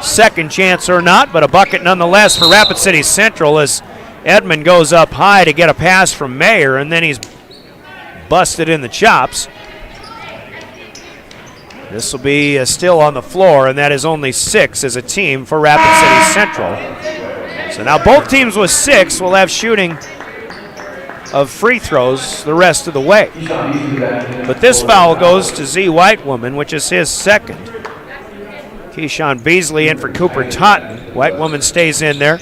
second chance or not, but a bucket nonetheless for Rapid City Central as Edmond goes up high to get a pass from Mayer, and then he's busted in the chops. This will be still on the floor, and that is only 6 as a team for Rapid City Central. So now both teams with 6 will have shooting of free throws the rest of the way. But this foul goes to Z. Whitewoman, which is his second. Keyshawn Beasley in for Cooper Totten. Whitewoman stays in there.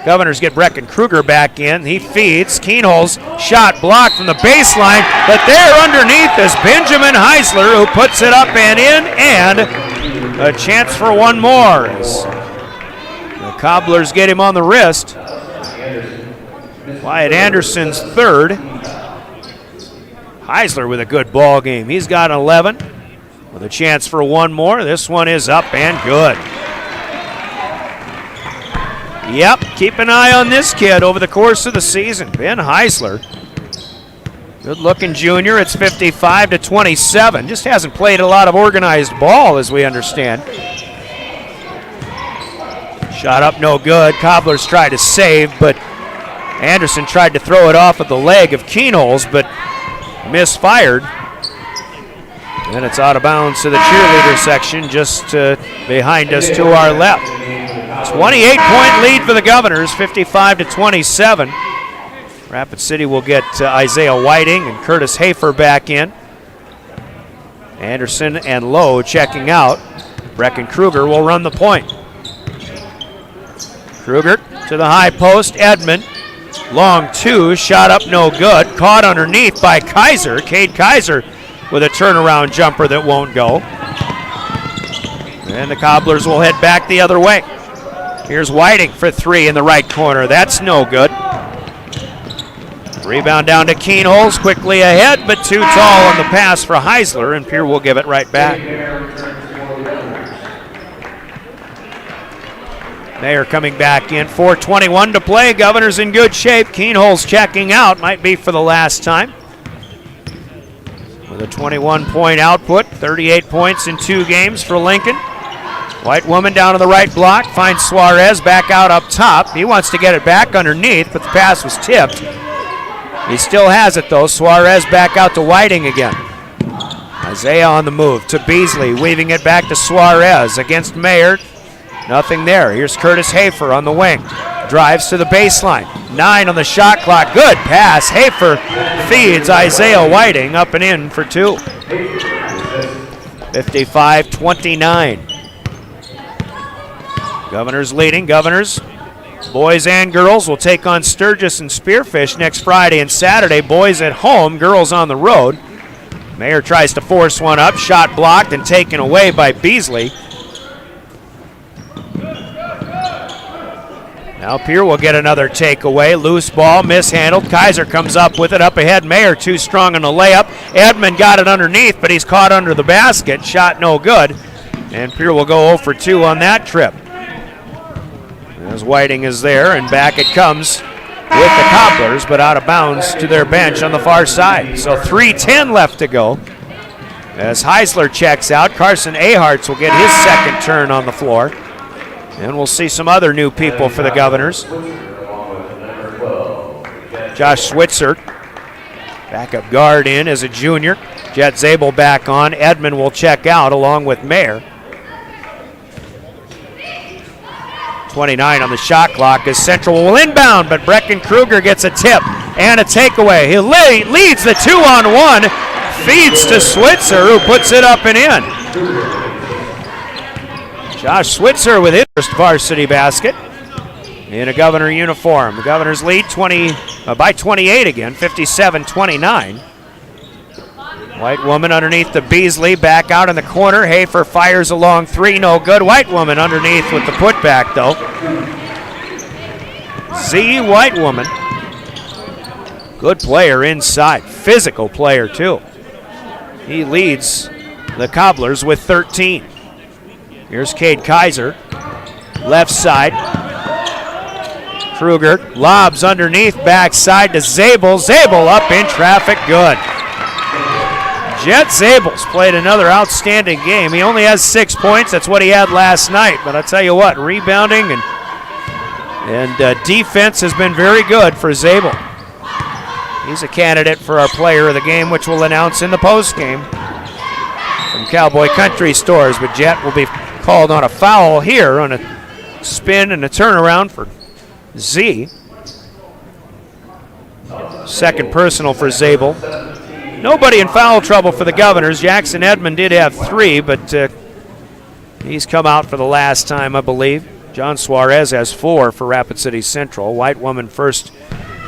Governors get Brecken Kruger back in. He feeds. Keenholz shot blocked from the baseline, but there underneath is Benjamin Heisler, who puts it up and in, and a chance for one more. As the Cobblers get him on the wrist. Wyatt Anderson's third. Heisler with a good ball game. He's got 11 with a chance for one more. This one is up and good. Yep, keep an eye on this kid over the course of the season. Ben Heisler, good-looking junior. It's 55-27. Just hasn't played a lot of organized ball, as we understand. Shot up, no good. Cobblers tried to save, but Anderson tried to throw it off at the leg of Keenholz, but misfired. And it's out of bounds to the cheerleader section just behind us to our left. 28-point lead for the Governors, 55-27. Rapid City will get Isaiah Whiting and Curtis Hafer back in. Anderson and Lowe checking out. Brecken Kruger will run the point. Kruger to the high post, Edmond. Long 2, shot up no good. Caught underneath by Kaiser. Cade Kaiser with a turnaround jumper that won't go. And the Cobblers will head back the other way. Here's Whiting for 3 in the right corner. That's no good. Rebound down to Keenholz, quickly ahead, but too tall on the pass for Heisler, and Pierre will give it right back. Mayer coming back in. 4:21 to play. Governors in good shape. Keenholz checking out. Might be for the last time. With a 21-point output. 38 points in 2 games for Lincoln. Whitewoman down to the right block. Finds Suarez back out up top. He wants to get it back underneath, but the pass was tipped. He still has it, though. Suarez back out to Whiting again. Isaiah on the move to Beasley. Weaving it back to Suarez against Mayer. Nothing there. Here's Curtis Hafer on the wing. Drives to the baseline. 9 on the shot clock. Good pass. Hafer feeds Isaiah Whiting up and in for 2. 55-29. Governors leading. Governors, boys and girls, will take on Sturgis and Spearfish next Friday and Saturday. Boys at home, girls on the road. Mayer tries to force one up. Shot blocked and taken away by Beasley. Now Pierre will get another takeaway. Loose ball, mishandled. Kaiser comes up with it up ahead. Mayer too strong on the layup. Edmond got it underneath, but he's caught under the basket. Shot no good. And Pierre will go 0 for 2 on that trip. As Whiting is there, and back it comes with the Cobblers, but out of bounds to their bench on the far side. So 3:10 left to go. As Heisler checks out, Carson Aharts will get his second turn on the floor. And we'll see some other new people for the Governors. Josh Switzer, backup guard in as a junior. Jet Zabel back on. Edmond will check out along with Mayer. 29 on the shot clock as Central will inbound, but Brecken Kruger gets a tip and a takeaway. He leads the 2-on-1, feeds to Switzer, who puts it up and in. Josh Switzer with his first varsity basket in a Governor uniform. The Governors lead by 28 again, 57-29. White woman underneath to Beasley, back out in the corner. Hafer fires a long three, no good. White woman underneath with the putback though. Z White woman, good player inside, physical player too. He leads the Cobblers with 13. Here's Cade Kaiser, left side. Kruger lobs underneath, backside to Zabel. Zabel up in traffic, good. Jet Zabel's played another outstanding game. He only has 6 points. That's what he had last night. But I'll tell you what, rebounding and defense has been very good for Zabel. He's a candidate for our player of the game, which we'll announce in the postgame from Cowboy Country Stores. But Jet will be called on a foul here on a spin and a turnaround for Z. Second personal for Zabel. Nobody in foul trouble for the Governors. Jackson Edmond did have 3, but he's come out for the last time, I believe. John Suarez has 4 for Rapid City Central. White woman first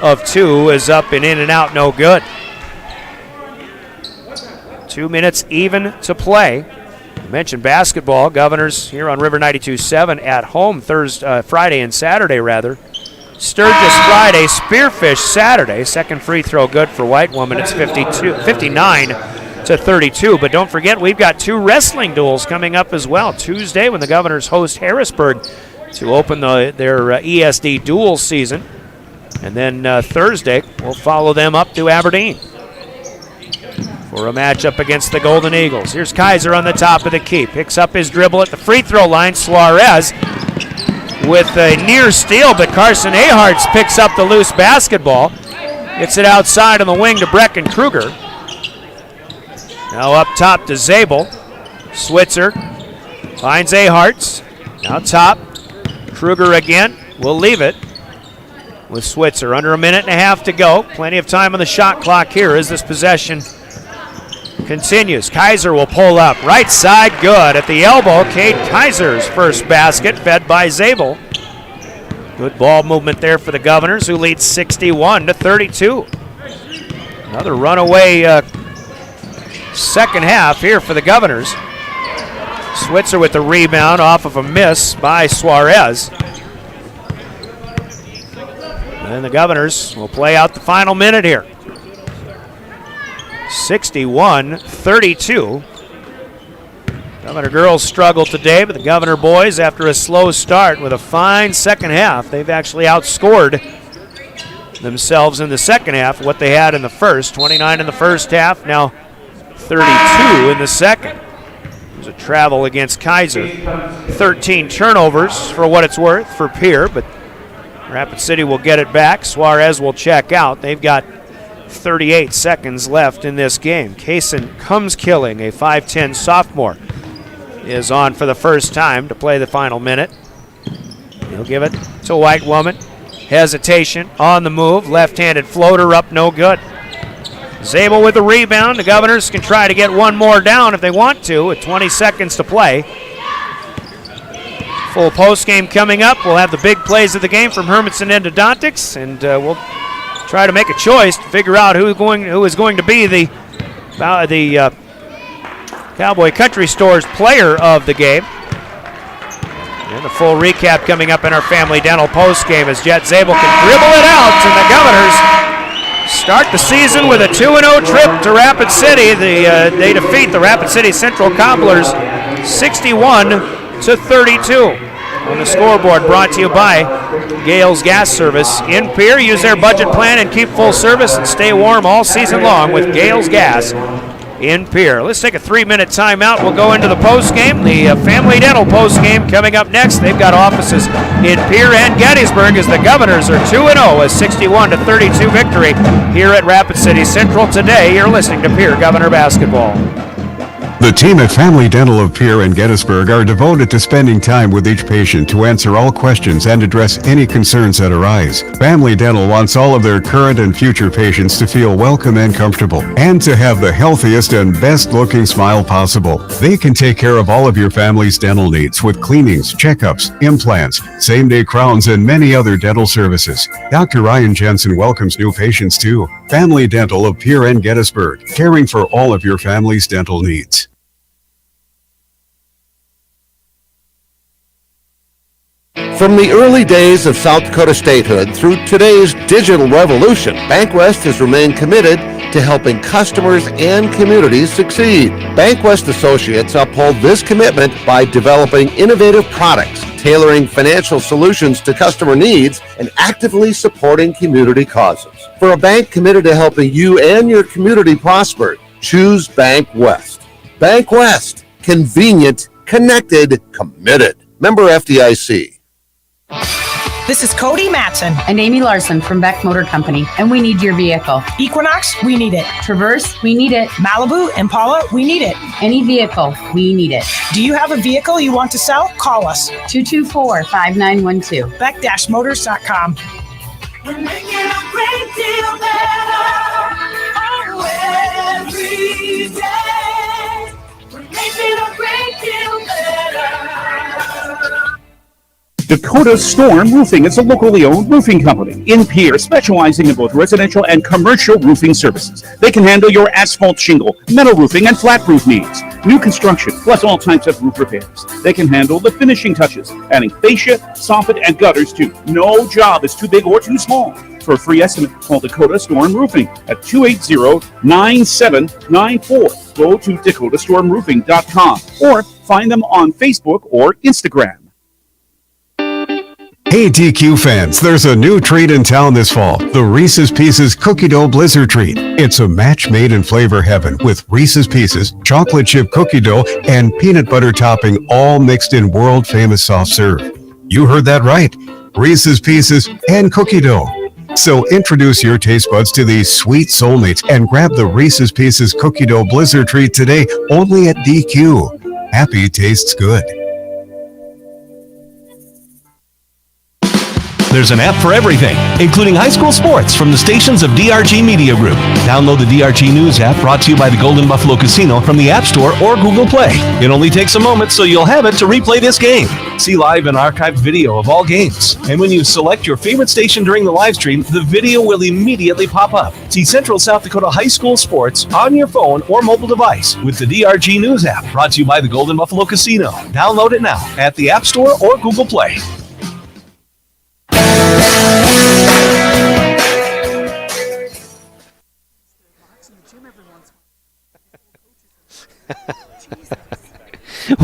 of 2 is up and in and out, no good. 2 minutes even to play. I mentioned basketball. Governors here on River 92.7 at home Friday and Saturday rather. Sturgis Friday, Spearfish Saturday. Second free throw good for White Woman. It's 59-32. But don't forget, we've got 2 wrestling duels coming up as well. Tuesday when the Governors host Harrisburg to open their ESD dual season. And then Thursday, we'll follow them up to Aberdeen for a matchup against the Golden Eagles. Here's Kaiser on the top of the key. Picks up his dribble at the free throw line. Suarez with a near steal, but Carson Aharts picks up the loose basketball. Gets it outside on the wing to Brecken Kruger. Now up top to Zabel. Switzer finds Aharts. Now top. Kruger again. Will leave it with Switzer. Under a minute and a half to go. Plenty of time on the shot clock here as this possession continues. Kaiser will pull up. Right side, good. At the elbow, Cade Kaiser's first basket, fed by Zabel. Good ball movement there for the Governors, who lead 61-32. Another runaway second half here for the Governors. Switzer with the rebound off of a miss by Suarez. And the Governors will play out the final minute here. 61-32. Governor girls struggle today, but the Governor boys, after a slow start with a fine second half, they've actually outscored themselves in the second half what they had in the first. 29 in the first half, now 32 in the second. There's a travel against Kaiser. 13 turnovers for what it's worth for Pierre, but Rapid City will get it back. Suarez will check out. They've got 38 seconds left in this game. Kaysen comes killing, a 5'10 sophomore, is on for the first time to play the final minute. He'll give it to White Woman. Hesitation on the move. Left-handed floater up, no good. Zabel with the rebound. The Governors can try to get one more down if they want to with 20 seconds to play. Full post game coming up. We'll have the big plays of the game from Hermanson Endodontics, and we'll try to make a choice to figure out who is going to be the Cowboy Country Store's player of the game. And a full recap coming up in our Family Dental post game as Jet Zabel can dribble it out, and the Governors start the season with a 2-0 trip to Rapid City. They defeat the Rapid City Central Cobblers 61-32. On the scoreboard, brought to you by Gales Gas Service. In Pierre, use their budget plan and keep full service and stay warm all season long with Gales Gas in Pierre. Let's take a 3-minute timeout. We'll go into the post game. The Family Dental post game coming up next. They've got offices in Pierre and Gettysburg as the Governors are 2-0, a 61-32 victory here at Rapid City Central today. You're listening to Pierre Governor Basketball. The team at Family Dental of Pierre and Gettysburg are devoted to spending time with each patient to answer all questions and address any concerns that arise. Family Dental wants all of their current and future patients to feel welcome and comfortable, and to have the healthiest and best-looking smile possible. They can take care of all of your family's dental needs with cleanings, checkups, implants, same-day crowns, and many other dental services. Dr. Ryan Jensen welcomes new patients too. Family Dental of Pierre and Gettysburg, caring for all of your family's dental needs. From the early days of South Dakota statehood through today's digital revolution, BankWest has remained committed to helping customers and communities succeed. BankWest Associates uphold this commitment by developing innovative products, tailoring financial solutions to customer needs, and actively supporting community causes. For a bank committed to helping you and your community prosper, choose BankWest. BankWest. Convenient, connected, committed. Member FDIC. This is Cody Matson and Amy Larson from Beck Motor Company, and we need your vehicle. Equinox, we need it. Traverse, we need it. Malibu, Impala, we need it. Any vehicle, we need it. Do you have a vehicle you want to sell? Call us. 224-5912. Beck-motors.com. We're making a great deal better every day. We're making a great deal better. Dakota Storm Roofing is a locally owned roofing company in Pierre, specializing in both residential and commercial roofing services. They can handle your asphalt shingle, metal roofing, and flat roof needs. New construction, plus all types of roof repairs. They can handle the finishing touches, adding fascia, soffit, and gutters too. No job is too big or too small. For a free estimate, call Dakota Storm Roofing at 280-9794. Go to DakotaStormRoofing.com or find them on Facebook or Instagram. Hey DQ fans, there's a new treat in town this fall, the Reese's Pieces Cookie Dough Blizzard Treat. It's a match made in flavor heaven with Reese's Pieces, chocolate chip cookie dough, and peanut butter topping, all mixed in world famous soft serve. You heard that right, Reese's Pieces and cookie dough. So introduce your taste buds to these sweet soulmates and grab the Reese's Pieces Cookie Dough Blizzard Treat today only at DQ. Happy tastes good. There's an app for everything, including high school sports from the stations of DRG Media Group. Download the DRG News app, brought to you by the Golden Buffalo Casino from the App Store or Google Play. It only takes a moment, so you'll have it to replay this game. See live and archived video of all games. And when you select your favorite station during the live stream, the video will immediately pop up. See Central South Dakota high school sports on your phone or mobile device with the DRG News app, brought to you by the Golden Buffalo Casino. Download it now at the App Store or Google Play.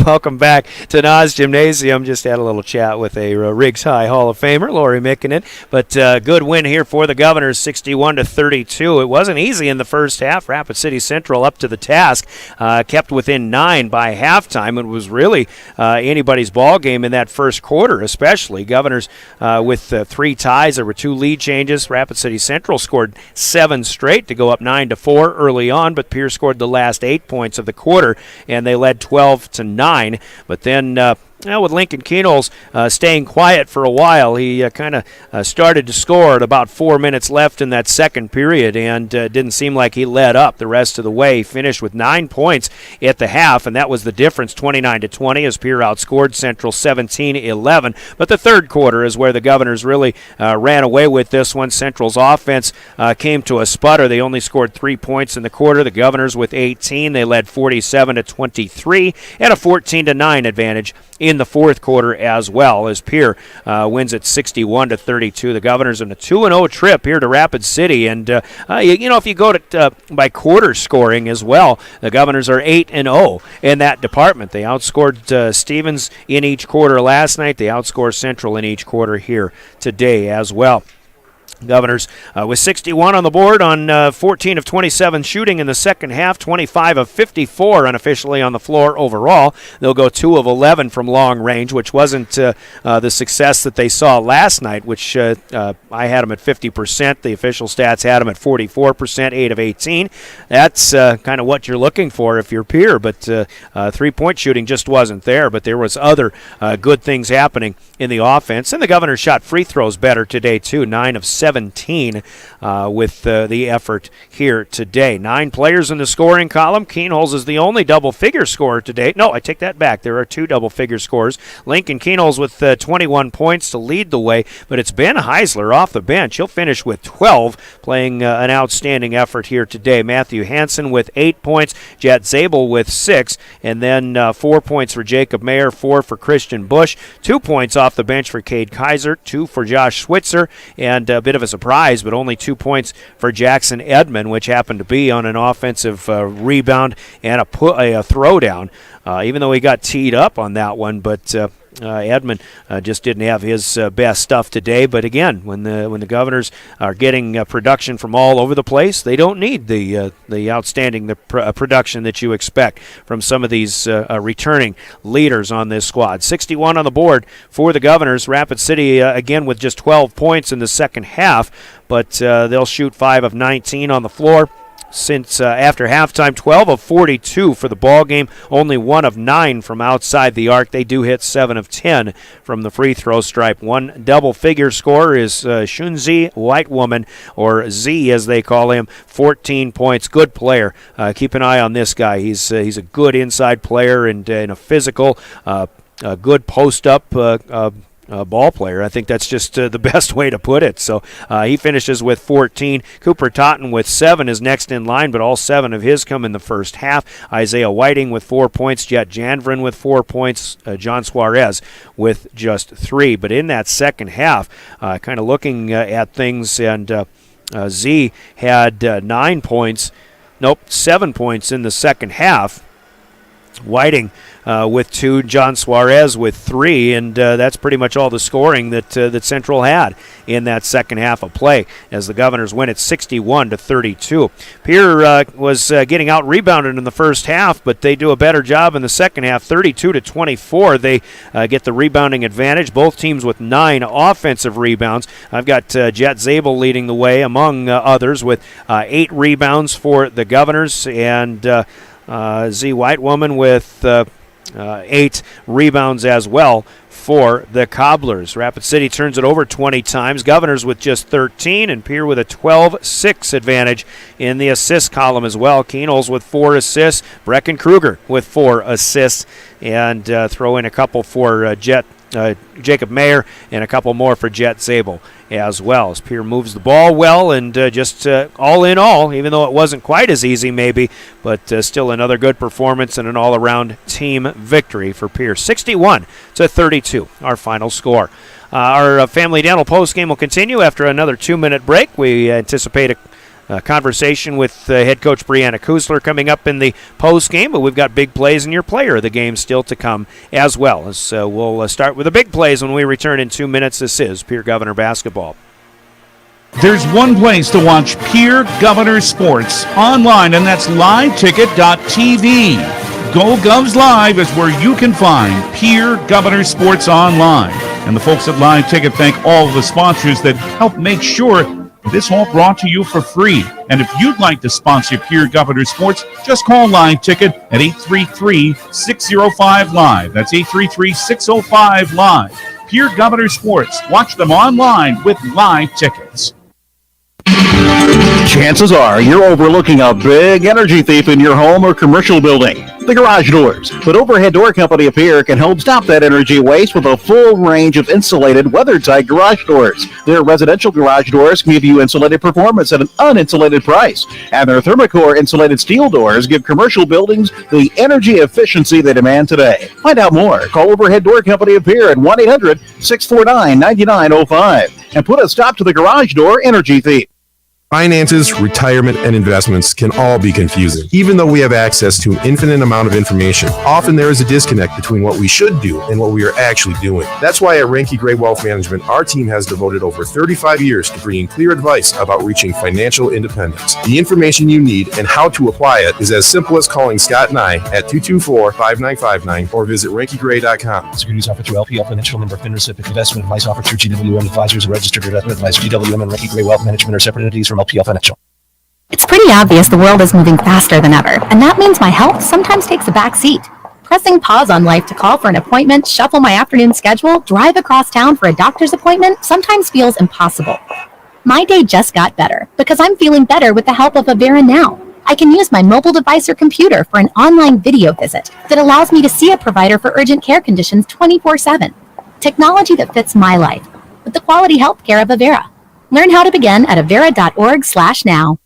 Welcome back to Nas Gymnasium. Just had a little chat with a Riggs High Hall of Famer, Lori Mikkinen. But good win here for the Governors, 61-32. It wasn't easy in the first half. Rapid City Central up to the task, kept within 9 by halftime. It was really anybody's ball game in that first quarter, especially. Governors with 3 ties. There were 2 lead changes. Rapid City Central scored 7 straight to go up 9-4 early on, but Pierce scored the last 8 points of the quarter, and they led 12-9. But then Now, with Lincoln Kenols staying quiet for a while, he kind of started to score at about 4 minutes left in that second period, and didn't seem like he led up the rest of the way. He finished with 9 points at the half, and that was the difference, 29-20, as Pierre outscored Central 17-11. But the third quarter is where the Governors really ran away with this one. Central's offense came to a sputter. They only scored 3 points in the quarter. The Governors with 18. They led 47-23 and a 14-9 advantage in the fourth quarter as well, as Pierre wins at 61-32. The Governors on a 2-0 trip here to Rapid City, and if you go to by quarter scoring as well, the Governors are 8-0 in that department. They outscored Stevens in each quarter last night. They outscore Central in each quarter here today as well. Governors with 61 on the board on 14 of 27 shooting in the second half, 25 of 54 unofficially on the floor overall. They'll go 2 of 11 from long range, which wasn't the success that they saw last night, which I had them at 50%. The official stats had them at 44%, 8 of 18. That's kind of what you're looking for if you're Pierre, but three-point shooting just wasn't there, but there was other good things happening in the offense, and the Governors shot free throws better today too, 9 of 17 with the effort here today. 9 players in the scoring column. Keenholz is the only double-figure scorer today. No, I take that back. There are 2 double-figure scorers. Lincoln Keenholz with 21 points to lead the way, but it's Ben Heisler off the bench. He'll finish with 12, playing an outstanding effort here today. Matthew Hansen with 8 points, Jet Zabel with 6, and then 4 points for Jacob Mayer, 4 for Christian Bush, 2 points off the bench for Cade Kaiser, 2 for Josh Switzer, and a bit of a surprise, but only 2 points for Jackson Edmond, which happened to be on an offensive rebound and a throwdown, even though he got teed up on that one, but Edmond just didn't have his best stuff today. But again, when the Governors are getting production from all over the place, they don't need the outstanding production that you expect from some of these returning leaders on this squad. 61 on the board for the Governors. Rapid City again with just 12 points in the second half, but they'll shoot 5 of 19 on the floor. Since after halftime, 12 of 42 for the ball game, only 1 of 9 from outside the arc. They do hit 7 of 10 from the free throw stripe. One double-figure scorer is Shunzi Whitewoman, or Z as they call him, 14 points. Good player. Keep an eye on this guy. He's a good inside player and a physical, good post-up ball player. I think that's just the best way to put it. So he finishes with 14. Cooper Totten with 7 is next in line, but all 7 of his come in the first half. Isaiah Whiting with 4 points. Jet Janvrin with 4 points. John Suarez with just 3. But in that second half, kind of looking at things, and Z had 9 points. Nope, 7 points in the second half. Whiting with 2, John Suarez with 3, and that's pretty much all the scoring that Central had in that second half of play, as the Governors win at 61-32. Pierre was getting out rebounded in the first half, but they do a better job in the second half, 32-24. They get the rebounding advantage. Both teams with 9 offensive rebounds. I've got Jet Zabel leading the way among others with 8 rebounds for the Governors, and Z Whitewoman with 8 rebounds as well for the Cobblers. Rapid City turns it over 20 times. Governors with just 13, and Pierre with a 12-6 advantage in the assist column as well. Keenholz with 4 assists. Brecken Kruger with 4 assists, and throw in a couple for Jacob Mayer and a couple more for Jet Zabel as well, as Pierre moves the ball well, and just all in all, even though it wasn't quite as easy maybe, but still another good performance and an all-around team victory for Pierre. 61-32, our final score. Our Family Dental postgame will continue after another 2-minute break. We anticipate a conversation with head coach Brianna Kusler coming up in the post game, but we've got big plays in your player of the game still to come as well. So we'll start with the big plays when we return in 2 minutes. This is Pierre Governor Basketball. There's one place to watch Pierre Governor Sports online, and that's liveticket.tv. Go Govs Live is where you can find Pierre Governor Sports online. And the folks at Live Ticket thank all of the sponsors that help make sure this all brought to you for free. And if you'd like to sponsor Pierre Governors Sports, just call Live Ticket at 833-605-LIVE. That's 833-605-LIVE. Pierre Governors Sports. Watch them online with Live Tickets. Chances are you're overlooking a big energy thief in your home or commercial building. The Garage Doors. But Overhead Door Company of Pierre can help stop that energy waste with a full range of insulated, weather-tight garage doors. Their residential garage doors give you insulated performance at an uninsulated price. And their Thermocore insulated steel doors give commercial buildings the energy efficiency they demand today. Find out more. Call Overhead Door Company of Pierre at 1-800-649-9905 and put a stop to the garage door energy thief. Finances, retirement, and investments can all be confusing. Even though we have access to an infinite amount of information, often there is a disconnect between what we should do and what we are actually doing. That's why at Ranky Gray Wealth Management, our team has devoted over 35 years to bringing clear advice about reaching financial independence. The information you need and how to apply it is as simple as calling Scott and I at 224-5959 or visit rankygray.com. Securities offered through LPL Financial Member FINRA SIPC. Investment advice offered through GWM Advisors, a registered investment advisor. GWM and Ranky Gray Wealth Management are separate entities from LPL Financial. It's pretty obvious the world is moving faster than ever, and that means my health sometimes takes a back seat. Pressing pause on life to call for an appointment, shuffle my afternoon schedule, drive across town for a doctor's appointment sometimes feels impossible. My day just got better because I'm feeling better with the help of Avera Now. I can use my mobile device or computer for an online video visit that allows me to see a provider for urgent care conditions 24/7. Technology that fits my life with the quality health care of Avera. Learn how to begin at avera.org/now.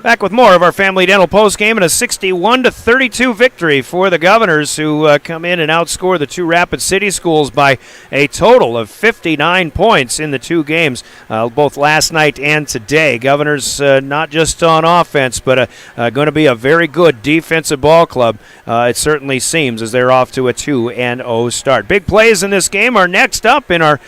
Back with more of our Family Dental postgame and a 61-32 victory for the Governors, who come in and outscore the two Rapid City schools by a total of 59 points in the two games, both last night and today. Governors not just on offense, but going to be a very good defensive ball club. It certainly seems, as they're off to a 2-0 start. Big plays in this game are next up in our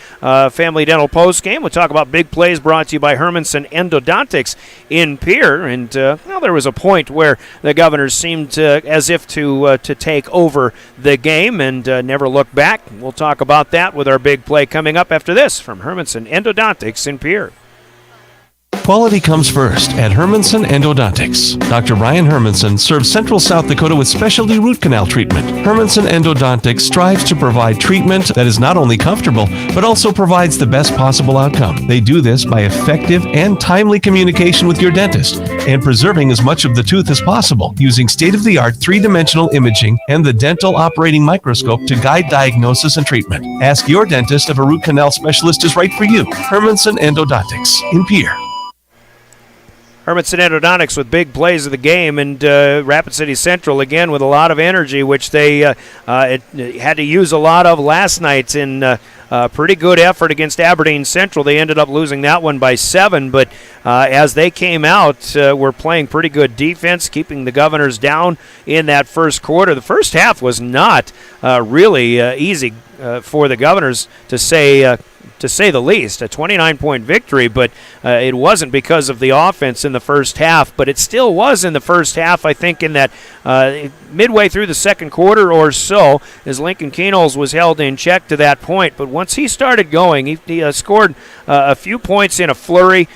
Family Dental postgame. We'll talk about big plays brought to you by Hermanson Endodontics in Pierre. And well, there was a point where the Governors seemed as if to take over the game and never look back. We'll talk about that with our big play coming up after this from Hermanson Endodontics in Pierre. Quality comes first at Hermanson Endodontics. Dr. Ryan Hermanson serves Central South Dakota with specialty root canal treatment. Hermanson Endodontics strives to provide treatment that is not only comfortable, but also provides the best possible outcome. They do this by effective and timely communication with your dentist and preserving as much of the tooth as possible using state-of-the-art three-dimensional imaging and the dental operating microscope to guide diagnosis and treatment. Ask your dentist if a root canal specialist is right for you. Hermanson Endodontics in Pierre. Hermanson Endodontics with big plays of the game, and Rapid City Central again with a lot of energy, which they had to use a lot of last night in pretty good effort against Aberdeen Central. They ended up losing that one by 7, but as they came out, were playing pretty good defense, keeping the Governors down in that first quarter. The first half was not really easy for the Governors, to say the least. A 29-point victory, but it wasn't because of the offense in the first half, but it still was in the first half, I think, in that midway through the second quarter or so, as Lincoln Keenholz was held in check to that point. But once he started going, he scored a few points in a flurry.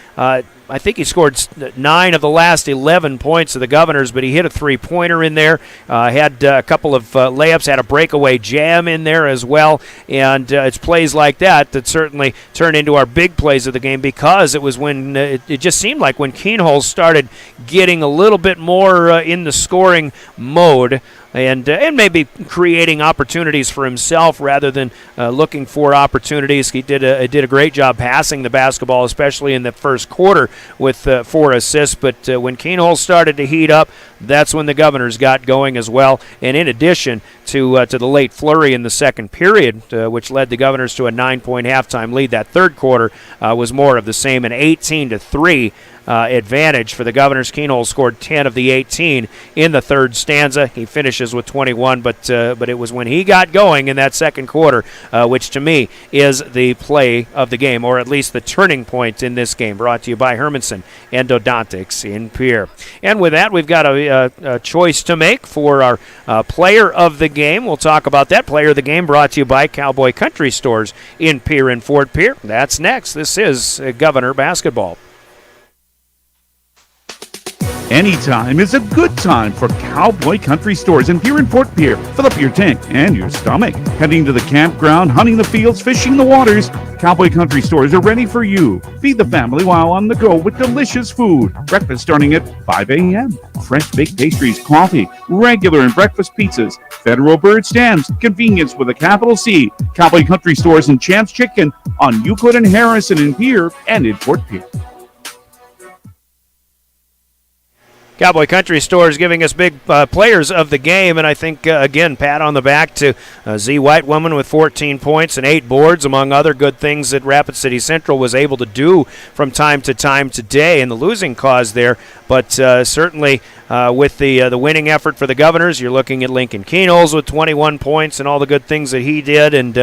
I think he scored 9 of the last 11 points of the Governors, but he hit a three-pointer in there, had a couple of layups, had a breakaway jam in there as well, and it's plays like that that certainly turn into our big plays of the game, because it was when it just seemed like when Keenholz started getting a little bit more in the scoring mode, and maybe creating opportunities for himself rather than looking for opportunities. He did a great job passing the basketball, especially in the first quarter with 4 assists. But when Keenholz started to heat up, that's when the Governors got going as well. And in addition to the late flurry in the second period, which led the Governors to a 9-point halftime lead, that third quarter was more of the same, an 18-3 advantage for the Governors. Keenholz scored 10 of the 18 in the third stanza. He finishes with 21, but it was when he got going in that second quarter, which to me is the play of the game, or at least the turning point in this game, brought to you by Hermanson Endodontics in Pierre. And with that, we've got a choice to make for our player of the game. We'll talk about that. Player of the game brought to you by Cowboy Country Stores in Pierre and Fort Pierre. That's next. This is Governor Basketball. Anytime is a good time for Cowboy Country Stores in Pierre and Fort Pierre. Fill up your tank and your stomach. Heading to the campground, hunting the fields, fishing the waters, Cowboy Country Stores are ready for you. Feed the family while on the go with delicious food. Breakfast starting at 5 a.m. Fresh baked pastries, coffee, regular and breakfast pizzas, Federal Bird Stands, convenience with a capital C. Cowboy Country Stores and Champs Chicken on Euclid and Harrison in Pierre and in Fort Pierre. Cowboy Country Stores giving us big players of the game, and I think, again, pat on the back to Z. White Woman with 14 points and 8 boards, among other good things that Rapid City Central was able to do from time to time today in the losing cause there. But certainly with the winning effort for the Governors, you're looking at Lincoln Keenholz with 21 points and all the good things that he did, and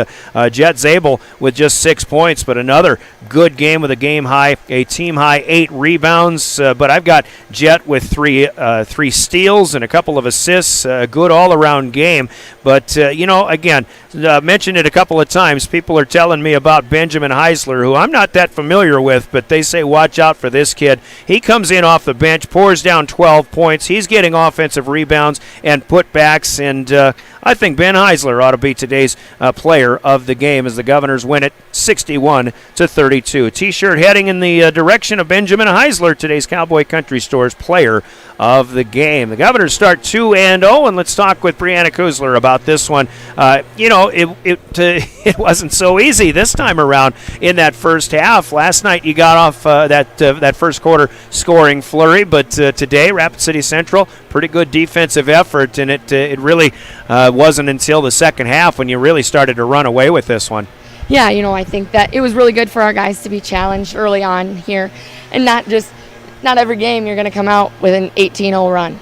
Jet Zabel with just 6 points, but another good game with a team-high 8 rebounds. But I've got Jet with three steals and a couple of assists, a good all-around game. But, again, mentioned it a couple of times. People are telling me about Benjamin Heisler, who I'm not that familiar with, but they say watch out for this kid. He comes in off the bench, pours down 12 points. He's getting offensive rebounds and putbacks, and I think Ben Heisler ought to be today's player of the game as the Governors win it 61-32. T-shirt heading in the direction of Benjamin Heisler, today's Cowboy Country Stores player of the game. The Governors start 2-0, and let's talk with Brianna Kuzler about this one. It wasn't so easy this time around in that first half. Last night you got off that first quarter scoring flurry, but today Rapid City Central, pretty good defensive effort, and it really wasn't until the second half when you really started to run away with this one. Yeah, I think that it was really good for our guys to be challenged early on here, and not every game you're going to come out with an 18-0 run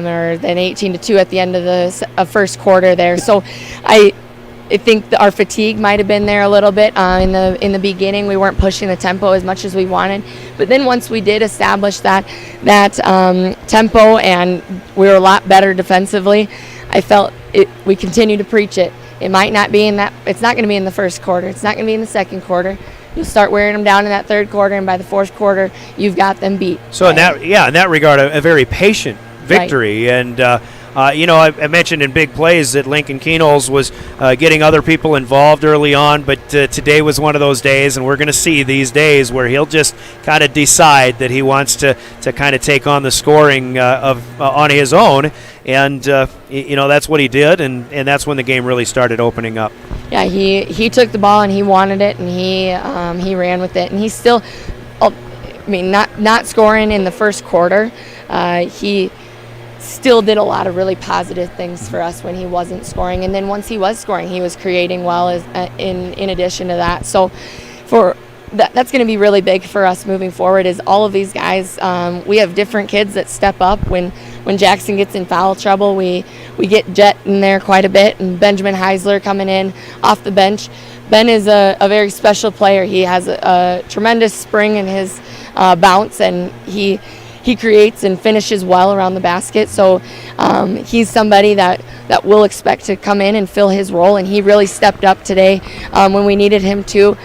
or an 18-2 at the end of the first quarter there. So I think our fatigue might have been there a little bit in the beginning. We weren't pushing the tempo as much as we wanted, but then once we did establish that tempo and we were a lot better defensively, I felt we continued to preach it. It might not be it's not going to be in the first quarter. It's not going to be in the second quarter. You'll start wearing them down in that third quarter, and by the fourth quarter, you've got them beat. So in that regard, a very patient victory. Right. And I mentioned in big plays that Lincoln Keenholz was getting other people involved early on, but today was one of those days, and we're going to see these days where he'll just kind of decide that he wants to kind of take on the scoring on his own, and that's what he did, and that's when the game really started opening up. Yeah, he took the ball and he wanted it, and he ran with it, and he's still, not scoring in the first quarter. He still did a lot of really positive things for us when he wasn't scoring, and then once he was scoring, he was creating well in addition to that. So that's going to be really big for us moving forward is all of these guys. We have different kids that step up when Jackson gets in foul trouble. We get Jet in there quite a bit, and Benjamin Heisler coming in off the bench. Ben is a very special player. He has a tremendous spring in his bounce, and he creates and finishes well around the basket. So he's somebody that we'll expect to come in and fill his role, and he really stepped up today when we needed him to.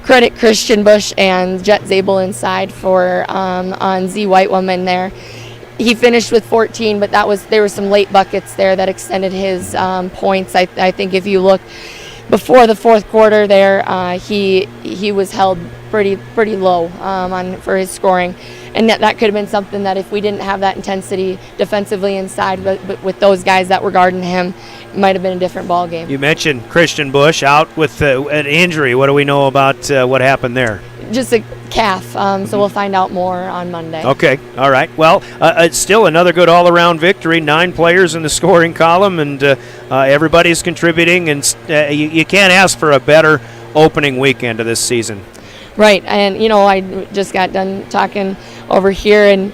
Credit Christian Bush and Jet Zabel inside on Z White Woman there. He finished with 14, but there were some late buckets there that extended his points. I think if you look before the fourth quarter there, he was held pretty low for his scoring, and that could have been something that if we didn't have that intensity defensively inside, but with those guys that were guarding him, it might have been a different ball game. You mentioned Christian Bush out with an injury. What do we know about what happened there? Just a calf, so we'll find out more on Monday. Okay, all right. Well, it's still another good all-around victory. 9 players in the scoring column, and everybody's contributing, and you can't ask for a better opening weekend of this season. Right, and I just got done talking over here, and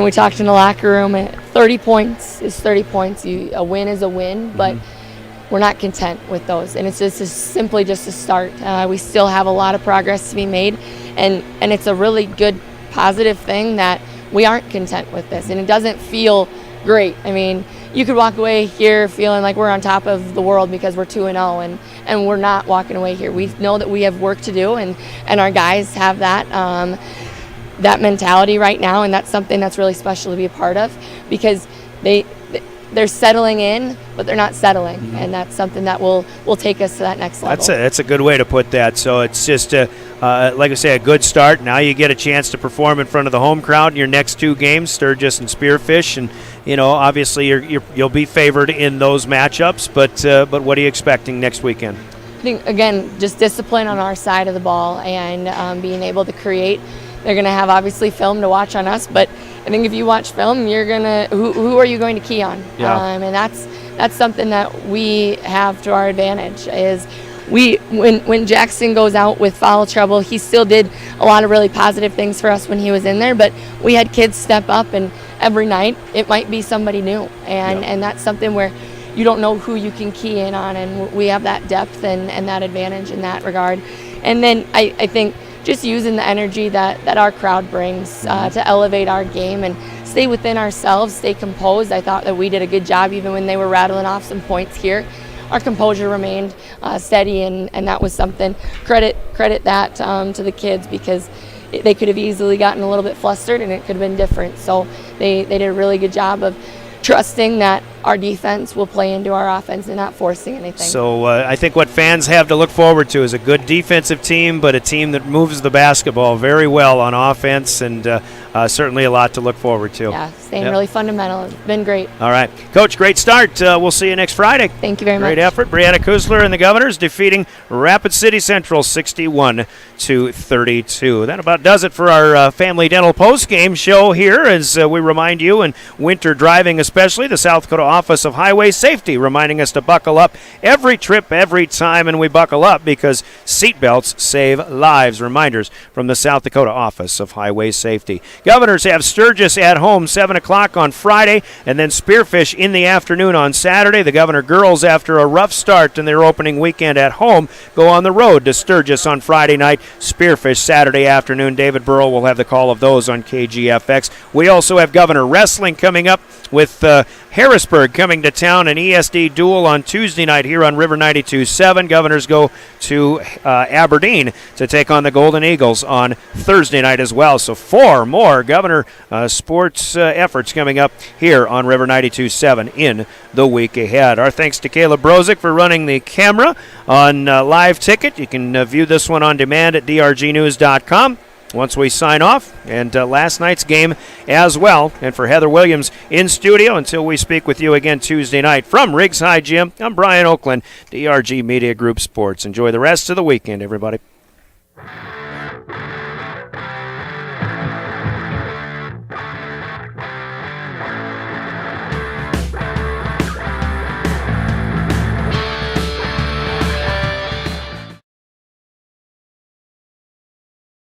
we talked in the locker room. 30 points is 30 points. A win is a win, but we're not content with those, and it's simply just a start. We still have a lot of progress to be made, and it's a really good, positive thing that we aren't content with this, and it doesn't feel great. I mean, you could walk away here feeling like we're on top of the world because we're 2-0, and we're not walking away here. We know that we have work to do, and our guys have that that mentality right now, and that's something that's really special to be a part of, because they're settling in, but they're not settling, and that's something that will take us to that next level. That's a good way to put that. So it's just, like I say, a good start. Now you get a chance to perform in front of the home crowd in your next 2 games, Sturgis and Spearfish, and obviously you'll be favored in those matchups. But what are you expecting next weekend? I think, again, just discipline on our side of the ball and being able to create. They're going to have obviously film to watch on us, but I think if you watch film, you're gonna who are you going to key on? Yeah. And that's something that we have to our advantage. Is when Jackson goes out with foul trouble, he still did a lot of really positive things for us when he was in there. But we had kids step up, and every night it might be somebody new, and that's something where you don't know who you can key in on, and we have that depth and that advantage in that regard. And then I think just using the energy that our crowd brings to elevate our game and stay within ourselves, stay composed. I thought that we did a good job even when they were rattling off some points here. Our composure remained steady, and that was something. Credit that to the kids, because they could have easily gotten a little bit flustered and it could have been different. So they did a really good job of trusting that our defense will play into our offense and not forcing anything. So I think what fans have to look forward to is a good defensive team, but a team that moves the basketball very well on offense, and certainly a lot to look forward to. Yeah, staying really fundamental. It's been great. All right. Coach, great start. We'll see you next Friday. Thank you very much. Great effort. Brianna Kuzler and the Governors defeating Rapid City Central 61-32. That about does it for our Family Dental post-game show here, as we remind you, in winter driving especially, the South Dakota Office of Highway Safety reminding us to buckle up every trip, every time, and we buckle up because seatbelts save lives. Reminders from the South Dakota Office of Highway Safety. Governors have Sturgis at home 7 o'clock on Friday, and then Spearfish in the afternoon on Saturday. The Governor girls, after a rough start in their opening weekend at home, go on the road to Sturgis on Friday night. Spearfish Saturday afternoon. David Burrell will have the call of those on KGFX. We also have Governor Wrestling coming up with Harrisburg coming to town, an ESD duel on Tuesday night here on River 92.7. Governors go to Aberdeen to take on the Golden Eagles on Thursday night as well. So 4 more Governor sports efforts coming up here on River 92.7 in the week ahead. Our thanks to Caleb Brozick for running the camera on Live Ticket. You can view this one on demand at drgnews.com. Once we sign off, and last night's game as well. And for Heather Williams in studio, until we speak with you again Tuesday night from Riggs High Gym, I'm Brian Oakland, DRG Media Group Sports. Enjoy the rest of the weekend, everybody.